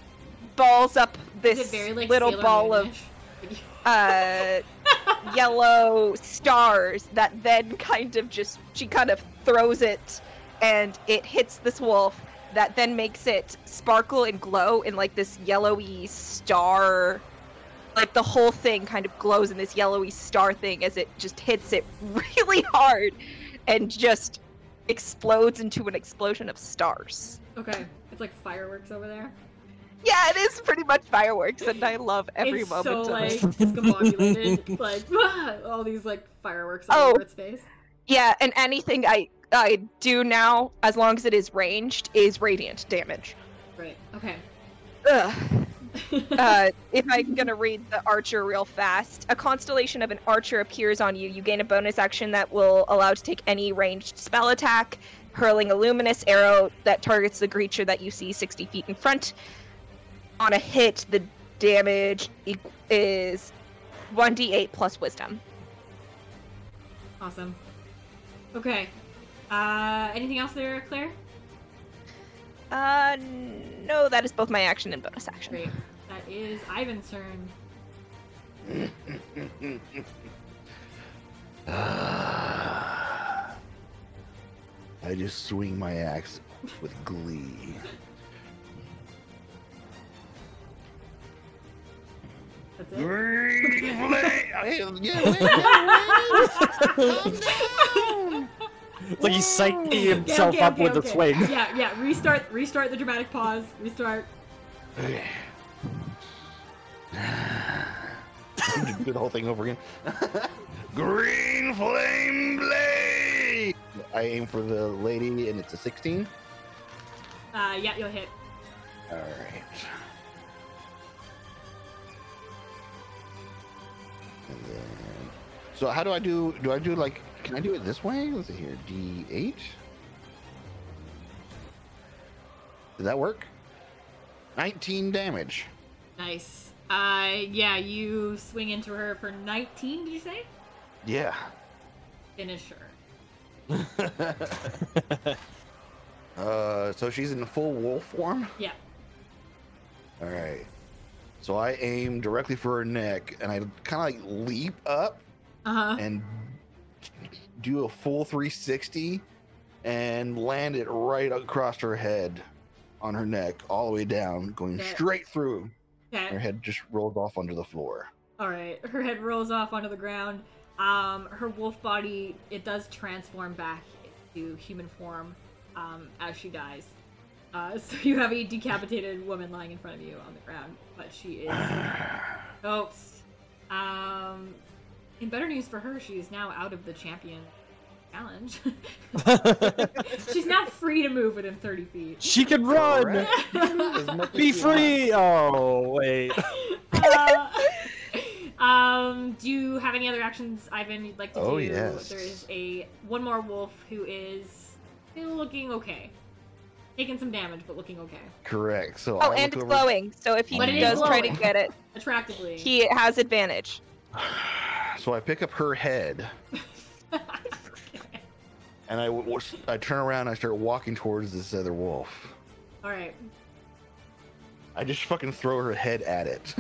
balls up Is this it very like little Sailor ball Moon-ish? of yellow stars that then she kind of throws it and it hits this wolf that then makes it sparkle and glow in like this yellowy star. Like the whole thing kind of glows in this yellowy star thing as it just hits it really hard and just explodes into an explosion of stars. Okay, it's like fireworks over there. Yeah, it is pretty much fireworks, and I love every It's moment so of like it. discombobulated, like all these like fireworks all Oh. over its face. Yeah, and anything I do now, as long as it is ranged, is radiant damage. Right. Okay. Ugh. If I'm gonna read the archer real fast, a constellation of an archer appears on you. You gain a bonus action that will allow to take any ranged spell attack, hurling a luminous arrow that targets the creature that you see 60 feet in front. On a hit, the damage is 1d8 plus wisdom. Awesome. Okay. Anything else there, Claire? No, that is both my action and bonus action. Great. That is Ivan's turn. I just swing my axe with glee. That's it. Green flame! It's like he's psyching himself up with the swing. Yeah. Restart the dramatic pause. Restart. Okay. Do the whole thing over again. Green flame blade! I aim for the lady and it's a 16. Yeah, you'll hit. Alright. And then... So how do I do like... Can I do it this way? Let's see here. D8? Did that work? 19 damage. Nice. Yeah, you swing into her for 19, did you say? Yeah. Finish her. So she's in full wolf form? Yeah. Alright. So I aim directly for her neck and I kind of like leap up and do a full 360 and land it right across her head on her neck, all the way down, going Okay. straight through. Her Okay. head just rolls off onto the floor. Alright. Her head rolls off onto the ground. Her wolf body, it does transform back to human form as she dies. So you have a decapitated woman lying in front of you on the ground, but she is oops. In better news for her, she is now out of the champion challenge. She's now free to move within 30 feet. She can run! Be free! Oh, wait. Do you have any other actions, Ivan, you'd like to do? Oh, yes. There is one more wolf who is still looking okay. Taking some damage, but looking okay. Correct. So Oh, I and look it's over- glowing, so if he But it is does try to glowing. get it, Attractively. he has advantage. So I pick up her head and I turn around and I start walking towards this other wolf. Alright. I just fucking throw her head at it.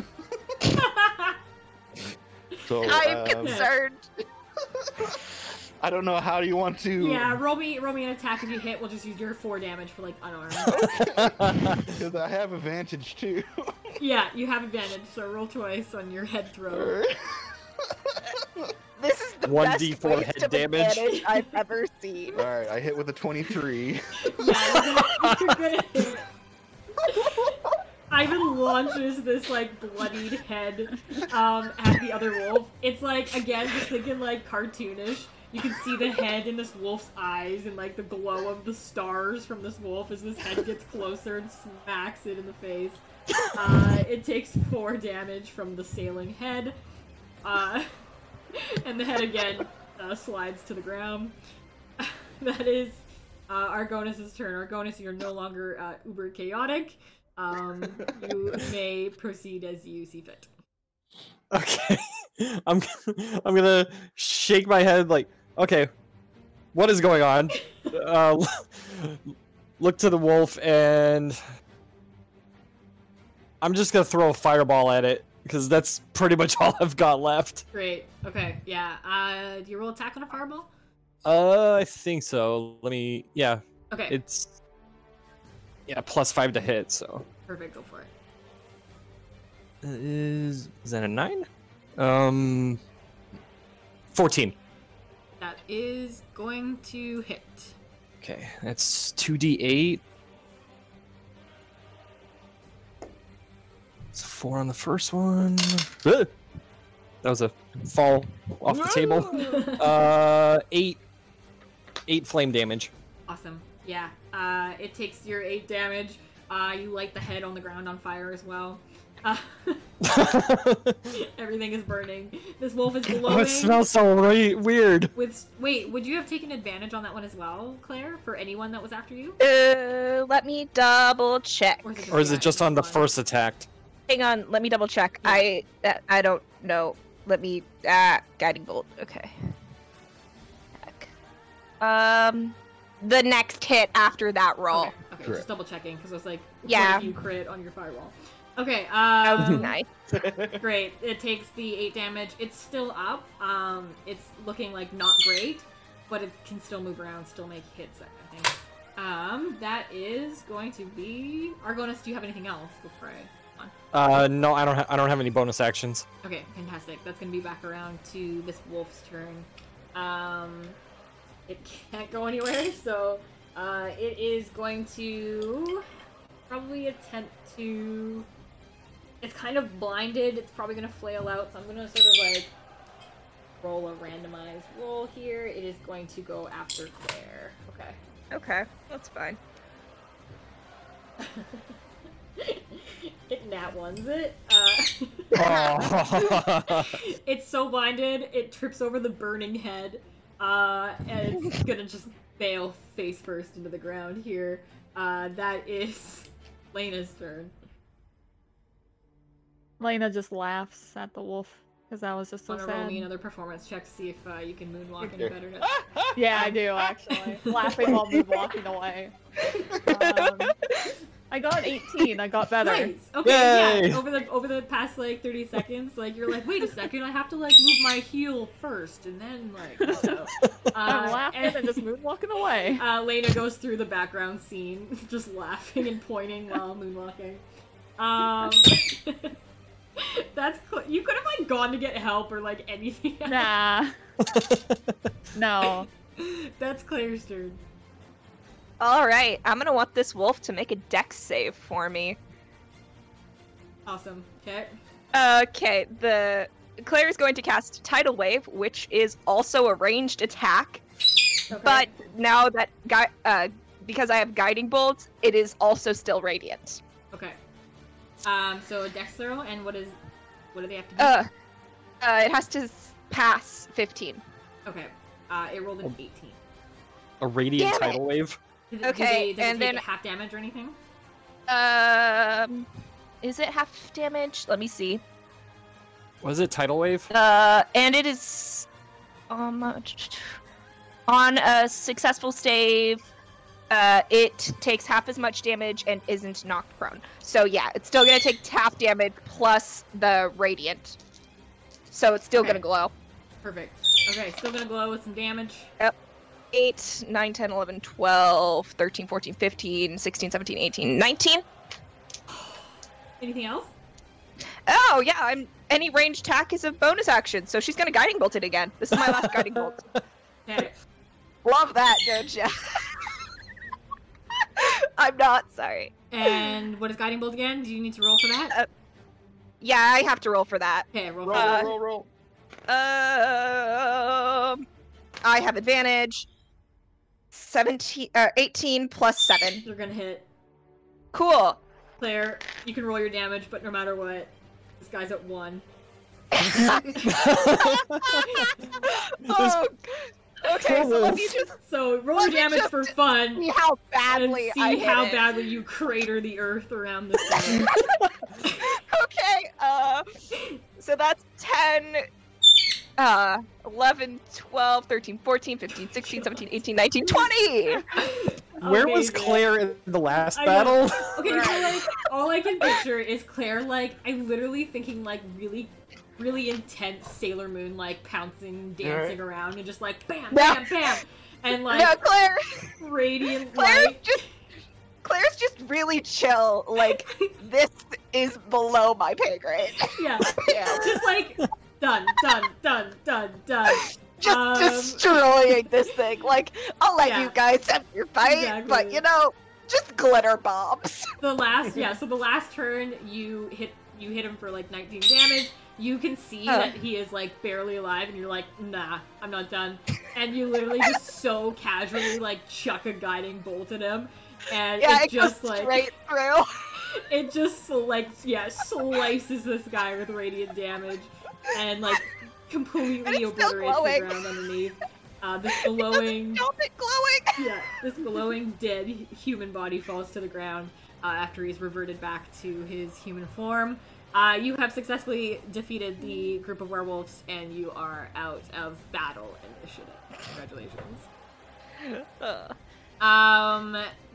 So I'm concerned. I don't know, how do you want to? Yeah, roll me an attack. If you hit, we'll just use your 4 damage for like unarmed. Because I have advantage too. Yeah, you have advantage, so roll twice on your head throw. This is the 1d4 best waste head of damage. advantage I've ever seen. All right, I hit with a 23. Yeah, you're gonna hit. Ivan launches this like bloodied head at the other wolf. It's like, again, just thinking like cartoonish. You can see the head in this wolf's eyes and like the glow of the stars from this wolf as this head gets closer and smacks it in the face. It takes 4 damage from the sailing head. And the head again slides to the ground. That is Argonis' turn. Argonis, you're no longer uber chaotic. You may proceed as you see fit. Okay. I'm gonna shake my head like, okay, what is going on? Look to the wolf and I'm just gonna throw a fireball at it because that's pretty much all I've got left. Great. Okay. Yeah. Do you roll attack on a fireball? I think so. Yeah, Okay. it's +5 to hit. So Perfect. Go for it. is that a 9? 14. That is going to hit. Okay, that's 2d8. It's 4 on the first one. Ugh! That was a fall off the table. 8 flame damage. Awesome. Yeah. It takes your 8 damage. You light the head on the ground on fire as well. Everything is burning. This wolf is glowing. Oh, it smells so weird. Wait, would you have taken advantage on that one as well, Claire? For anyone that was after you? Let me double check. Or is it just on the first attack? Hang on, let me double check. Yeah. I don't know. Let me guiding bolt. Okay. Heck. The next hit after that roll. Okay, Correct. just double checking because I was like, Yeah. what if you crit on your fireball? Okay. That would be nice. Great. It takes the 8 damage. It's still up. It's looking like not great, but it can still move around, still make hits, I think. That is going to be Argonis. Do you have anything else before I? No, I don't have any bonus actions. Okay, fantastic. That's gonna be back around to this wolf's turn. It can't go anywhere, so it is going to probably attempt to. It's kind of blinded. It's probably gonna flail out, so I'm gonna sort of like roll a randomized roll here. It is going to go after Claire. Okay. Okay, that's fine. It nat ones it. Oh. It's so blinded, it trips over the burning head, and it's gonna just bail face first into the ground here. That is Lena's turn. Lena just laughs at the wolf because that was just so Wanna roll me sad. another performance check to see if you can moonwalk any better? Yeah, I do actually. Laughing while walking away. I got 18. I got better. Nice. Okay, Yay! yeah. Over the past like 30 seconds, like you're like, wait a second, I have to like move my heel first, and then like. I'm laughing and just moonwalking away. Lena goes through the background scene, just laughing and pointing while moonwalking. That's you could have like gone to get help or like anything else. Nah. No. That's Claire's turn. All right, I'm gonna want this wolf to make a dex save for me. Awesome. Okay. Okay, Claire is going to cast Tidal Wave, which is also a ranged attack. Okay. But now that because I have Guiding Bolt, it is also still radiant. Okay. So a dex throw, and what do they have to do? It has to pass 15. Okay. It rolled an 18. A radiant Damn it. tidal wave. Okay, does and it then- take half damage or anything? Is it half damage? Let me see. Was it tidal wave? And it is on a successful save. It takes half as much damage and isn't knocked prone. So yeah, it's still gonna take half damage plus the radiant. So it's still Okay. gonna glow. Perfect. Okay, still gonna glow with some damage. 8, 9, 10, 11, 12, 13, 14, 15, 16, 17, 18, 19. Anything else? Oh yeah, any ranged attack is a bonus action, so she's gonna Guiding Bolt it again. This is my last Guiding Bolt. Okay. Love that, don't ya? I'm not sorry. And what is Guiding Bolt again? Do you need to roll for that? Yeah, I have to roll for that. Okay, roll Roll, for that. roll, roll. I have advantage. 18 plus 7. You're gonna hit. Cool. Claire, you can roll your damage, but no matter what, this guy's at 1. Oh, okay, so let me just So roll Let your me damage just for fun. see how And badly see I hit how it. badly you crater the earth around this thing. Okay, so that's 10, 11, 12, 13, 14, 15, 16, 17, 18, 19, 20! Where was Amazing. Claire in the last I know. battle? Okay, so like all I can picture is Claire like I'm literally thinking like really intense Sailor Moon like pouncing, dancing around and just like bam, bam, bam, and like No, Claire, radiant light. Claire's just really chill. Like, this is below my pay grade. Yeah, Yeah. just like done. Just destroying this thing. Like, I'll let Yeah. you guys have your fight, but Exactly. you know, just glitter bombs. The last turn you hit him for like 19 damage. You can see that he is like barely alive, and you're like, nah, I'm not done. And you literally just so casually like chuck a Guiding Bolt at him, and Yeah, it just goes like straight through. it just like slices this guy with radiant damage, and like And completely it's still obliterates the glowing. ground underneath. This glowing. Stop it glowing! Yeah, this glowing dead human body falls to the ground after he's reverted back to his human form. You have successfully defeated the group of werewolves, and you are out of battle initiative. Congratulations.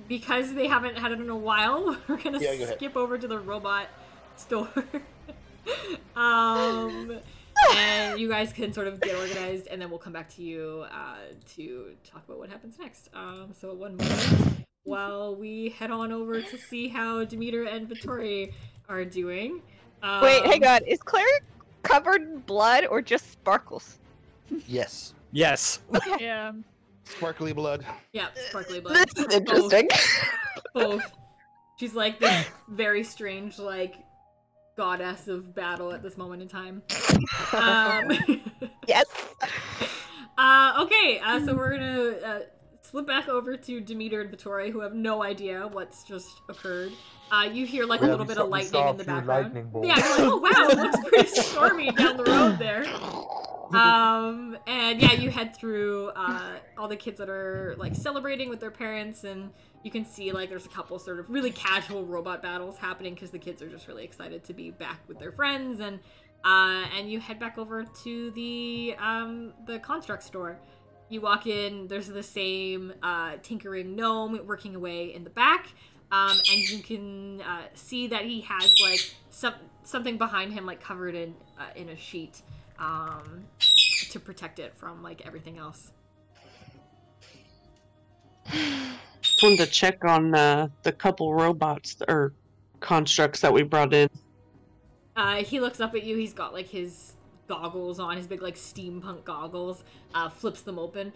Because they haven't had it in a while, we're gonna Yeah, go ahead. skip over to the robot store. And you guys can sort of get organized, and then we'll come back to you to talk about what happens next. So one moment while we head on over to see how Demeter and Vittori are doing. Wait, hang on. Is Claire covered in blood or just sparkles? Yes. Yes. Yeah. Sparkly blood. Yeah, sparkly blood. This is interesting. Both. She's like this very strange, like, goddess of battle at this moment in time. Yes. Okay, so we're gonna slip back over to Demeter and Vittori, who have no idea what's just occurred. You hear like a Yeah, little we bit saw- of we lightning saw a in the few background. lightning bolts. Yeah, you're like, oh wow, it looks pretty stormy down the road there. And yeah, you head through all the kids that are like celebrating with their parents, and you can see like there's a couple sort of really casual robot battles happening because the kids are just really excited to be back with their friends, and you head back over to the construct store. You walk in, there's the same tinkering gnome working away in the back, and you can see that he has like something behind him like covered in a sheet to protect it from like everything else. Just wanted to check on the couple robots or constructs that we brought in. He looks up at you. He's got like his goggles on, his big like steampunk goggles. Flips them open.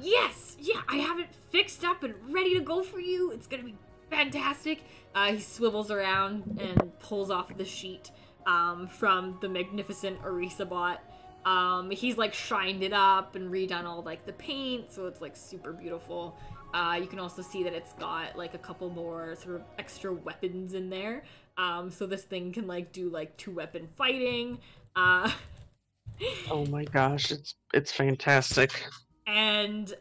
Yes, yeah. I haven't fixed up and ready to go for you. It's gonna be fantastic. He swivels around and pulls off the sheet from the magnificent Orisa bot. He's like shined it up and redone all like the paint, so it's like super beautiful. You can also see that it's got like a couple more sort of extra weapons in there. So this thing can like do like 2-weapon fighting. Oh my gosh, it's fantastic. And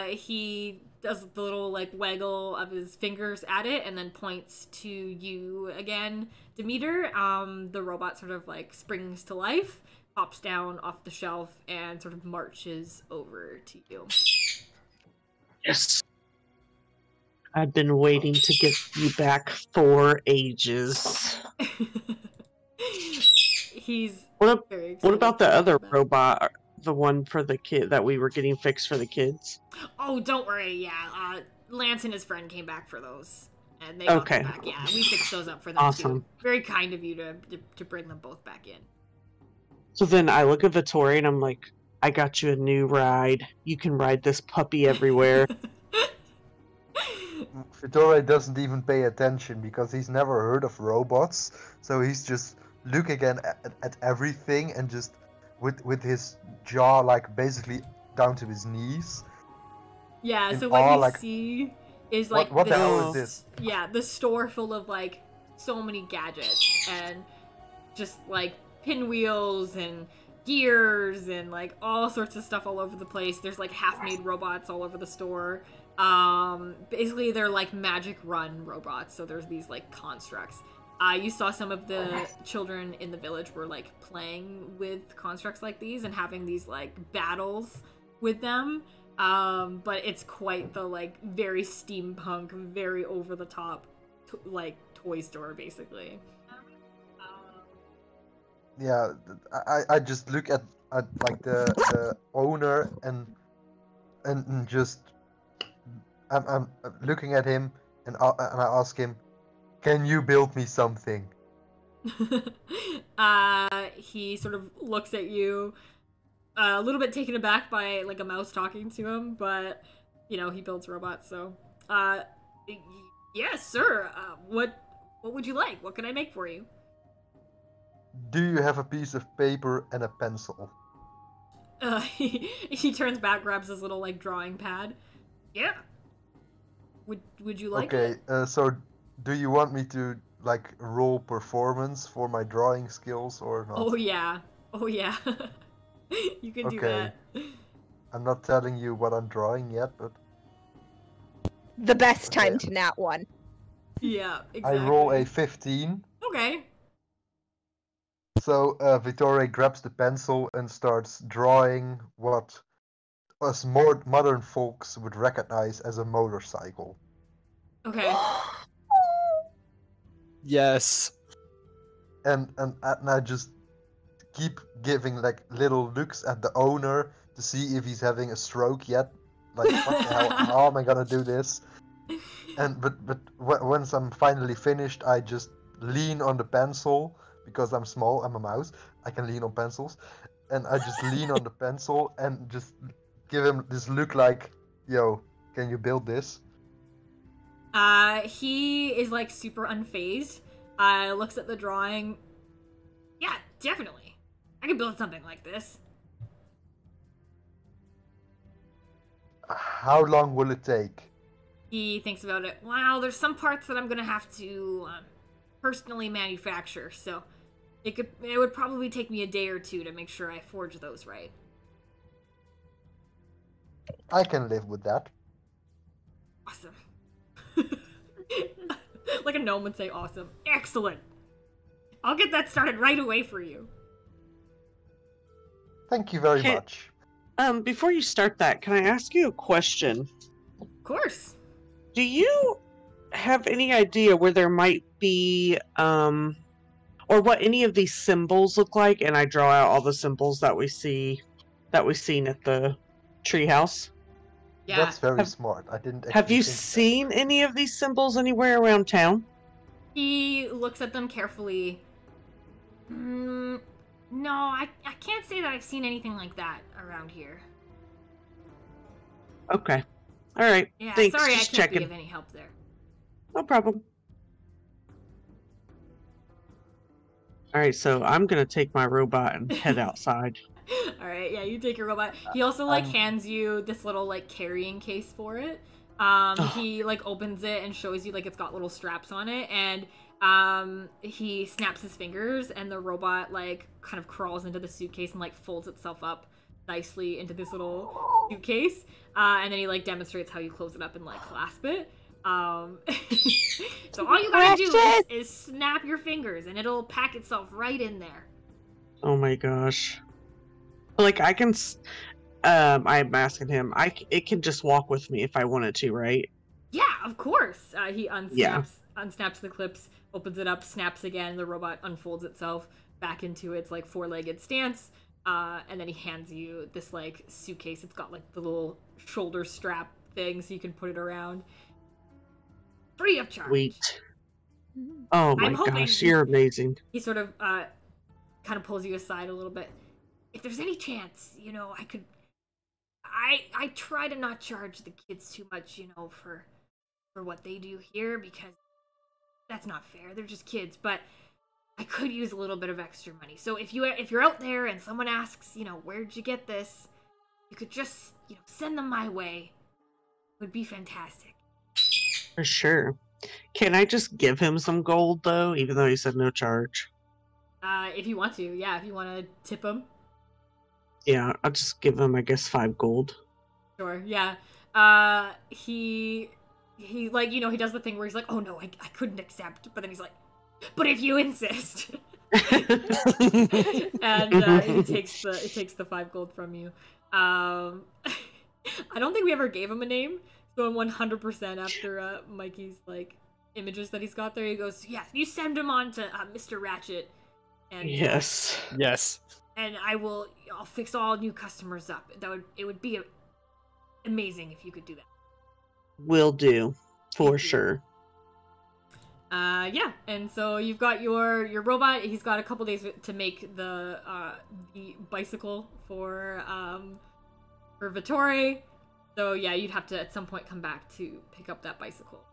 he does the little like waggle of his fingers at it and then points to you again, Demeter. The robot sort of like springs to life, pops down off the shelf, and sort of marches over to you. Yes. I've been waiting to get you back for ages. He's What very excited What about to the get other you back. robot, the one for the kid that we were getting fixed for the kids? Oh, don't worry. Yeah, Lance and his friend came back for those, and they got Okay. them back. Yeah, we fixed those up for them Awesome. too. Very kind of you to bring them both back in. So then I look at Vittori and I'm like, I got you a new ride. You can ride this puppy everywhere. Fedora doesn't even pay attention because he's never heard of robots, so he's just looking at everything and just with his jaw like basically down to his knees. Yeah, In so what awe, you like, see is like what the this, hell is this? Yeah, the store full of like so many gadgets and just like pinwheels and gears and like all sorts of stuff all over the place. There's like half-made robots all over the store. Basically they're like magic run robots, so there's these like constructs. You saw some of the children in the village were like playing with constructs like these and having these like battles with them. But it's quite the like very steampunk, very over the top like toy store basically. Yeah, I just look at like the owner and just I'm looking at him and I ask him, can you build me something? He sort of looks at you, a little bit taken aback by like a mouse talking to him, but you know he builds robots, so yes, sir. What would you like? What can I make for you? Do you have a piece of paper and a pencil? He turns back, grabs his little like drawing pad. Yeah. Would you like it? Okay, so do you want me to like roll performance for my drawing skills or not? Oh yeah. You can do Okay. that. I'm not telling you what I'm drawing yet, but The best time Okay. to nat one. Yeah, exactly. I roll a 15. Okay. So Vittore grabs the pencil and starts drawing what us more modern folks would recognize as a motorcycle. Okay. Yes. And I just keep giving like little looks at the owner to see if he's having a stroke yet. Like, what the hell? How am I gonna do this? And but once I'm finally finished, I just lean on the pencil because I'm small. I'm a mouse. I can lean on pencils, and I just lean on the pencil and just give him this look like, "Yo, can you build this?" He is like super unfazed. Looks at the drawing. Yeah, definitely. I can build something like this. How long will it take? He thinks about it. Wow, there's some parts that I'm gonna have to personally manufacture, so it would probably take me a day or two to make sure I forge those right. I can live with that. Awesome. Like a gnome would say awesome. Excellent. I'll get that started right away for you. Thank you very Okay. much. Before you start that, can I ask you a question? Of course. Do you have any idea where there might be, or what any of these symbols look like? And I draw out all the symbols that we've seen at the treehouse. Yeah. That's very smart. I didn't. Have actually you think of that. seen any of these symbols anywhere around town? He looks at them carefully. No, I can't say that I've seen anything like that around here. Okay. All right. Yeah, Thanks. sorry I Just can't be checking. of any help there. No problem. All right, so I'm gonna take my robot and head outside. All right, yeah, you take your robot. He also like hands you this little like carrying case for it. He like opens it and shows you like it's got little straps on it, and he snaps his fingers, and the robot like kind of crawls into the suitcase and like folds itself up nicely into this little suitcase. And then he like demonstrates how you close it up and like clasp it. So all you gotta do is snap your fingers, and it'll pack itself right in there. Oh my gosh. Like I can, I'm asking him. It can just walk with me if I wanted to, right? Yeah, of course. He unsnaps the clips, opens it up, snaps again. The robot unfolds itself back into its like four-legged stance, and then he hands you this like suitcase. It's got like the little shoulder strap thing, so you can put it around, free of charge. Sweet. Oh my gosh, you're amazing. He sort of kind of pulls you aside a little bit. If there's any chance, you know, I try to not charge the kids too much, you know, for what they do here, because that's not fair. They're just kids, but I could use a little bit of extra money. So if you're out there and someone asks, you know, where'd you get this, you could just, you know, send them my way. It would be fantastic. For sure. Can I just give him some gold though, even though he said no charge? If you want to, yeah. If you want to tip him. Yeah, I'll just give him, I guess, 5 gold. Sure, yeah. He like, you know, he does the thing where he's like, oh no, I couldn't accept, but then he's like, but if you insist. And he takes the 5 gold from you. I don't think we ever gave him a name, so I'm 100% after Mikey's like images that he's got there. He goes, yeah, you send him on to Mr. Ratchet, and Yes. and I'll fix all new customers up. It would be amazing if you could do that. Will do, for sure. Yeah, and so you've got your robot. He's got a couple days to make the bicycle for Vittori. So yeah, you'd have to at some point come back to pick up that bicycle.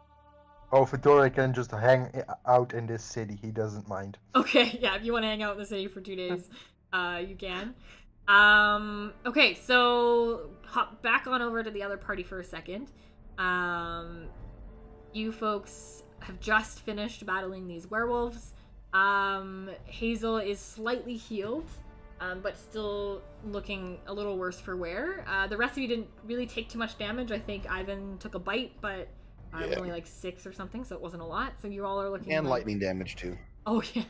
Oh, Vittori can just hang out in this city. He doesn't mind. Okay, yeah, if you want to hang out in the city for 2 days, you can. Okay, so hop back on over to the other party for a second. You folks have just finished battling these werewolves. Hazel is slightly healed, but still looking a little worse for wear. The rest of you didn't really take too much damage. I think Ivan took a bite, but it was only like 6 or something, so it wasn't a lot. So you all are looking. And lightning damage too. Oh yeah.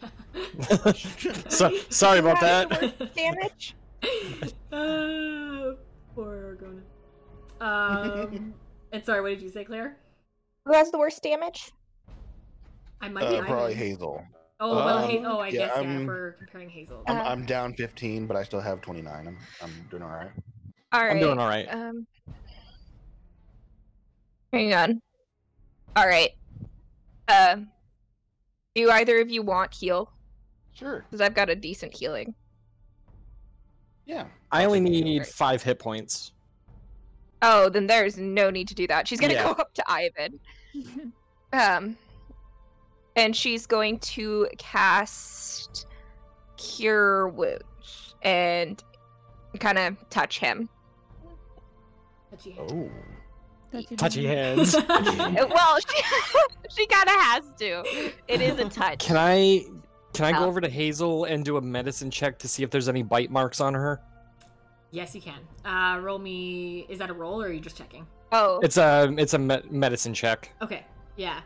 Sorry about that. Damage. Poor Argona. And sorry, what did you say, Claire? Who has the worst damage? I might be Probably Ivan. Hazel. Oh well, I yeah, guess yeah. If we're comparing Hazel. I'm down 15, but I still have 29. I'm doing all right. All right. I'm doing all right. Hang on. All right. Do either of you want heal? Sure. Because I've got a decent healing. Yeah. I only need 5 hit points. Oh, then there's no need to do that. She's gonna Yeah. go up to Ivan. And she's going to cast Cure Wounds and kind of touch him. Touchy hand. Oh. Touchy hands. Well, she kind of has to. It is a touch. Can I go over to Hazel and do a medicine check to see if there's any bite marks on her? Yes, you can. Roll me. Is that a roll, or are you just checking? Oh. It's a medicine check. Okay. Yeah.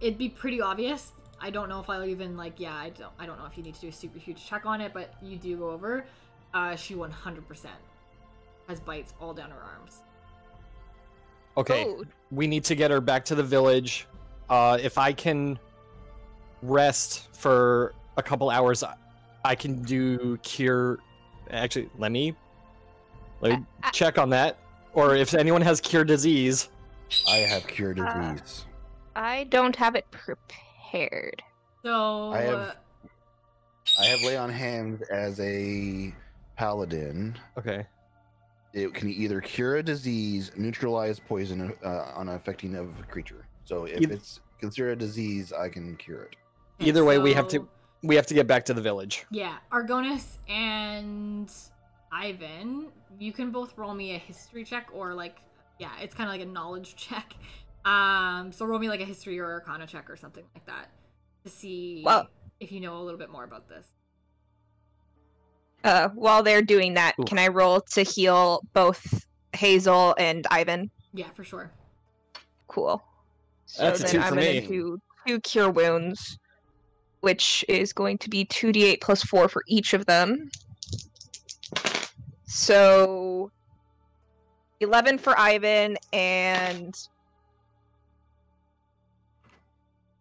It'd be pretty obvious. I don't know if I'll even like. Yeah, I don't know if you need to do a super huge check on it, but you do go over. She 100% has bites all down her arms. Okay. Oh. We need to get her back to the village. If I can rest for a couple hours, I can do cure. Actually, let me check on that. Or if anyone has cure disease. I have cure disease. I don't have it prepared. So I have lay on hands as a paladin. Okay. it can either cure a disease, neutralize poison on affecting of a creature. So if Eith- it's considered a disease, I can cure it. Either way, we have So- to get back to the village. Yeah, Argonis and Ivan, you can both roll me a history check or like, yeah, it's kind of like a knowledge check. So roll me like a history or arcana check or something like that to see if you know a little bit more about this. While they're doing that, Ooh. can I roll to heal both Hazel and Ivan? Yeah, for sure. Cool. So That's a then 2 I'm for gonna me. do 2 cure wounds, which is going to be 2d8 plus 4 for each of them. So 11 for Ivan and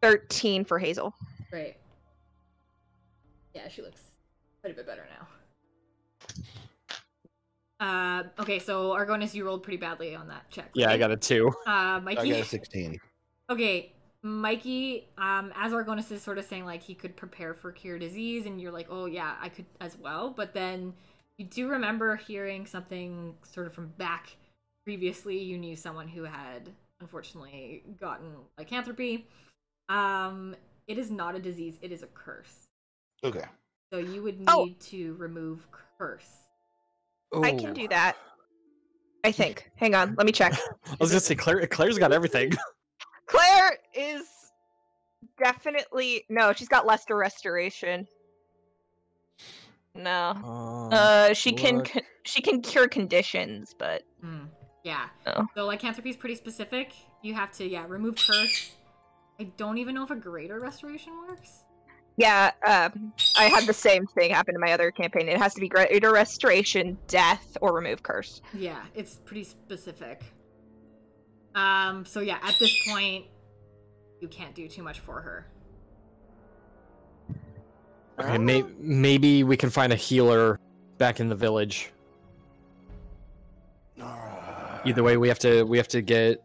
13 for Hazel. Great. Yeah, she looks quite a bit better now. Okay, so Argonis, you rolled pretty badly on that check. Yeah, I right? got a 2. Mikey. I got a 16. Okay, Mikey, as Argonis is sort of saying, like, he could prepare for cure disease, and you're like, oh, yeah, I could as well. But then you do remember hearing something sort of from back previously. You knew someone who had, unfortunately, gotten lycanthropy. It is not a disease, it is a curse. Okay. So you would need Oh. to remove curse. I can do that. I think. Hang on, let me check. I was gonna say Claire's got everything. Claire is definitely no. She's got Lester Restoration. No. She can look. she can cure conditions, but Yeah. Oh. So lycanthropy is pretty specific. You have to, remove curse. I don't even know if a greater restoration works. yeah, I had the same thing happen in my other campaign. It has to be greater restoration, death, or remove curse. Yeah, it's pretty specific. So yeah, at this point, you can't do too much for her. Okay, maybe we can find a healer back in the village. Either way, we have to get.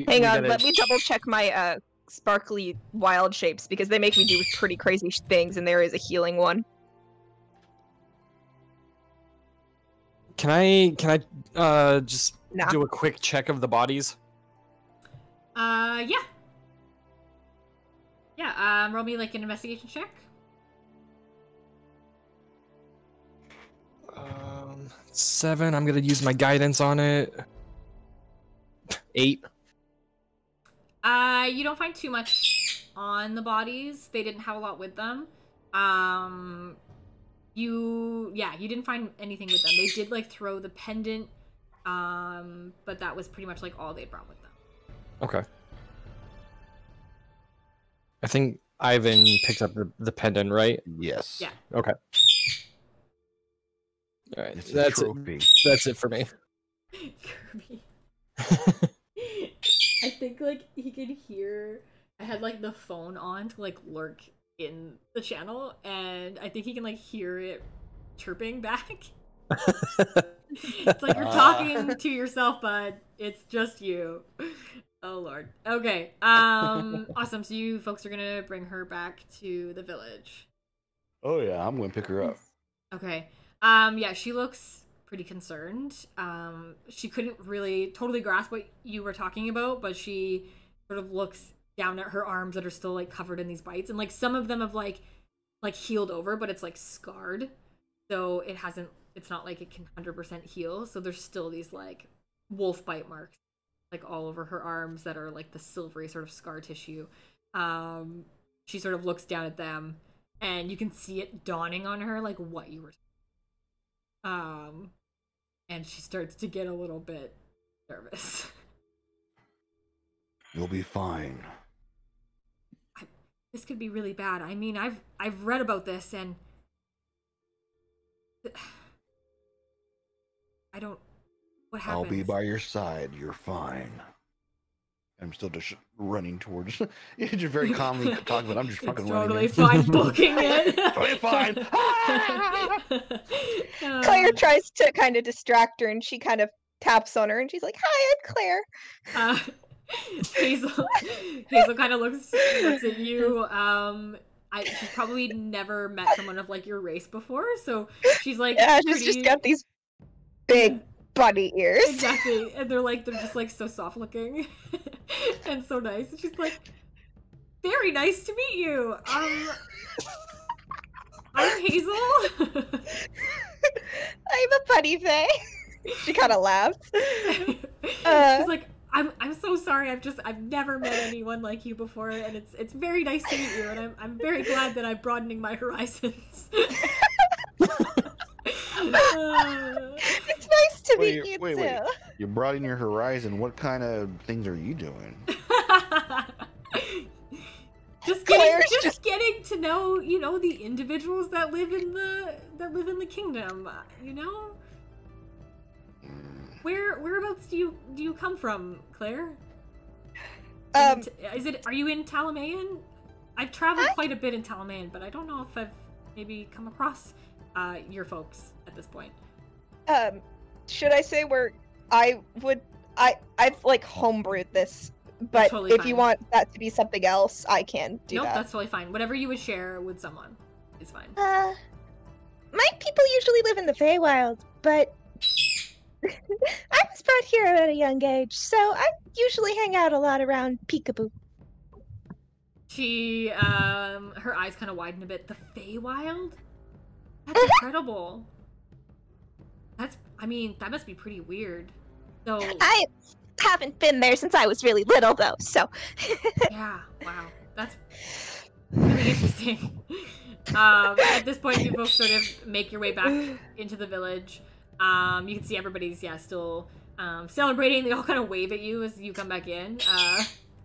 Hang on, let me double check my sparkly wild shapes because they make me do pretty crazy things, and there is a healing one. Can I just Nah. do a quick check of the bodies? Yeah. Yeah, roll me like an investigation check. 7. I'm gonna use my guidance on it. 8. You don't find too much on the bodies. They didn't have a lot with them. You didn't find anything with them. They did like throw the pendant, but that was pretty much like all they brought with them. Okay. I think Ivan picked up the pendant, right? Yes. Yeah. Okay. All right. It's a That's it. trophy. That's it for me. Kirby. I think like he could hear. I had like the phone on to like lurk in the channel, and I think he can like hear it chirping back. It's like you're talking to yourself, bud. It's just you. Oh lord. Okay. Awesome. So you folks are gonna bring her back to the village. Oh yeah, I'm gonna pick her up. Okay. Yeah, she looks pretty concerned. She couldn't really totally grasp what you were talking about, but she sort of looks down at her arms that are still like covered in these bites, and like some of them have like healed over, but it's like scarred. So it's not like it can 100% heal. So there's still these like wolf bite marks like all over her arms that are like the silvery sort of scar tissue. She sort of looks down at them, and you can see it dawning on her like what you were. And she starts to get a little bit nervous. You'll be fine. This could be really bad. I mean, I've read about this, and I don't. What happens? I'll be by your side. You're fine. I'm still just running towards. You're just very calmly talking, but I'm just fucking It's running. totally in. fine booking it. Totally fine. Claire tries to kind of distract her, and she kind of taps on her, and she's like, "Hi, I'm Claire." Hazel kind of looks at you. She's probably never met someone of like your race before, so she's like, Yeah, she's just got these big bunny ears. Exactly. And they're just like so soft looking and so nice. And she's like, very nice to meet you. I'm Hazel. I'm a bunny fae. She kind of laughs. She's like, I'm so sorry. I've never met anyone like you before, and it's very nice to meet you, and I'm very glad that I'm broadening my horizons. It's nice to meet you too. You're broadening your horizon. What kind of things are you doing? just getting to know, the individuals that live in the kingdom. Whereabouts do you come from, Claire? Are you in Talamayan? I've traveled quite a bit in Talamayan, but I don't know if I've maybe come across your folks at this point. Should I say I've like homebrewed this, but totally if fine. you want that to be something else, I can do Nope, that. that's totally fine. Whatever you would share with someone is fine. My people usually live in the Feywild, but I was brought here at a young age, so I usually hang out a lot around Peekabou. She, her eyes kind of widen a bit. The Feywild? That's incredible. That must be pretty weird. So I haven't been there since I was really little, though, so... Yeah, wow. That's really interesting. At this point, you both sort of make your way back into the village. You can see everybody's, still celebrating. They all kind of wave at you as you come back in.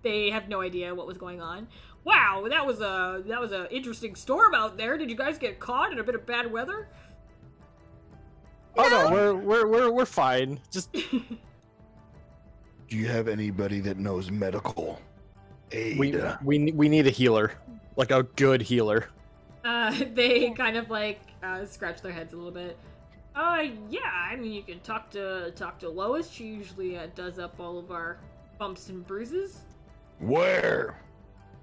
They have no idea what was going on. Wow, that was a interesting storm out there. Did you guys get caught in a bit of bad weather? Oh no, we're fine. Just Do you have anybody that knows medical aid? we need a healer, like a good healer. They kind of scratch their heads a little bit. Yeah, you can talk to Lois. She usually does up all of our bumps and bruises. Where?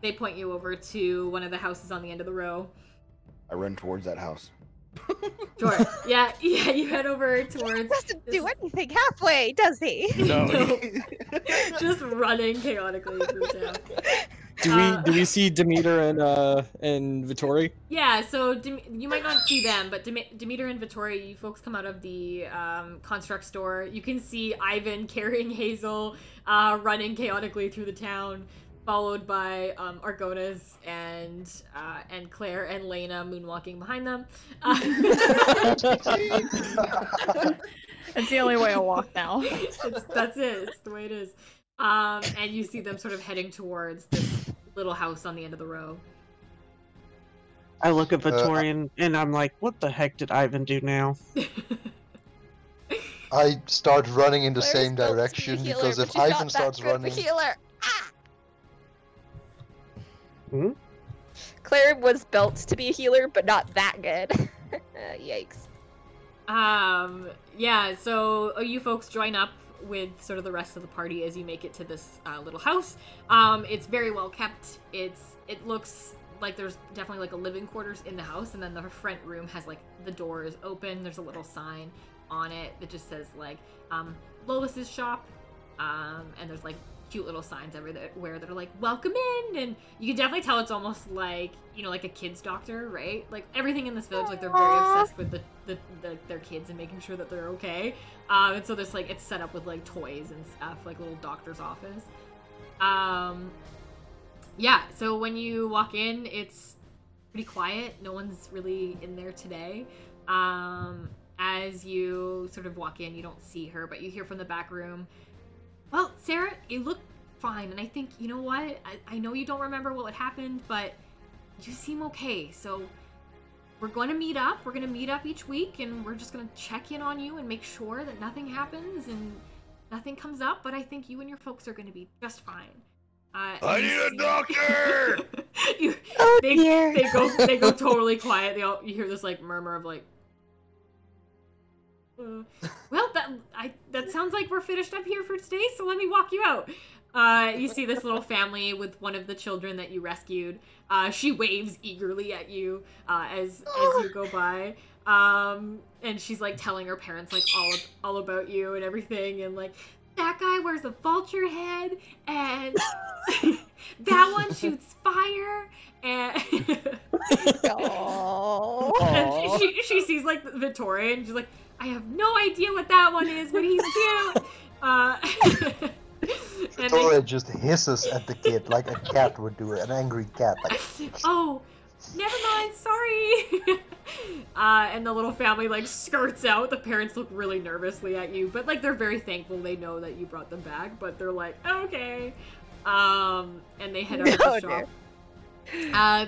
They point you over to one of the houses on the end of the row. I run towards that house. Sure. Yeah, you head over towards... He doesn't do anything halfway, does he? No. Just running chaotically through town. Do we see Demeter and Vittori? Yeah, so you might not see them, but Demeter and Vittori, you folks come out of the construct store. You can see Ivan carrying Hazel, running chaotically through the town, followed by Argonas and Claire and Lena moonwalking behind them. It's the only way I walk now. That's it. It's the way it is. And you see them sort of heading towards this little house on the end of the row. I look at Vittori and I'm like, what the heck did Ivan do now? I start running in the Claire's same built to be a direction healer, because but if she's not Ivan that starts good of a running, healer. Ah! Hmm? Claire was built to be a healer, but not that good. Yikes. Yeah, so you folks join up with sort of the rest of the party as you make it to this little house. It's very well kept. It looks like there's definitely like a living quarters in the house, and then the front room has like the door is open. There's a little sign on it that just says like Lois's shop, and there's like cute little signs everywhere that are like welcome in, and you can definitely tell it's almost like, like a kid's doctor, right? Like everything in this village, like they're very obsessed with their kids and making sure that they're okay. And so there's like it's set up with like toys and stuff, like a little doctor's office. Yeah, so when you walk in, it's pretty quiet. No one's really in there today. As you sort of walk in, you don't see her, but you hear from the back room, well, Sarah, you look fine, and I think, you know what? I know you don't remember what happened, but you seem okay, so we're going to meet up. We're going to meet up each week, and we're just going to check in on you and make sure that nothing happens and nothing comes up, but I think you and your folks are going to be just fine. I need a doctor! Dear. They go totally quiet. You hear this like murmur of like, well, that sounds like we're finished up here for today, so let me walk you out. You see this little family with one of the children that you rescued. She waves eagerly at you as you go by. And she's like telling her parents like all about you and everything, and like that guy wears a vulture head, and that one shoots fire, and, and she sees like Victoria, and she's like, I have no idea what that one is, but he's cute. Victoria just hisses at the kid like a cat would do, an angry cat. Like, oh, never mind, sorry. And the little family like skirts out. The parents look really nervously at you, but like they're very thankful. They know that you brought them back, but they're like, okay. And they head out of the shop.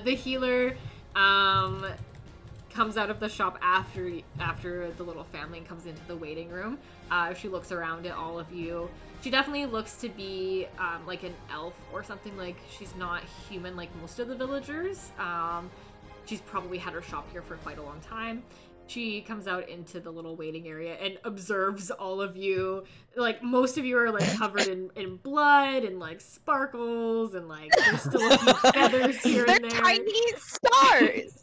The healer comes out of the shop after the little family and comes into the waiting room. She looks around at all of you. She definitely looks to be like an elf or something. Like she's not human like most of the villagers. She's probably had her shop here for quite a long time. She comes out into the little waiting area and observes all of you. Like, most of you are, like, covered in blood and, like, sparkles and, like, there's still a few feathers here and there. They're tiny stars!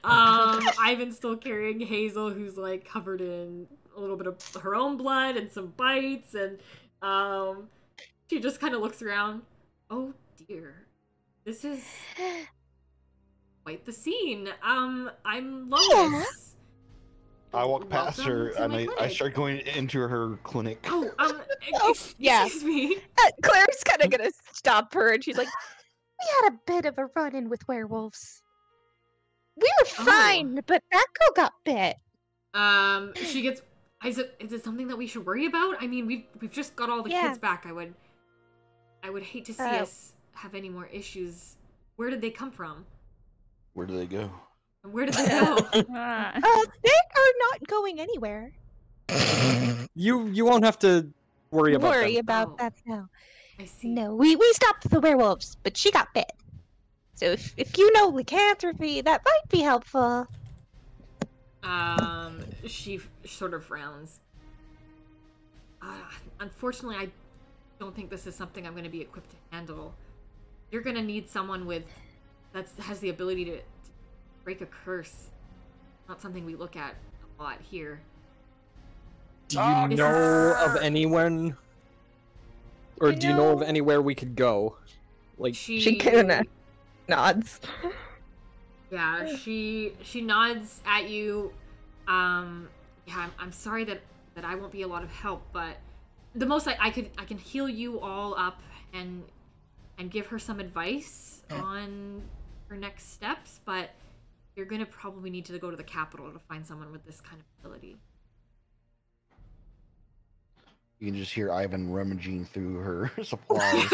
Ivan's still carrying Hazel, who's, like, covered in a little bit of her own blood and some bites, and, she just kind of looks around. Oh, dear. This is quite the scene. I'm Lois. I walk past Welcome her to and my I clinic. start going into her clinic. Oh, yeah. excuse me. Claire's kind of gonna stop her, and she's like, "We had a bit of a run-in with werewolves. We were fine, but that girl got bit." She gets. Is it something that we should worry about? I mean, we've just got all the kids back. I would hate to see us have any more issues. Where did they come from? Where do they go? And where did they go? They are not going anywhere. You won't have to worry about them. Oh. that now. I see. No, we stopped the werewolves, but she got bit. So if you know lycanthropy, that might be helpful. She sort of frowns. Unfortunately, I don't think this is something I'm going to be equipped to handle. You're going to need someone that has the ability to break a curse. Not something we look at a lot here. Do you know of anyone? Or do you know of anywhere we could go? Like She kind of nods. Yeah, she nods at you. Yeah, I'm sorry that I won't be a lot of help, but the most I can heal you all up and give her some advice on her next steps, but you're gonna probably need to go to the capital to find someone with this kind of ability. You can just hear Ivan rummaging through her supplies.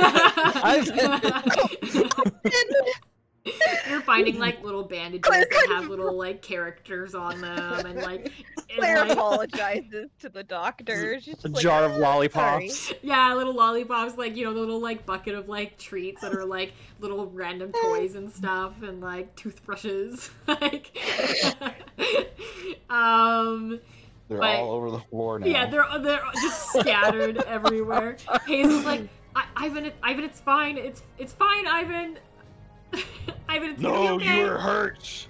You're finding like little bandages that have little like characters on them, and like Claire apologizes to the doctor. She's just a like, jar of "Oh, lollipops. sorry." Yeah, little lollipops, like, you know, the little like bucket of like treats that are like little random toys and stuff, and like toothbrushes. Like They're all over the floor now. Yeah, they're just scattered everywhere. Hazel's like, Ivan, it's fine. It's fine, Ivan. Ivan, it's gonna be okay. You were hurt.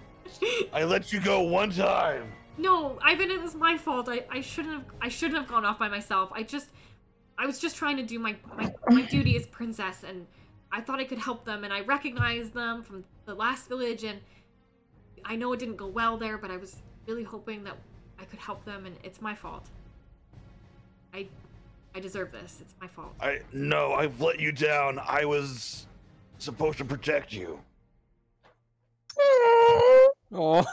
I let you go one time. No, Ivan, it was my fault. I shouldn't have gone off by myself. I was just trying to do my duty as princess, and I thought I could help them, and I recognized them from the last village, and I know it didn't go well there, but I was really hoping that I could help them, and it's my fault. I deserve this. It's my fault. No, I've let you down. I was supposed to protect you. Oh.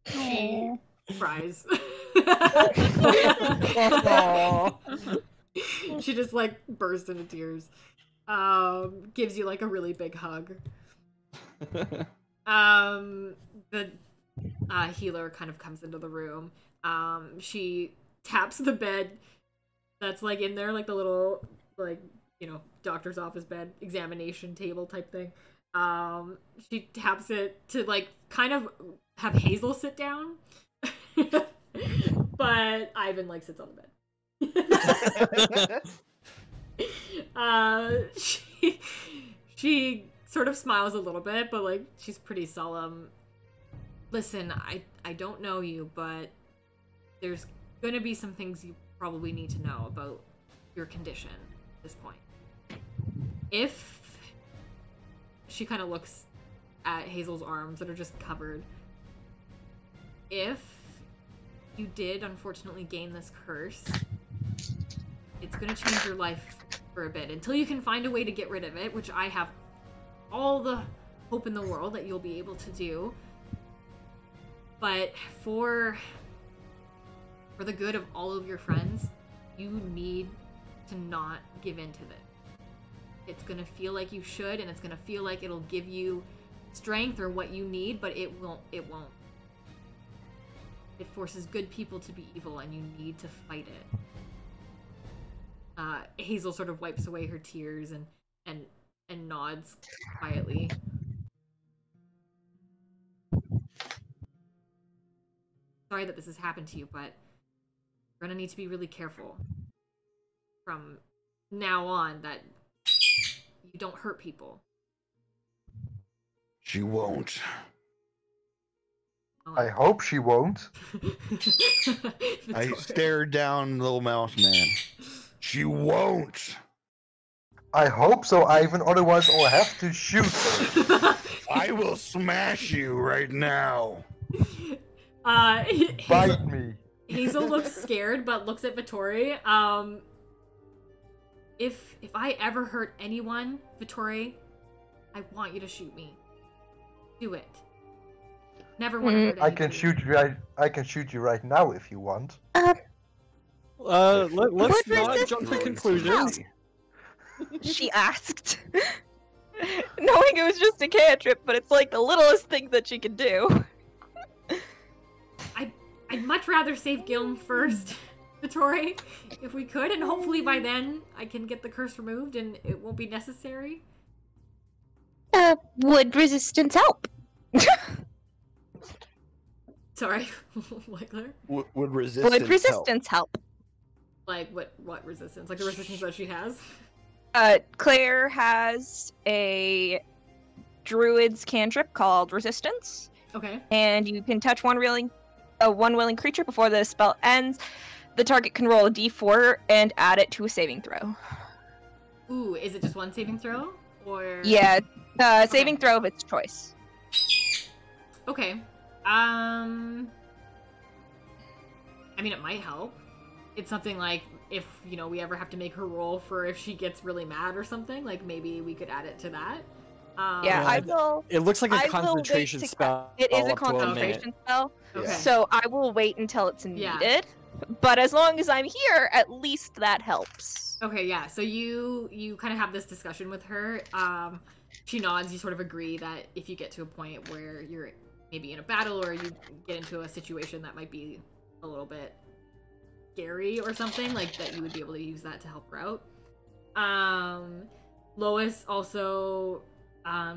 She cries. She just like bursts into tears. Gives you like a really big hug. The healer kind of comes into the room. She taps the bed that's like in there, like the little, like, you know, doctor's office bed, examination table type thing. She taps it to like kind of have Hazel sit down. But Ivan like sits on the bed. She sort of smiles a little bit, but like she's pretty solemn. listen, I don't know you, but there's gonna be some things you probably need to know about your condition at this point. If she kind of looks at Hazel's arms that are just covered, if you did unfortunately gain this curse, it's gonna change your life for a bit until you can find a way to get rid of it, which I have all the hope in the world that you'll be able to do. But for the good of all of your friends, you need to not give in to this. It's gonna feel like you should, and it's gonna feel like it'll give you strength or what you need, but it won't. It forces good people to be evil, and you need to fight it. Hazel sort of wipes away her tears and nods quietly. Sorry that this has happened to you, but you're gonna need to be really careful from now on that you don't hurt people. She won't. I hope she won't. I stared down little mouse man. She won't. I hope so, Ivan, otherwise I'll have to shoot her. I will smash you right now. Bite me. Hazel looks scared, but looks at Vittori. If I ever hurt anyone, Vittori, I want you to shoot me. Do it. Never want to hurt anyone. I can shoot you right now if you want. Let's not jump to conclusions. She asked. Knowing it was just a cantrip, but it's like the littlest thing that she can do. I'd much rather save Gilm first, Vittori, if we could, and hopefully by then I can get the curse removed and it won't be necessary. Would resistance help? Sorry, what, Claire? Would resistance help? Like what resistance? Like the resistance that she has? Claire has a druid's cantrip called Resistance. Okay. And you can touch one willing creature before the spell ends. The target can roll a d4 and add it to a saving throw. Ooh, is it just one saving throw? Or yeah, saving throw of its choice. Okay. I mean, it might help. It's something like if, we ever have to make her roll for if she gets really mad or something, like maybe we could add it to that. I will. It looks like a I concentration spell. It is a up to concentration spell. Okay. So I will wait until it's needed. But as long as I'm here, at least that helps. Okay, yeah. So you kind of have this discussion with her. She nods. You sort of agree that if you get to a point where you're maybe in a battle or you get into a situation that might be a little bit scary or something, like that you would be able to use that to help her out. Lois also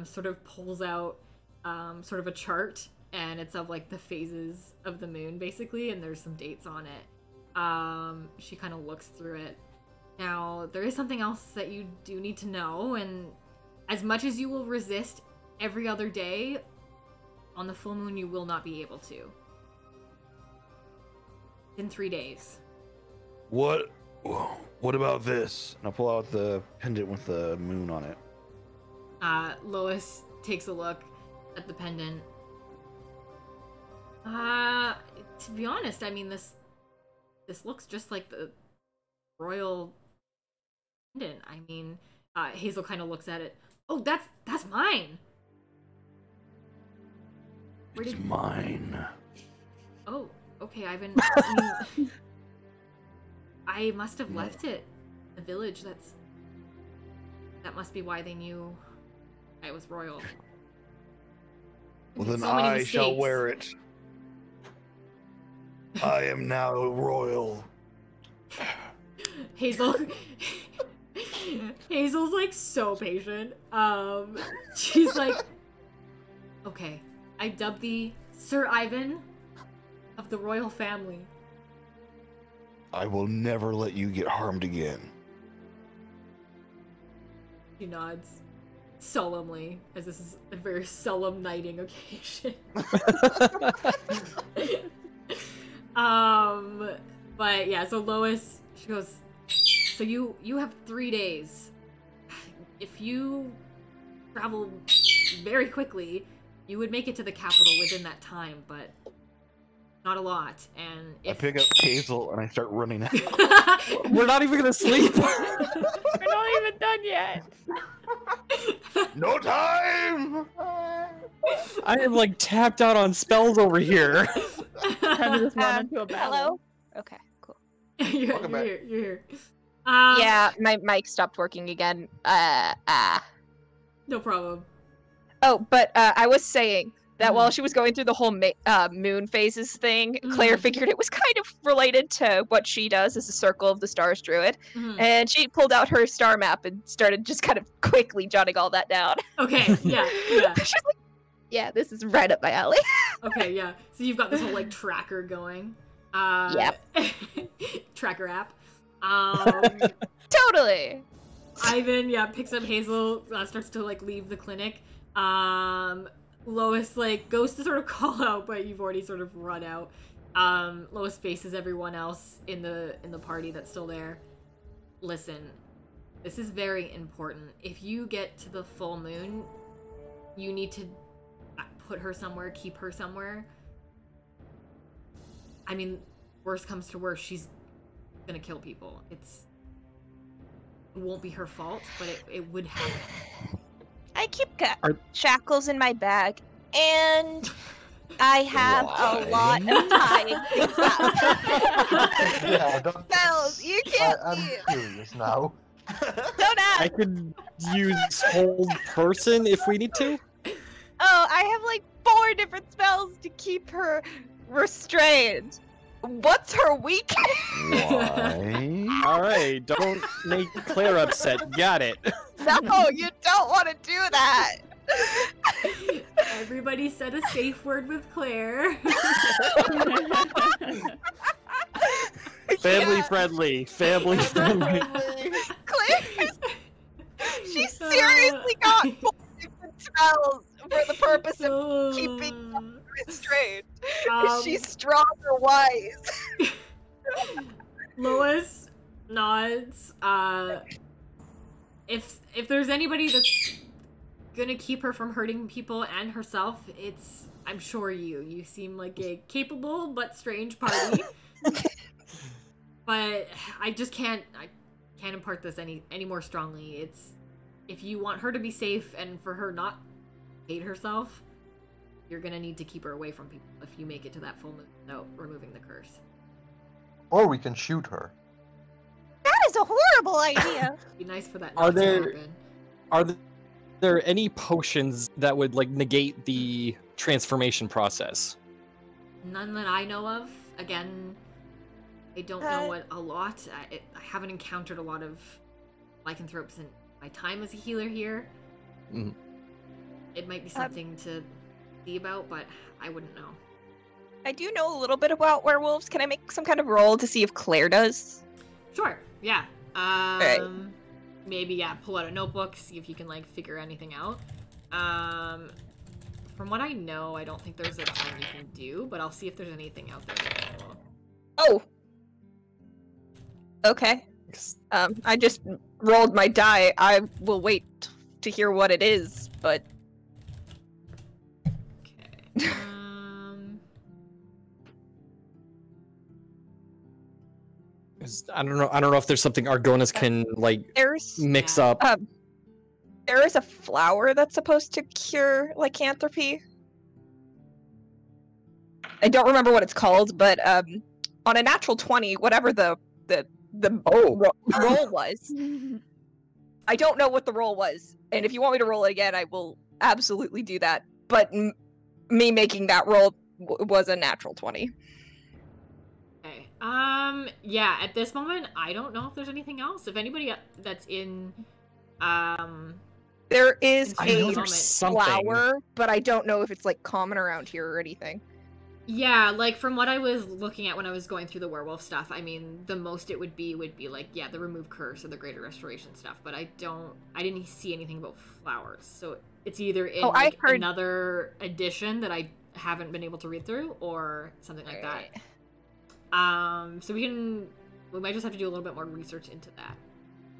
sort of pulls out sort of a chart, and it's of like the phases of the moon basically, and there's some dates on it. She kind of looks through it. Now, there is something else that you do need to know, and as much as you will resist every other day, on the full moon you will not be able to. In 3 days. What about this? And I'll pull out the pendant with the moon on it. Lois takes a look at the pendant. To be honest, I mean, this looks just like the royal pendant. I mean, Hazel kind of looks at it. Oh, that's mine. It's mine. Oh, okay, Ivan. I must have left it in the village. That must be why they knew I was royal. Well, then I shall wear it. I am now royal. Hazel's like so patient. She's like, okay, I dub thee Sir Ivan of the royal family. I will never let you get harmed again. She nods. solemnly, as this is a very solemn knighting occasion. But yeah, so Lois, she goes, so you have 3 days. If you travel very quickly, you would make it to the capital within that time, but not a lot. And I if... pick up Hazel and I start running out. We're not even gonna sleep. We're not even done yet. No time! I am like tapped out on spells over here. Time to just run into a battle. Hello? Okay, cool. you're Welcome back. here. You're here. Yeah, my mic stopped working again. No problem. Oh, but I was saying that while she was going through the whole moon phases thing, Claire figured it was kind of related to what she does as a Circle of the Stars druid. And she pulled out her star map and started just kind of quickly jotting all that down. Okay, yeah. She's like, yeah, this is right up my alley. Okay, yeah. So you've got this whole, like, tracker going. Yep. Tracker app. Totally. Ivan, yeah, picks up Hazel, starts to, like, leave the clinic. Lois, like, goes to sort of call out, but you've already sort of run out. Lois faces everyone else in the party that's still there. Listen, this is very important. If you get to the full moon, you need to put her somewhere, keep her somewhere. I mean, worst comes to worst, she's gonna kill people. It won't be her fault, but it would happen. I keep shackles in my bag, and I have a lot of time. Yeah, don't. Spells, you can't I'm see it. curious now. Don't ask. I could use hold person if we need to. Oh, I have like 4 different spells to keep her restrained. What's her weakness? Why? All right, don't make Claire upset. Got it. No, you don't want to do that. Everybody said a safe word with Claire. Family friendly. Family friendly. Claire, she seriously got 4 different spells for the purpose of keeping them restrained. She's strong or wise. Lois nods. If there's anybody that's gonna keep her from hurting people and herself, I'm sure you seem like a capable but strange party. But I just can't impart this any more strongly. If you want her to be safe and for her not to hate herself, you're gonna need to keep her away from people if you make it to that full moon without removing the curse. Or we can shoot her. That is a horrible idea. It'd be nice for that Are not to there- happen. Are there any potions that would like negate the transformation process? None that I know of. Again, I don't know what a lot. I haven't encountered a lot of lycanthropes in my time as a healer here. Mhm. It might be something to see about, but I wouldn't know. I do know a little bit about werewolves. Can I make some kind of roll to see if Claire does? Sure. Yeah. Alright. Maybe pull out a notebook, see if you can like figure anything out. From what I know, I don't think there's a ton you can do, but I'll see if there's anything out there that I will. Oh. Okay. I just rolled my die. I will wait to hear what it is, but Okay. I don't know if there's something Argonis can like there's mix Yeah. up. there is a flower that's supposed to cure lycanthropy. I don't remember what it's called, but on a natural 20, whatever the roll was, I don't know what the roll was, and if you want me to roll it again, I will absolutely do that. But me making that roll was a natural 20. Okay. Yeah, at this moment, I don't know if there's anything else. If anybody that's in, There is I know a there's something. flower, but I don't know if it's like common around here or anything. Yeah, like from what I was looking at when I was going through the werewolf stuff, I mean, the most it would be like, yeah, the remove curse or the greater restoration stuff, but I didn't see anything about flowers. So it's either in Oh, I like heard- another edition that I haven't been able to read through or something like Right. that. So we might just have to do a little bit more research into that.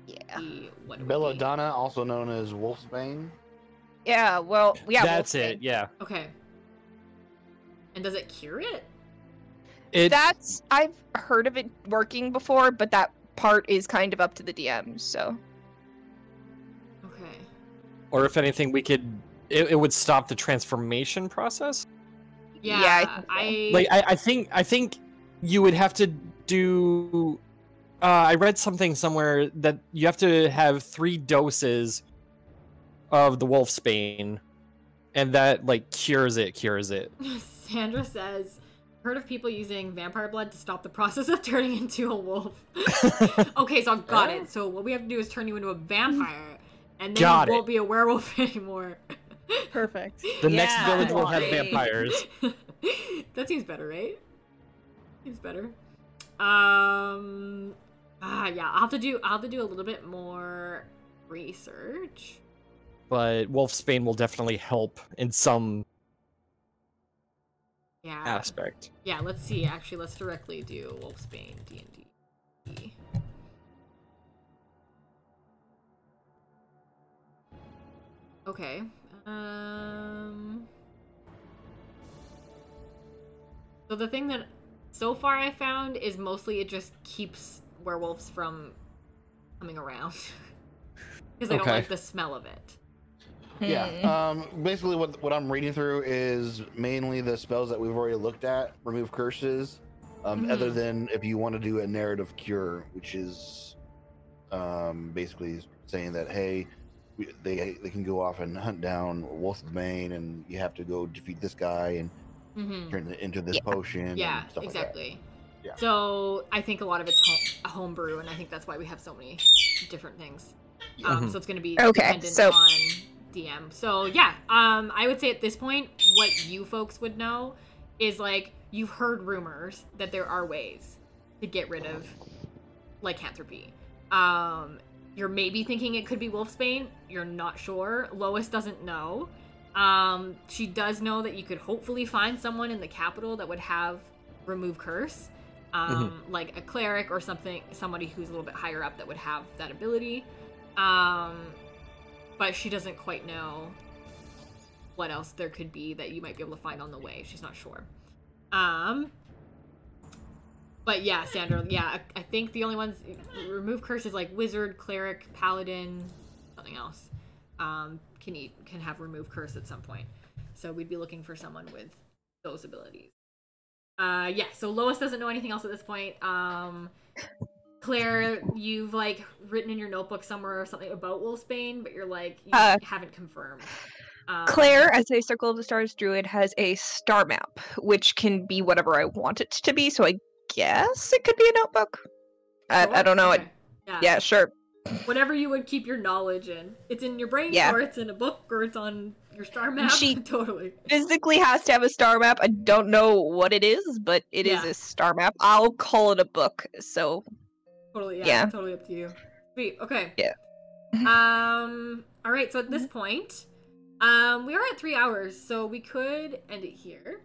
Yeah. See what it would be. Belladonna, also known as Wolfsbane. Yeah, well, yeah. That's Wolfsbane. it. Yeah. Okay. And does it cure it? That's I've heard of it working before, but that part is kind of up to the DMs. So Okay. Or if anything, we could. It would stop the transformation process. Yeah, Yeah, I I think you would have to do. I read something somewhere that you have to have 3 doses of the Wolfsbane, and that like cures it. Sandra says, heard of people using vampire blood to stop the process of turning into a wolf. Okay, so I've got it. So what we have to do is turn you into a vampire, and then Got you it. won't be a werewolf anymore. Perfect. The next Yeah. village will have Right. vampires. That seems better, right? Seems better. Yeah, I'll have to do a little bit more research. But Wolfsbane will definitely help in some Yeah. aspect. Yeah, let's see. Actually, let's directly do Wolfsbane D&D. Okay. So the thing that so far I found is mostly it just keeps werewolves from coming around because they don't Okay. like the smell of it. Yeah. Basically, what I'm reading through is mainly the spells that we've already looked at, remove curses, other than if you want to do a narrative cure, which is basically saying that, hey, they can go off and hunt down Wolfsbane, and you have to go defeat this guy and turn it into this potion. Yeah, and stuff exactly. Like that. Yeah. So I think a lot of it's homebrew, and I think that's why we have so many different things. So it's going to be Okay, dependent so- on DM. So yeah, I would say at this point, what you folks would know is like you've heard rumors that there are ways to get rid of lycanthropy. You're maybe thinking it could be Wolfsbane. You're not sure. Lois doesn't know. She does know that you could hopefully find someone in the capital that would have remove curse, like a cleric or somebody who's a little bit higher up that would have that ability. But she doesn't quite know what else there could be that you might be able to find on the way. She's not sure. But yeah, Sandra, yeah, I think the only ones remove curse is like wizard, cleric, paladin, something else. Can have remove curse at some point. So we'd be looking for someone with those abilities. Yeah, so Lois doesn't know anything else at this point. Claire, you've like written in your notebook somewhere or something about Wolfsbane, but you're like you haven't confirmed. Claire, as a Circle of the Stars druid, has a star map, which can be whatever I want it to be. So I guess it could be a notebook. I don't know. Okay. Yeah, sure. Whatever you would keep your knowledge in. It's in your brain, Yeah. or it's in a book, or it's on your star map. She- Totally. Physically has to have a star map. I don't know what it is, but it is Yeah. a star map. I'll call it a book. So Totally, Yeah. Totally up to you. Sweet. Okay. Yeah. All right. So at this point, we are at 3 hours, so we could end it here.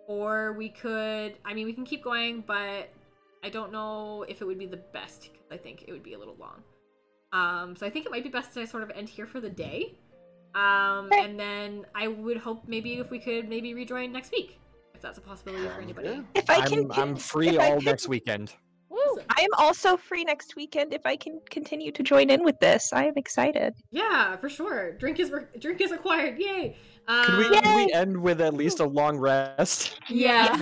Or we could. I mean, we can keep going, but I don't know if it would be the best because I think it would be a little long. So I think it might be best to sort of end here for the day. And then I would hope maybe if we could maybe rejoin next week, if that's a possibility for anybody. good. if I can, I'm free if I all can- next weekend. Woo! I am also free next weekend. If I can continue to join in with this, I am excited. Yeah, for sure. Drink is acquired. Yay! Could we end with at least a long rest? Yeah.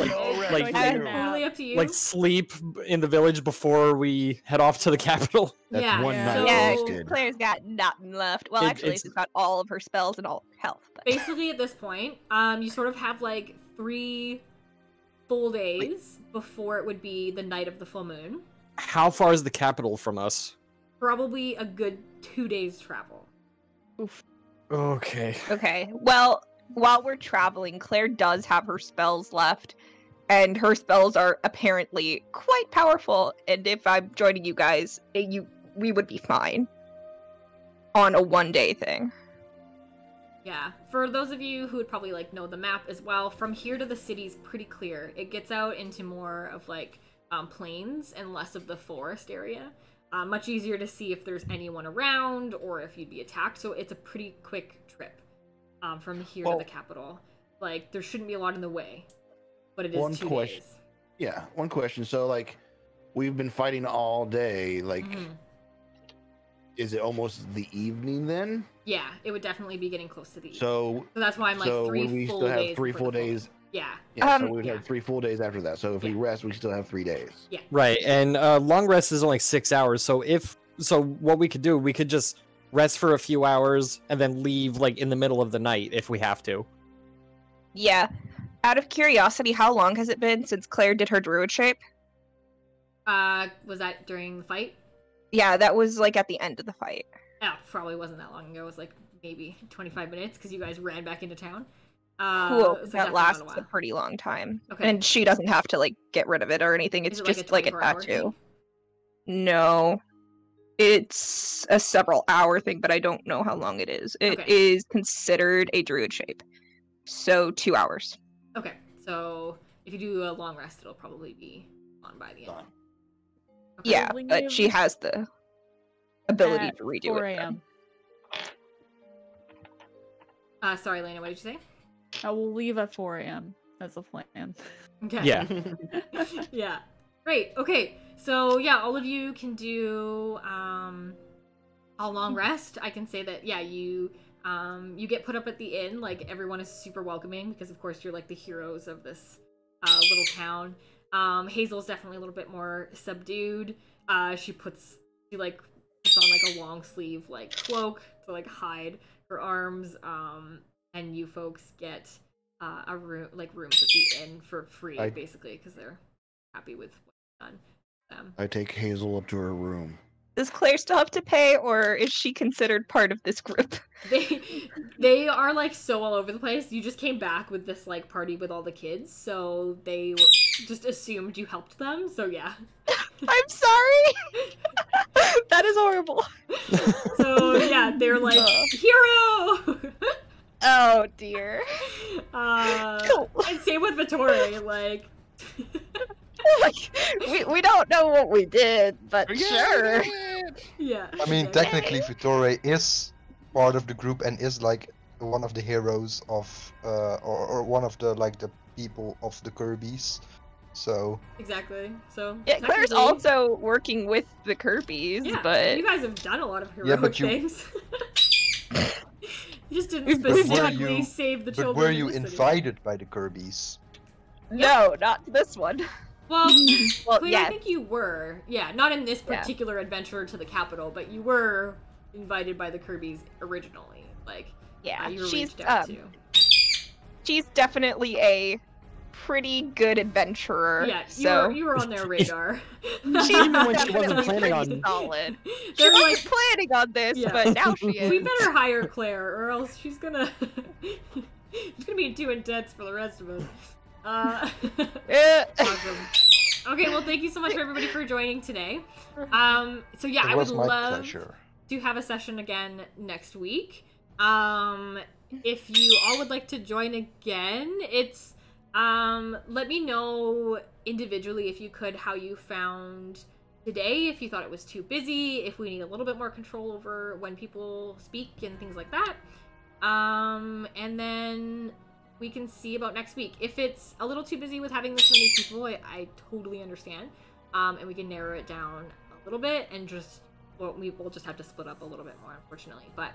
Like, Totally up to you. like sleep in the village before we head off to the capital? That's Yeah, one yeah. night Yeah, wasted. Claire's got nothing left. Well, It- actually, it's- she's got all of her spells and all health. But... Basically, at this point, you sort of have like 3 full days before it would be the night of the full moon. How far is the capital from us? Probably a good 2 days travel. Okay. Okay. Well, while we're traveling, Claire does have her spells left, and her spells are apparently quite powerful. And if I'm joining you guys, we would be fine on a 1-day thing. Yeah, for those of you who would probably like know the map as well, from here to the city's pretty clear. It gets out into more of like plains and less of the forest area. Much easier to see if there's anyone around or if you'd be attacked. So it's a pretty quick trip from here to the capital. Like there shouldn't be a lot in the way, but it is 2 days. Yeah, one question. So like, we've been fighting all day. Like, is it almost the evening then? Yeah, it would definitely be getting close to the evening. So that's why I'm like 3 full days. So we still have 3 full days. Yeah. Yeah, so we'd have 3 full days after that. So if we rest, we still have 3 days. Yeah. Right, and long rest is only 6 hours. So what we could do, we could just rest for a few hours and then leave like in the middle of the night if we have to. Yeah. Out of curiosity, how long has it been since Claire did her druid shape? Was that during the fight? Yeah, that was like at the end of the fight. Oh, probably wasn't that long ago. It was like maybe 25 minutes because you guys ran back into town. Cool. So That lasts a pretty long time. Okay. And she doesn't have to like get rid of it or anything. It's Is it just like a 24-hour tattoo. thing? No. It's a several hour thing, but I don't know how long it is. It is considered a druid shape. So 2 hours. Okay. So if you do a long rest, it'll probably be on by the end. Okay. Yeah, but she has the ability to redo 4 it. a.m. Sorry, Lena, what did you say? I will leave at 4 a.m. as a plan. Okay. Yeah. Yeah. Great. Okay. So yeah, all of you can do a long rest. I can say that you get put up at the inn. Like everyone is super welcoming because of course you're like the heroes of this little town. Hazel's definitely a little bit more subdued. She puts on like a long sleeve like cloak to like hide her arms. And you folks get rooms at the inn for free, basically, because they're happy with what's done. I take Hazel up to her room. Does Claire still have to pay, or is she considered part of this group? They are like so all over the place. You just came back with this like party with all the kids, so they just assumed you helped them. So yeah. I'm sorry. That is horrible. So yeah, they're like hero. Oh dear. And same with Vittori, like. we don't know what we did, but sure. Yeah. I mean, technically, Vittori is part of the group and is like one of the heroes of, or one of the like the people of the Kirby's. So. Exactly. So. Yeah, Claire's also working with the Kirby's, yeah, but you guys have done a lot of heroic things. You just didn't But specifically save the children. But were you in the city. invited by the Kirby's? No, not this one. Well, Queen, yeah. I think you were. Yeah, not in this particular adventure to the capital, but you were invited by the Kirby's originally. Like, yeah, you were she's reached out to. She's definitely a pretty good adventurer. Yeah, you were on their radar. She's Even when she wasn't planning on solid. She wasn't planning on this, but now she is. We better hire Claire, or else she's gonna be too intense for the rest of us. Awesome. Okay, well, thank you so much for everybody for joining today. So yeah, I would love to have a session again next week. If you all would like to join again, it's let me know individually if you could how you found today, if you thought it was too busy, if we need a little bit more control over when people speak and things like that. And then we can see about next week. If it's a little too busy with having this many people, I totally understand. And we can narrow it down a little bit and we'll just have to split up a little bit more, unfortunately. But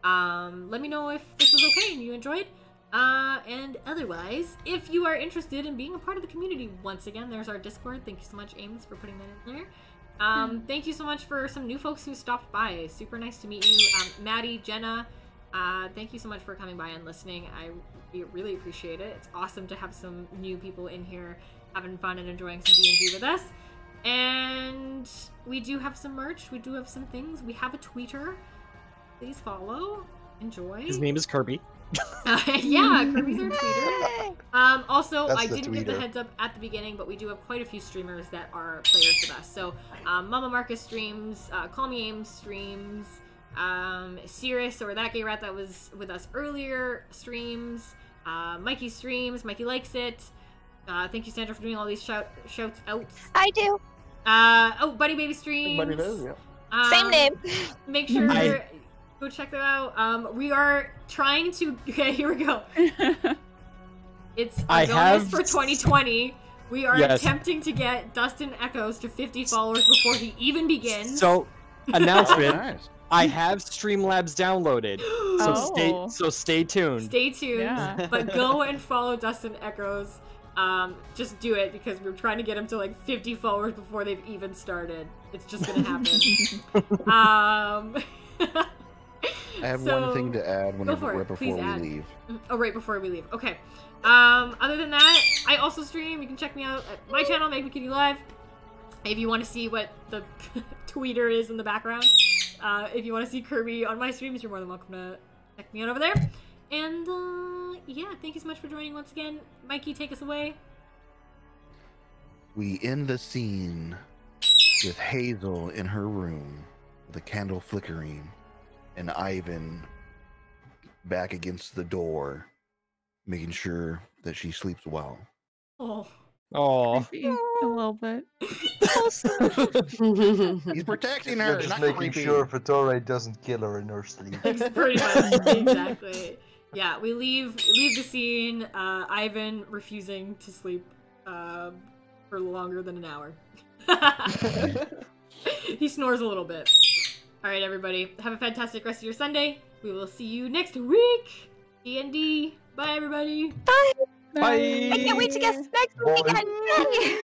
let me know if this was okay and you enjoyed. And otherwise, if you are interested in being a part of the community, once again, there's our Discord. Thank you so much, Ames, for putting that in there. Thank you so much for some new folks who stopped by. Super nice to meet you. Maddie, Jenna, thank you so much for coming by and listening. We really appreciate it. It's awesome to have some new people in here having fun and enjoying some D&D with us. And we do have some merch. We do have some things. We have a tweeter. Please follow. Enjoy. His name is Kirby. Yeah, Kirby's our tweeter. Also, That's I the didn't give the tweeter. heads up at the beginning, but we do have quite a few streamers that are players with us. So, Mama Marcus streams, Call Me Ames streams, Cirrus, or that gay rat that was with us earlier, streams, Mikey streams, Mikey likes it. Thank you, Sandra, for doing all these shouts outs. I do. Oh, Buddy Baby streams. Everybody does, yeah. Same name. Make sure go check them out. We are trying to. Okay, here we go. It's a bonus for 2020. We are attempting to get Dustin Echoes to 50 followers before he even begins. So, announcement. Nice. I have Streamlabs downloaded, so stay tuned. Stay tuned, Yeah. but go and follow Dustin Echoes. Just do it because we're trying to get him to like 50 followers before they've even started. It's just gonna happen. I have So, one thing to add go for it. right before Please we add. leave. Oh, right before we leave. Okay. Other than that, I also stream. You can check me out at my channel, Make Me Kitty Live. If you want to see what the tweeter is in the background. If you want to see Kirby on my streams, you're more than welcome to check me out over there. And, yeah, thank you so much for joining once again. Mikey, take us away. We end the scene with Hazel in her room, the candle flickering, and Ivan back against the door, making sure that she sleeps well. Oh. Oh, Creepy. A little bit. He's protecting her, You're just not making creepy. sure Vittoria doesn't kill her in her sleep. Pretty much. Exactly. Yeah, we leave the scene, Ivan refusing to sleep for longer than an hour. He snores a little bit. Alright, everybody. Have a fantastic rest of your Sunday. We will see you next week. D&D. Bye, everybody. Bye. bye. I can't wait to guess next week again.